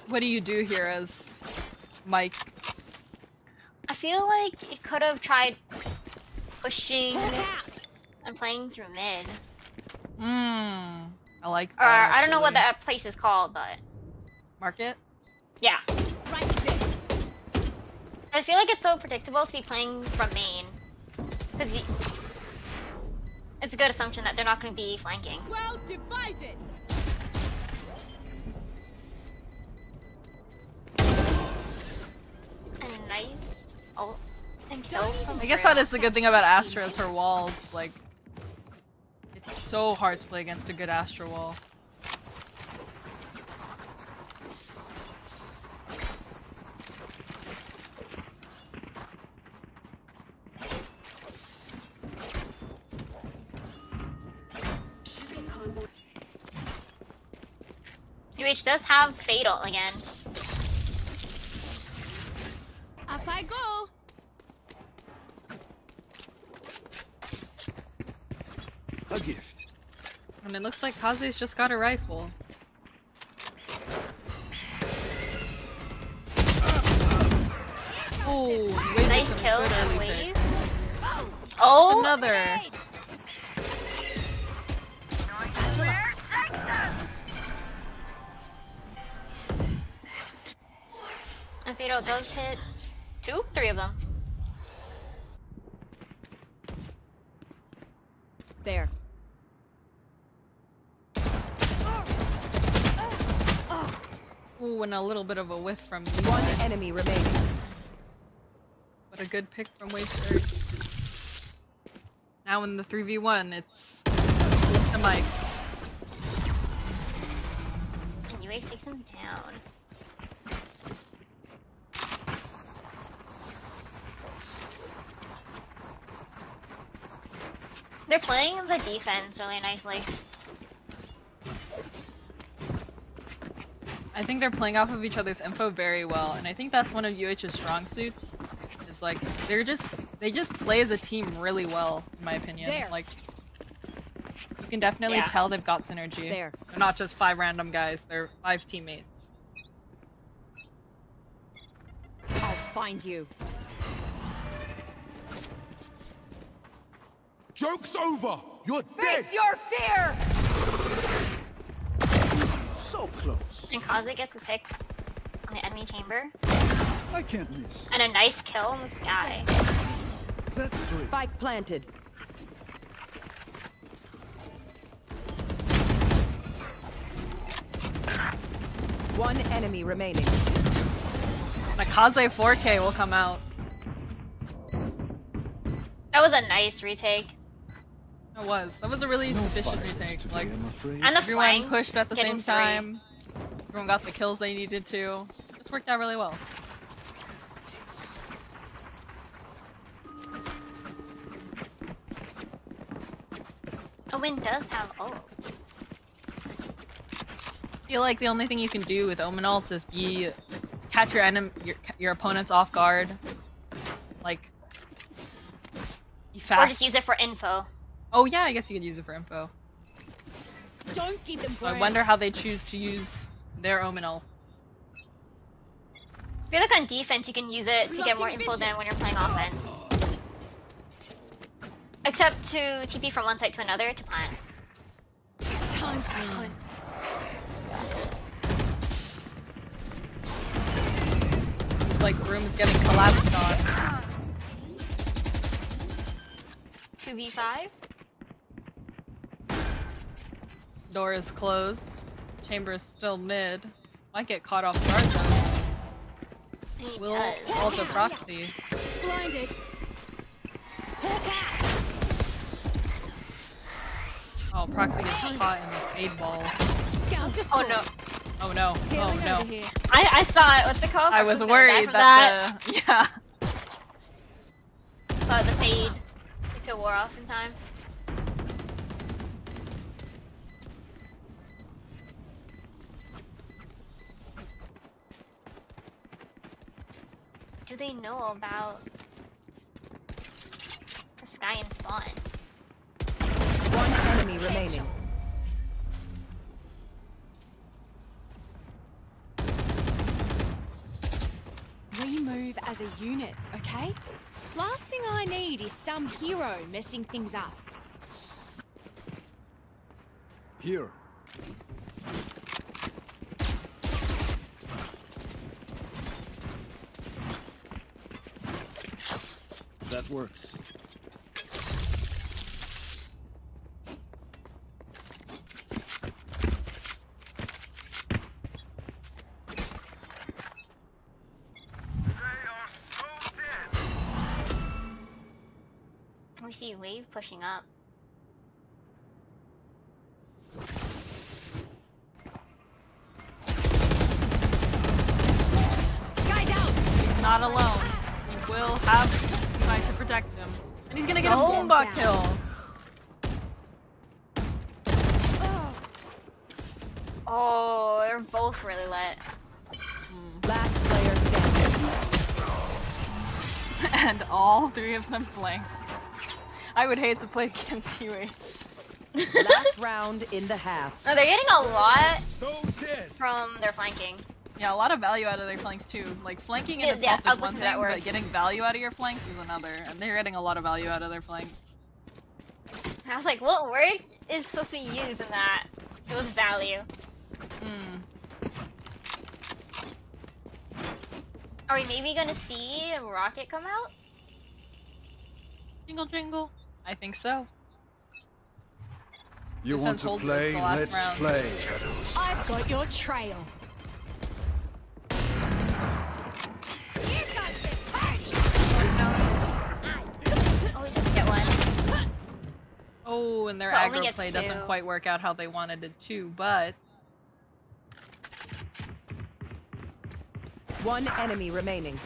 [SPEAKER 1] What do you do here as Mike?
[SPEAKER 2] I feel like it could have tried pushing and playing through mid.
[SPEAKER 1] I like
[SPEAKER 2] Or
[SPEAKER 1] that.
[SPEAKER 2] I don't know what
[SPEAKER 1] actually.
[SPEAKER 2] that place is called, but
[SPEAKER 1] Market?
[SPEAKER 2] yeah.
[SPEAKER 6] Right there.
[SPEAKER 2] I feel like it's so predictable to be playing from main. Because it's a good assumption that they're not going to be flanking.
[SPEAKER 6] Well divided.
[SPEAKER 2] And nice ult and kill from
[SPEAKER 1] I guess that is the good thing about Astra is her walls. Like, it's so hard to play against a good Astra wall.
[SPEAKER 2] UH does have Fatal again.
[SPEAKER 6] Up I go.
[SPEAKER 4] A gift.
[SPEAKER 1] And it looks like Kaze's just got a rifle. Oh,
[SPEAKER 2] Nice kill
[SPEAKER 1] good
[SPEAKER 2] on
[SPEAKER 1] early
[SPEAKER 2] Wave.
[SPEAKER 1] pick.
[SPEAKER 2] Oh!
[SPEAKER 1] Another.
[SPEAKER 2] And Fatal does hit 3 of them.
[SPEAKER 8] There.
[SPEAKER 1] Ooh, and a little bit of a whiff from
[SPEAKER 8] One
[SPEAKER 1] Levi.
[SPEAKER 8] enemy remaining.
[SPEAKER 1] But a good pick from Wave. Now in the 3v1, it's flip the mic.
[SPEAKER 2] And UH takes him down. They're playing the defense really nicely.
[SPEAKER 1] I think they're playing off of each other's info very well, and I think that's one of UH's strong suits. Is like they just play as a team really well, in my opinion.
[SPEAKER 6] There.
[SPEAKER 1] Like you can definitely tell they've got synergy.
[SPEAKER 8] There.
[SPEAKER 1] They're not just 5 random guys; they're 5 teammates.
[SPEAKER 6] I'll find you.
[SPEAKER 9] Joke's over. You're dead.
[SPEAKER 6] Face your fear.
[SPEAKER 4] So close.
[SPEAKER 2] And Kaze gets a pick on the enemy chamber.
[SPEAKER 4] I can't miss.
[SPEAKER 2] And a nice kill in the sky.
[SPEAKER 4] That's sweet.
[SPEAKER 8] Spike planted. One enemy remaining.
[SPEAKER 1] The Kaze 4K will come out.
[SPEAKER 2] That was a nice retake.
[SPEAKER 1] It was. That was a really sufficient retake.
[SPEAKER 4] Today,
[SPEAKER 1] Like
[SPEAKER 4] I'm afraid.
[SPEAKER 2] And the
[SPEAKER 1] everyone
[SPEAKER 2] flank
[SPEAKER 1] pushed at the
[SPEAKER 2] getting
[SPEAKER 1] same
[SPEAKER 2] 3.
[SPEAKER 1] time. Everyone got the kills they needed to. This worked out really well.
[SPEAKER 2] Owen does have ult.
[SPEAKER 1] feel like the only thing you can do with Omen ult is catch your opponents off guard. Like, be fast.
[SPEAKER 2] Or just use it for info.
[SPEAKER 1] Oh yeah, I guess you could use it for info.
[SPEAKER 6] Don't give them
[SPEAKER 1] So I
[SPEAKER 6] bread.
[SPEAKER 1] wonder how they choose to use their Omen ult.
[SPEAKER 2] If you look on defense, you can use it to get more info than when you're playing offense. Except to TP from one site to another to plant.
[SPEAKER 6] Time to hunt.
[SPEAKER 1] Seems like Broom's getting collapsed on.
[SPEAKER 2] 2v5.
[SPEAKER 1] Door is closed. Chamber is still mid. Might get caught off guard though.
[SPEAKER 2] He
[SPEAKER 1] Will
[SPEAKER 2] does.
[SPEAKER 1] ult a proxy.
[SPEAKER 6] Blinded.
[SPEAKER 1] Oh, proxy gets caught in the fade ball.
[SPEAKER 6] Scout just
[SPEAKER 2] Oh no.
[SPEAKER 1] Oh no. Oh no.
[SPEAKER 2] I thought, what's it called?
[SPEAKER 1] I
[SPEAKER 2] Perks
[SPEAKER 1] was
[SPEAKER 2] gonna die
[SPEAKER 1] worried
[SPEAKER 2] from
[SPEAKER 1] that the yeah.
[SPEAKER 2] Thought the fade into wore off in time. Do they know about the sky and spawn?
[SPEAKER 8] One enemy remaining.
[SPEAKER 6] We move as a unit, okay? Last thing I need is some hero messing things up.
[SPEAKER 4] Here. That works.
[SPEAKER 2] We see wave pushing up.
[SPEAKER 6] Sky's out!
[SPEAKER 1] He's not alone. He will have try to protect him. And he's gonna get a boombot kill.
[SPEAKER 2] Oh, they're both really lit.
[SPEAKER 8] Last player standing.
[SPEAKER 1] And all three of them flank. I would hate to play against UH.
[SPEAKER 8] Last round in the half.
[SPEAKER 2] No, they're getting a lot
[SPEAKER 9] So dead.
[SPEAKER 2] from their flanking.
[SPEAKER 1] Yeah, a lot of value out of their flanks too. Like flanking in
[SPEAKER 2] Yeah,
[SPEAKER 1] itself
[SPEAKER 2] I was
[SPEAKER 1] is one
[SPEAKER 2] looking at that
[SPEAKER 1] thing,
[SPEAKER 2] word.
[SPEAKER 1] but getting value out of your flanks is another. And they're getting a lot of value out of their flanks.
[SPEAKER 2] I was like, what word is supposed to be used in that? It was value.
[SPEAKER 1] Hmm.
[SPEAKER 2] Are we maybe gonna see a rocket come out?
[SPEAKER 1] Jingle jingle. I think so.
[SPEAKER 4] You
[SPEAKER 1] This
[SPEAKER 4] want to
[SPEAKER 1] unfolded
[SPEAKER 4] play?
[SPEAKER 1] the last
[SPEAKER 4] Let's
[SPEAKER 1] round.
[SPEAKER 4] play.
[SPEAKER 6] I've got your trail.
[SPEAKER 2] Oh, we didn't get one.
[SPEAKER 1] Oh, and their
[SPEAKER 2] But only
[SPEAKER 1] aggro
[SPEAKER 2] gets
[SPEAKER 1] play doesn't
[SPEAKER 2] two.
[SPEAKER 1] quite work out how they wanted it to, but
[SPEAKER 8] One enemy remaining.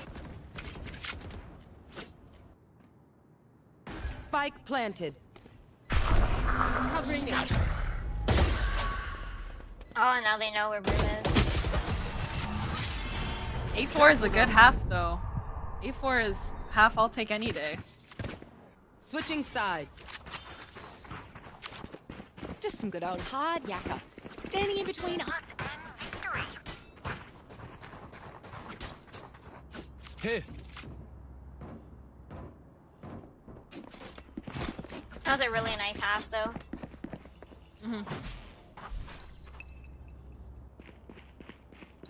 [SPEAKER 8] Spike planted.
[SPEAKER 6] Covering it.
[SPEAKER 2] Oh, now they know where Broom is.
[SPEAKER 1] A4 is a good half though. A4 is half I'll take any day.
[SPEAKER 8] Switching sides.
[SPEAKER 6] Just some good old hard yakka. Standing in between us and victory.
[SPEAKER 9] Here.
[SPEAKER 2] That was a really nice half, though.
[SPEAKER 1] Mm-hmm.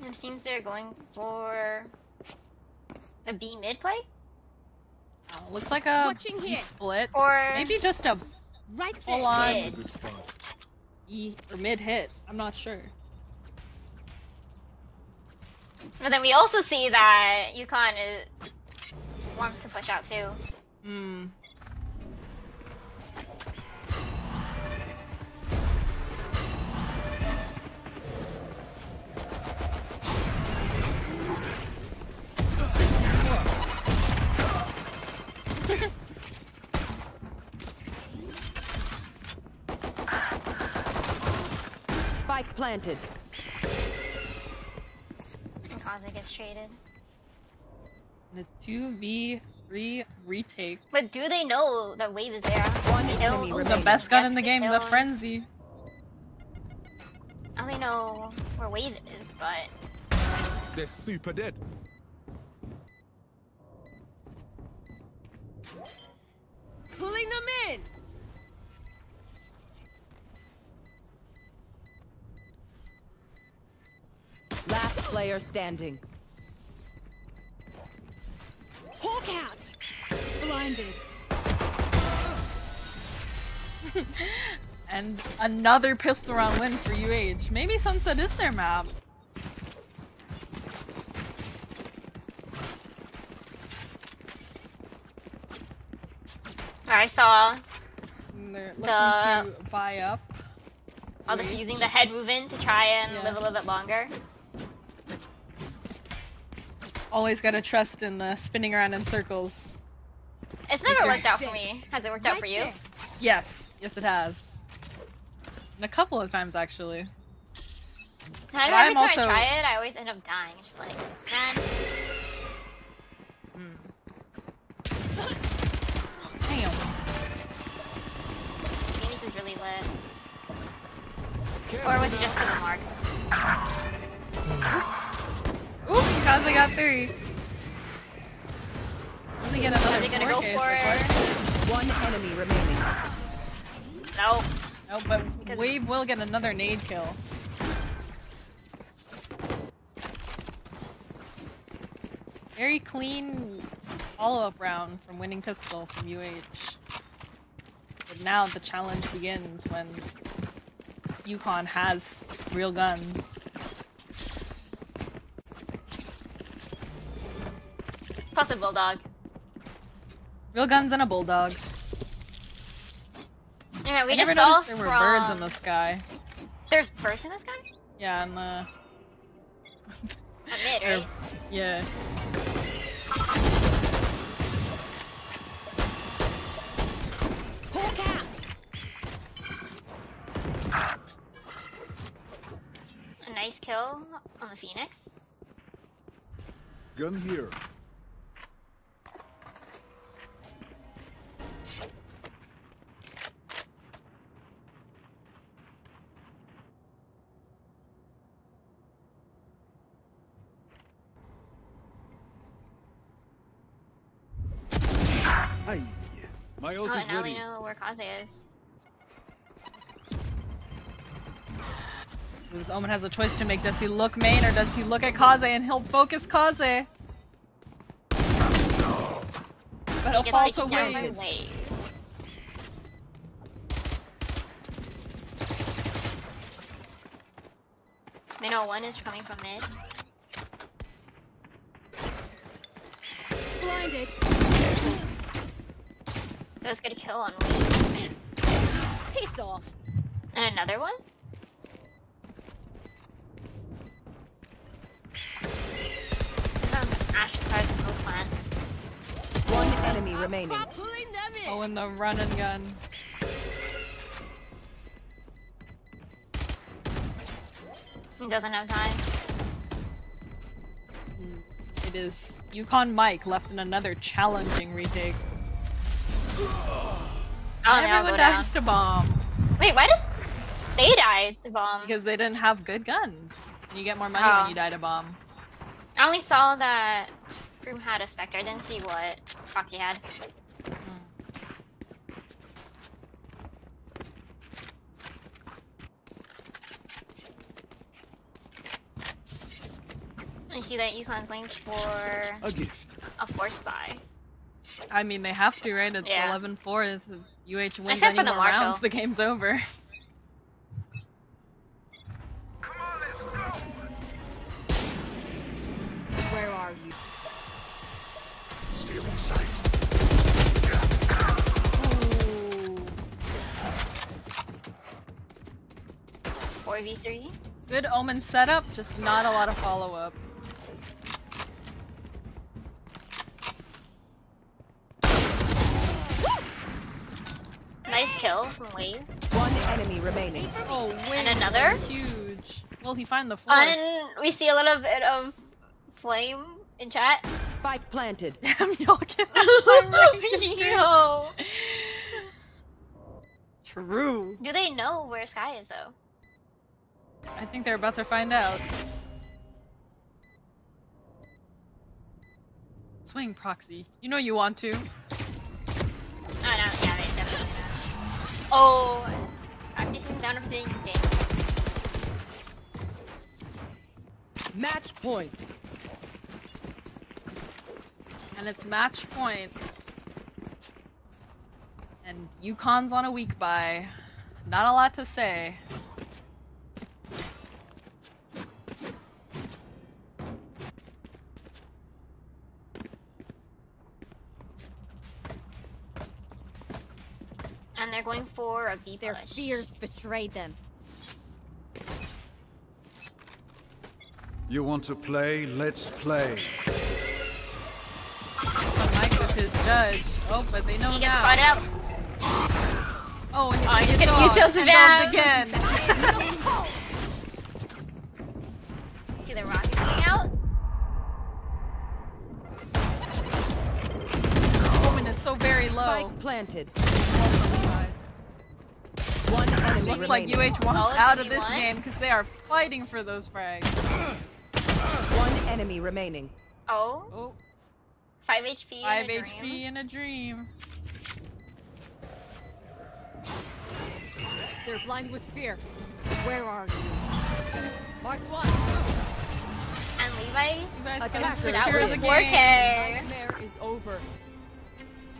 [SPEAKER 2] It seems they're going for the B mid play,
[SPEAKER 1] Looks like a
[SPEAKER 3] Watching
[SPEAKER 1] B
[SPEAKER 3] here.
[SPEAKER 1] split.
[SPEAKER 2] or
[SPEAKER 1] Maybe just a
[SPEAKER 3] Right
[SPEAKER 1] full
[SPEAKER 3] there.
[SPEAKER 1] on
[SPEAKER 2] mid.
[SPEAKER 4] Good start.
[SPEAKER 1] E or mid hit. I'm not sure.
[SPEAKER 2] But then we also see that UConn wants to push out too.
[SPEAKER 1] Hmm.
[SPEAKER 8] Spike planted.
[SPEAKER 2] Kaze gets traded.
[SPEAKER 1] And a 2v3 retake.
[SPEAKER 2] But do they know that Wave is there?
[SPEAKER 8] One
[SPEAKER 2] They
[SPEAKER 8] enemy
[SPEAKER 2] don't-
[SPEAKER 1] The best gun in the game, the
[SPEAKER 2] kill.
[SPEAKER 1] Frenzy.
[SPEAKER 2] I only know where Wave is, but
[SPEAKER 9] They're super dead.
[SPEAKER 8] Pulling them in. Last player standing.
[SPEAKER 6] Hawk out! Blinded.
[SPEAKER 1] And another pistol round win for UH. Maybe Sunset is their map.
[SPEAKER 2] I saw
[SPEAKER 1] And they're looking to buy up.
[SPEAKER 2] all this using the head movement to try and
[SPEAKER 1] Yeah.
[SPEAKER 2] live a little bit longer.
[SPEAKER 1] Always gotta trust in the spinning around in circles.
[SPEAKER 2] It's never worked out for me. Has it worked out for you?
[SPEAKER 1] Yes, yes it has. And a couple of times actually.
[SPEAKER 2] I know
[SPEAKER 1] I'm
[SPEAKER 2] every time
[SPEAKER 1] also-
[SPEAKER 2] I try it, I always end up dying. It's just like, man.
[SPEAKER 1] Damn.
[SPEAKER 2] Maybe this is really lit. Or was it just for the mark?
[SPEAKER 1] Ooh, Kaze got 3. Only get another
[SPEAKER 2] Are they gonna go
[SPEAKER 1] 4K
[SPEAKER 2] for
[SPEAKER 1] so far.
[SPEAKER 8] One enemy remaining.
[SPEAKER 2] No.
[SPEAKER 1] No, but
[SPEAKER 2] Because-
[SPEAKER 1] Wave will get another nade kill. Very clean follow-up round from winning pistol from UH. But now the challenge begins when UConn has real guns.
[SPEAKER 2] Plus a bulldog.
[SPEAKER 1] Real guns and a bulldog.
[SPEAKER 2] Yeah, we
[SPEAKER 1] I
[SPEAKER 2] just
[SPEAKER 1] never
[SPEAKER 2] saw
[SPEAKER 1] noticed there
[SPEAKER 2] from...
[SPEAKER 1] were birds in the sky.
[SPEAKER 2] There's birds in the sky?
[SPEAKER 1] Yeah, and
[SPEAKER 2] At mid,
[SPEAKER 1] Or-
[SPEAKER 2] right?
[SPEAKER 1] yeah.
[SPEAKER 6] Hawk out!
[SPEAKER 2] A nice kill on the Phoenix.
[SPEAKER 4] Gun here. Aye. My ult
[SPEAKER 2] Oh,
[SPEAKER 4] is
[SPEAKER 2] now we
[SPEAKER 4] ready.
[SPEAKER 2] know where Kaze is.
[SPEAKER 1] This Omen has a choice to make. Does he look main or does he look at Kaze and he'll focus Kaze? But he'll
[SPEAKER 2] He gets
[SPEAKER 1] fall to
[SPEAKER 2] taken down by
[SPEAKER 1] Wave.
[SPEAKER 2] Wave. I know one is coming from mid.
[SPEAKER 6] Blinded.
[SPEAKER 2] Does get a kill on Wave.
[SPEAKER 6] Piss off.
[SPEAKER 2] And another one? Ashen stars from Coastland.
[SPEAKER 8] One enemy remaining.
[SPEAKER 6] Pulling them in.
[SPEAKER 1] Oh, and the run and gun.
[SPEAKER 2] He doesn't have time.
[SPEAKER 1] It is Yukon Mike left in another challenging retake.
[SPEAKER 2] Oh, they all
[SPEAKER 1] Everyone
[SPEAKER 2] go down.
[SPEAKER 1] dies to bomb
[SPEAKER 2] Wait, why did they die? The bomb.
[SPEAKER 1] because they didn't have good guns. You get more money
[SPEAKER 2] Oh.
[SPEAKER 1] when you die to bomb.
[SPEAKER 2] I only saw that Broom had a Spectre. I didn't see what Foxy had. I see that Yukon's going for
[SPEAKER 4] A gift.
[SPEAKER 2] a Force Buy.
[SPEAKER 1] I mean, they have to, right? It's
[SPEAKER 2] Yeah.
[SPEAKER 1] 11-4. If UH wins
[SPEAKER 2] Except
[SPEAKER 1] any
[SPEAKER 2] for the
[SPEAKER 1] more rounds,
[SPEAKER 2] Marshall.
[SPEAKER 1] the game's over.
[SPEAKER 6] Where are you?
[SPEAKER 4] Stealing sight.
[SPEAKER 2] It's 4v3.
[SPEAKER 1] Good Omen setup, just not a lot of follow-up.
[SPEAKER 2] Nice kill from Wave.
[SPEAKER 8] One enemy remaining.
[SPEAKER 1] Oh, wait.
[SPEAKER 2] And another?
[SPEAKER 1] Huge. Will he find the fourth?
[SPEAKER 2] And we see a little bit of Flame in chat.
[SPEAKER 8] Spike planted.
[SPEAKER 1] Damn, y'all get that
[SPEAKER 2] Yo.
[SPEAKER 1] True.
[SPEAKER 2] Do they know where Sky is though?
[SPEAKER 1] I think they're about to find out. Swing proxy. You know you want to.
[SPEAKER 2] Oh no, yeah, they definitely know. Oh, Proxy seems down for doing damage.
[SPEAKER 8] Match point.
[SPEAKER 1] And it's match point. And UConn's on a weak bye. Not a lot to say.
[SPEAKER 2] And they're going for a B
[SPEAKER 10] Their
[SPEAKER 2] push.
[SPEAKER 10] fears betrayed them.
[SPEAKER 4] You want to play? Let's play.
[SPEAKER 1] So Mike with his judge. Oh, but they know
[SPEAKER 2] He gets
[SPEAKER 1] now.
[SPEAKER 2] spotted out.
[SPEAKER 1] Oh, and
[SPEAKER 2] He's getting util spam.
[SPEAKER 1] again.
[SPEAKER 2] See the rocket coming out?
[SPEAKER 1] Woman is so very low.
[SPEAKER 8] Spike planted. One enemy
[SPEAKER 1] Looks like
[SPEAKER 8] remaining.
[SPEAKER 1] UH wants
[SPEAKER 2] Oh, it's
[SPEAKER 1] out of this
[SPEAKER 2] C1?
[SPEAKER 1] game because they are fighting for those frags.
[SPEAKER 8] One enemy remaining.
[SPEAKER 2] Oh,
[SPEAKER 1] Oh,
[SPEAKER 2] 5 HP
[SPEAKER 1] 5
[SPEAKER 2] in a
[SPEAKER 1] HP
[SPEAKER 2] dream.
[SPEAKER 1] in a dream.
[SPEAKER 10] They're blind with fear. Where are you? Marked one.
[SPEAKER 2] And Levi
[SPEAKER 1] You guys
[SPEAKER 10] Attack
[SPEAKER 1] can
[SPEAKER 10] her.
[SPEAKER 2] answered out
[SPEAKER 1] secure
[SPEAKER 2] with
[SPEAKER 1] the
[SPEAKER 2] a
[SPEAKER 1] game.
[SPEAKER 2] 4K.
[SPEAKER 10] Nightmare is over.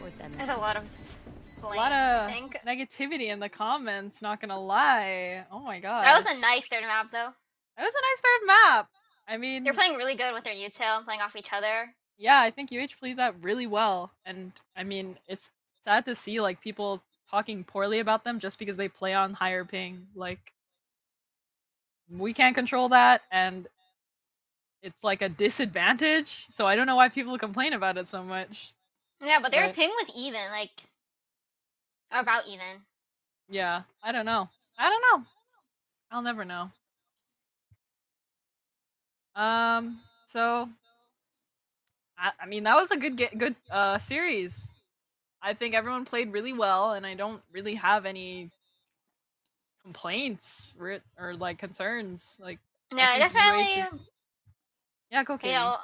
[SPEAKER 10] For them.
[SPEAKER 2] There's a lot of
[SPEAKER 1] A
[SPEAKER 2] flame,
[SPEAKER 1] lot
[SPEAKER 2] I
[SPEAKER 1] of
[SPEAKER 2] think.
[SPEAKER 1] negativity in the comments, not gonna lie. Oh my god.
[SPEAKER 2] That was a nice third map though.
[SPEAKER 1] That was a nice third map. I mean,
[SPEAKER 2] They're playing really good with their util, playing off each other.
[SPEAKER 1] yeah, I think UH played that really well. And I mean, it's sad to see like people talking poorly about them just because they play on higher ping. Like, we can't control that, and it's like a disadvantage. So I don't know why people complain about it so much.
[SPEAKER 2] Yeah, but their
[SPEAKER 1] Right.
[SPEAKER 2] ping was even, like, about even.
[SPEAKER 1] Yeah, I don't know. I'll never know. So I mean, that was a good series. I think everyone played really well, and I don't really have any complaints or like concerns. Like, I
[SPEAKER 2] Yeah,
[SPEAKER 1] think
[SPEAKER 2] definitely.
[SPEAKER 1] UH is... Yeah, go
[SPEAKER 2] They
[SPEAKER 1] Katie.
[SPEAKER 2] all...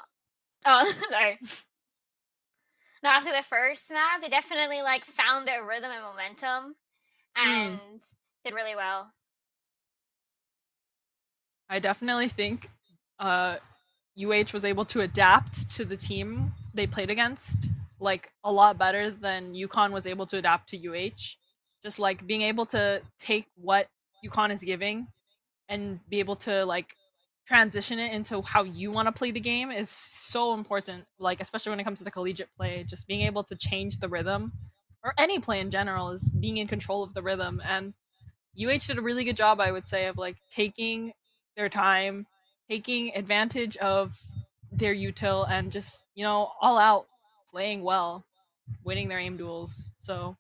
[SPEAKER 2] Oh, sorry. No, after the first map, they definitely like found their rhythm and momentum, and did really well.
[SPEAKER 1] I definitely think UH was able to adapt to the team they played against, like, a lot better than UConn was able to adapt to UH. Just like being able to take what UConn is giving and be able to like transition it into how you want to play the game is so important, like especially when it comes to collegiate play. Just being able to change the rhythm, or any play in general, is being in control of the rhythm. And UH did a really good job, I would say, of like taking their time, taking advantage of their util, and just, you know, all out playing well, winning their aim duels. So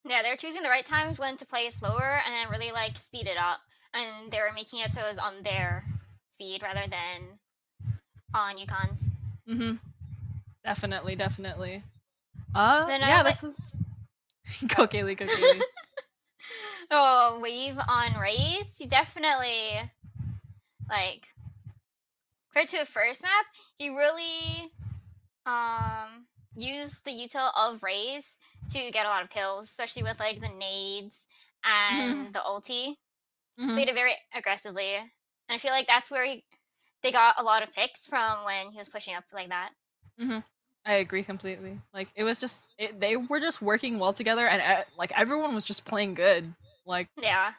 [SPEAKER 2] Yeah, they're choosing the right times when to play slower and then really like speed it up. And they were making it so it was on their speed rather than on UConn's.
[SPEAKER 1] definitely.
[SPEAKER 2] Then
[SPEAKER 1] Yeah,
[SPEAKER 2] I
[SPEAKER 1] this was go Kaylee, go Kaylee.
[SPEAKER 2] Oh, wave on Raze. He definitely, like, compared to the first map, he really used the util of Raze to get a lot of kills, especially with like the nades and the ulti. Played it very aggressively, and I feel like that's where they got a lot of picks from when he was pushing up like that.
[SPEAKER 1] I agree completely. Like, it was just they were just working well together, and like everyone was just playing good. Like,
[SPEAKER 2] Yeah,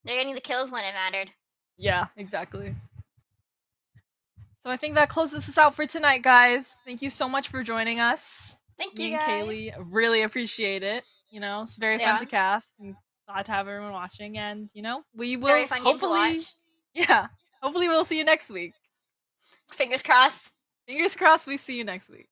[SPEAKER 2] they're getting the kills when it mattered.
[SPEAKER 1] yeah, exactly. So I think that closes us out for tonight, guys. Thank you so much for joining us.
[SPEAKER 2] Thank
[SPEAKER 1] Me
[SPEAKER 2] you
[SPEAKER 1] and
[SPEAKER 2] guys.
[SPEAKER 1] Kaylee really appreciate it. You know, it's very fun
[SPEAKER 2] Yeah.
[SPEAKER 1] to cast, and glad to have everyone watching. And you know, we will
[SPEAKER 2] Very fun game to
[SPEAKER 1] hopefully,
[SPEAKER 2] watch.
[SPEAKER 1] yeah, hopefully we'll see you next week.
[SPEAKER 2] Fingers crossed.
[SPEAKER 1] Fingers crossed we see you next week.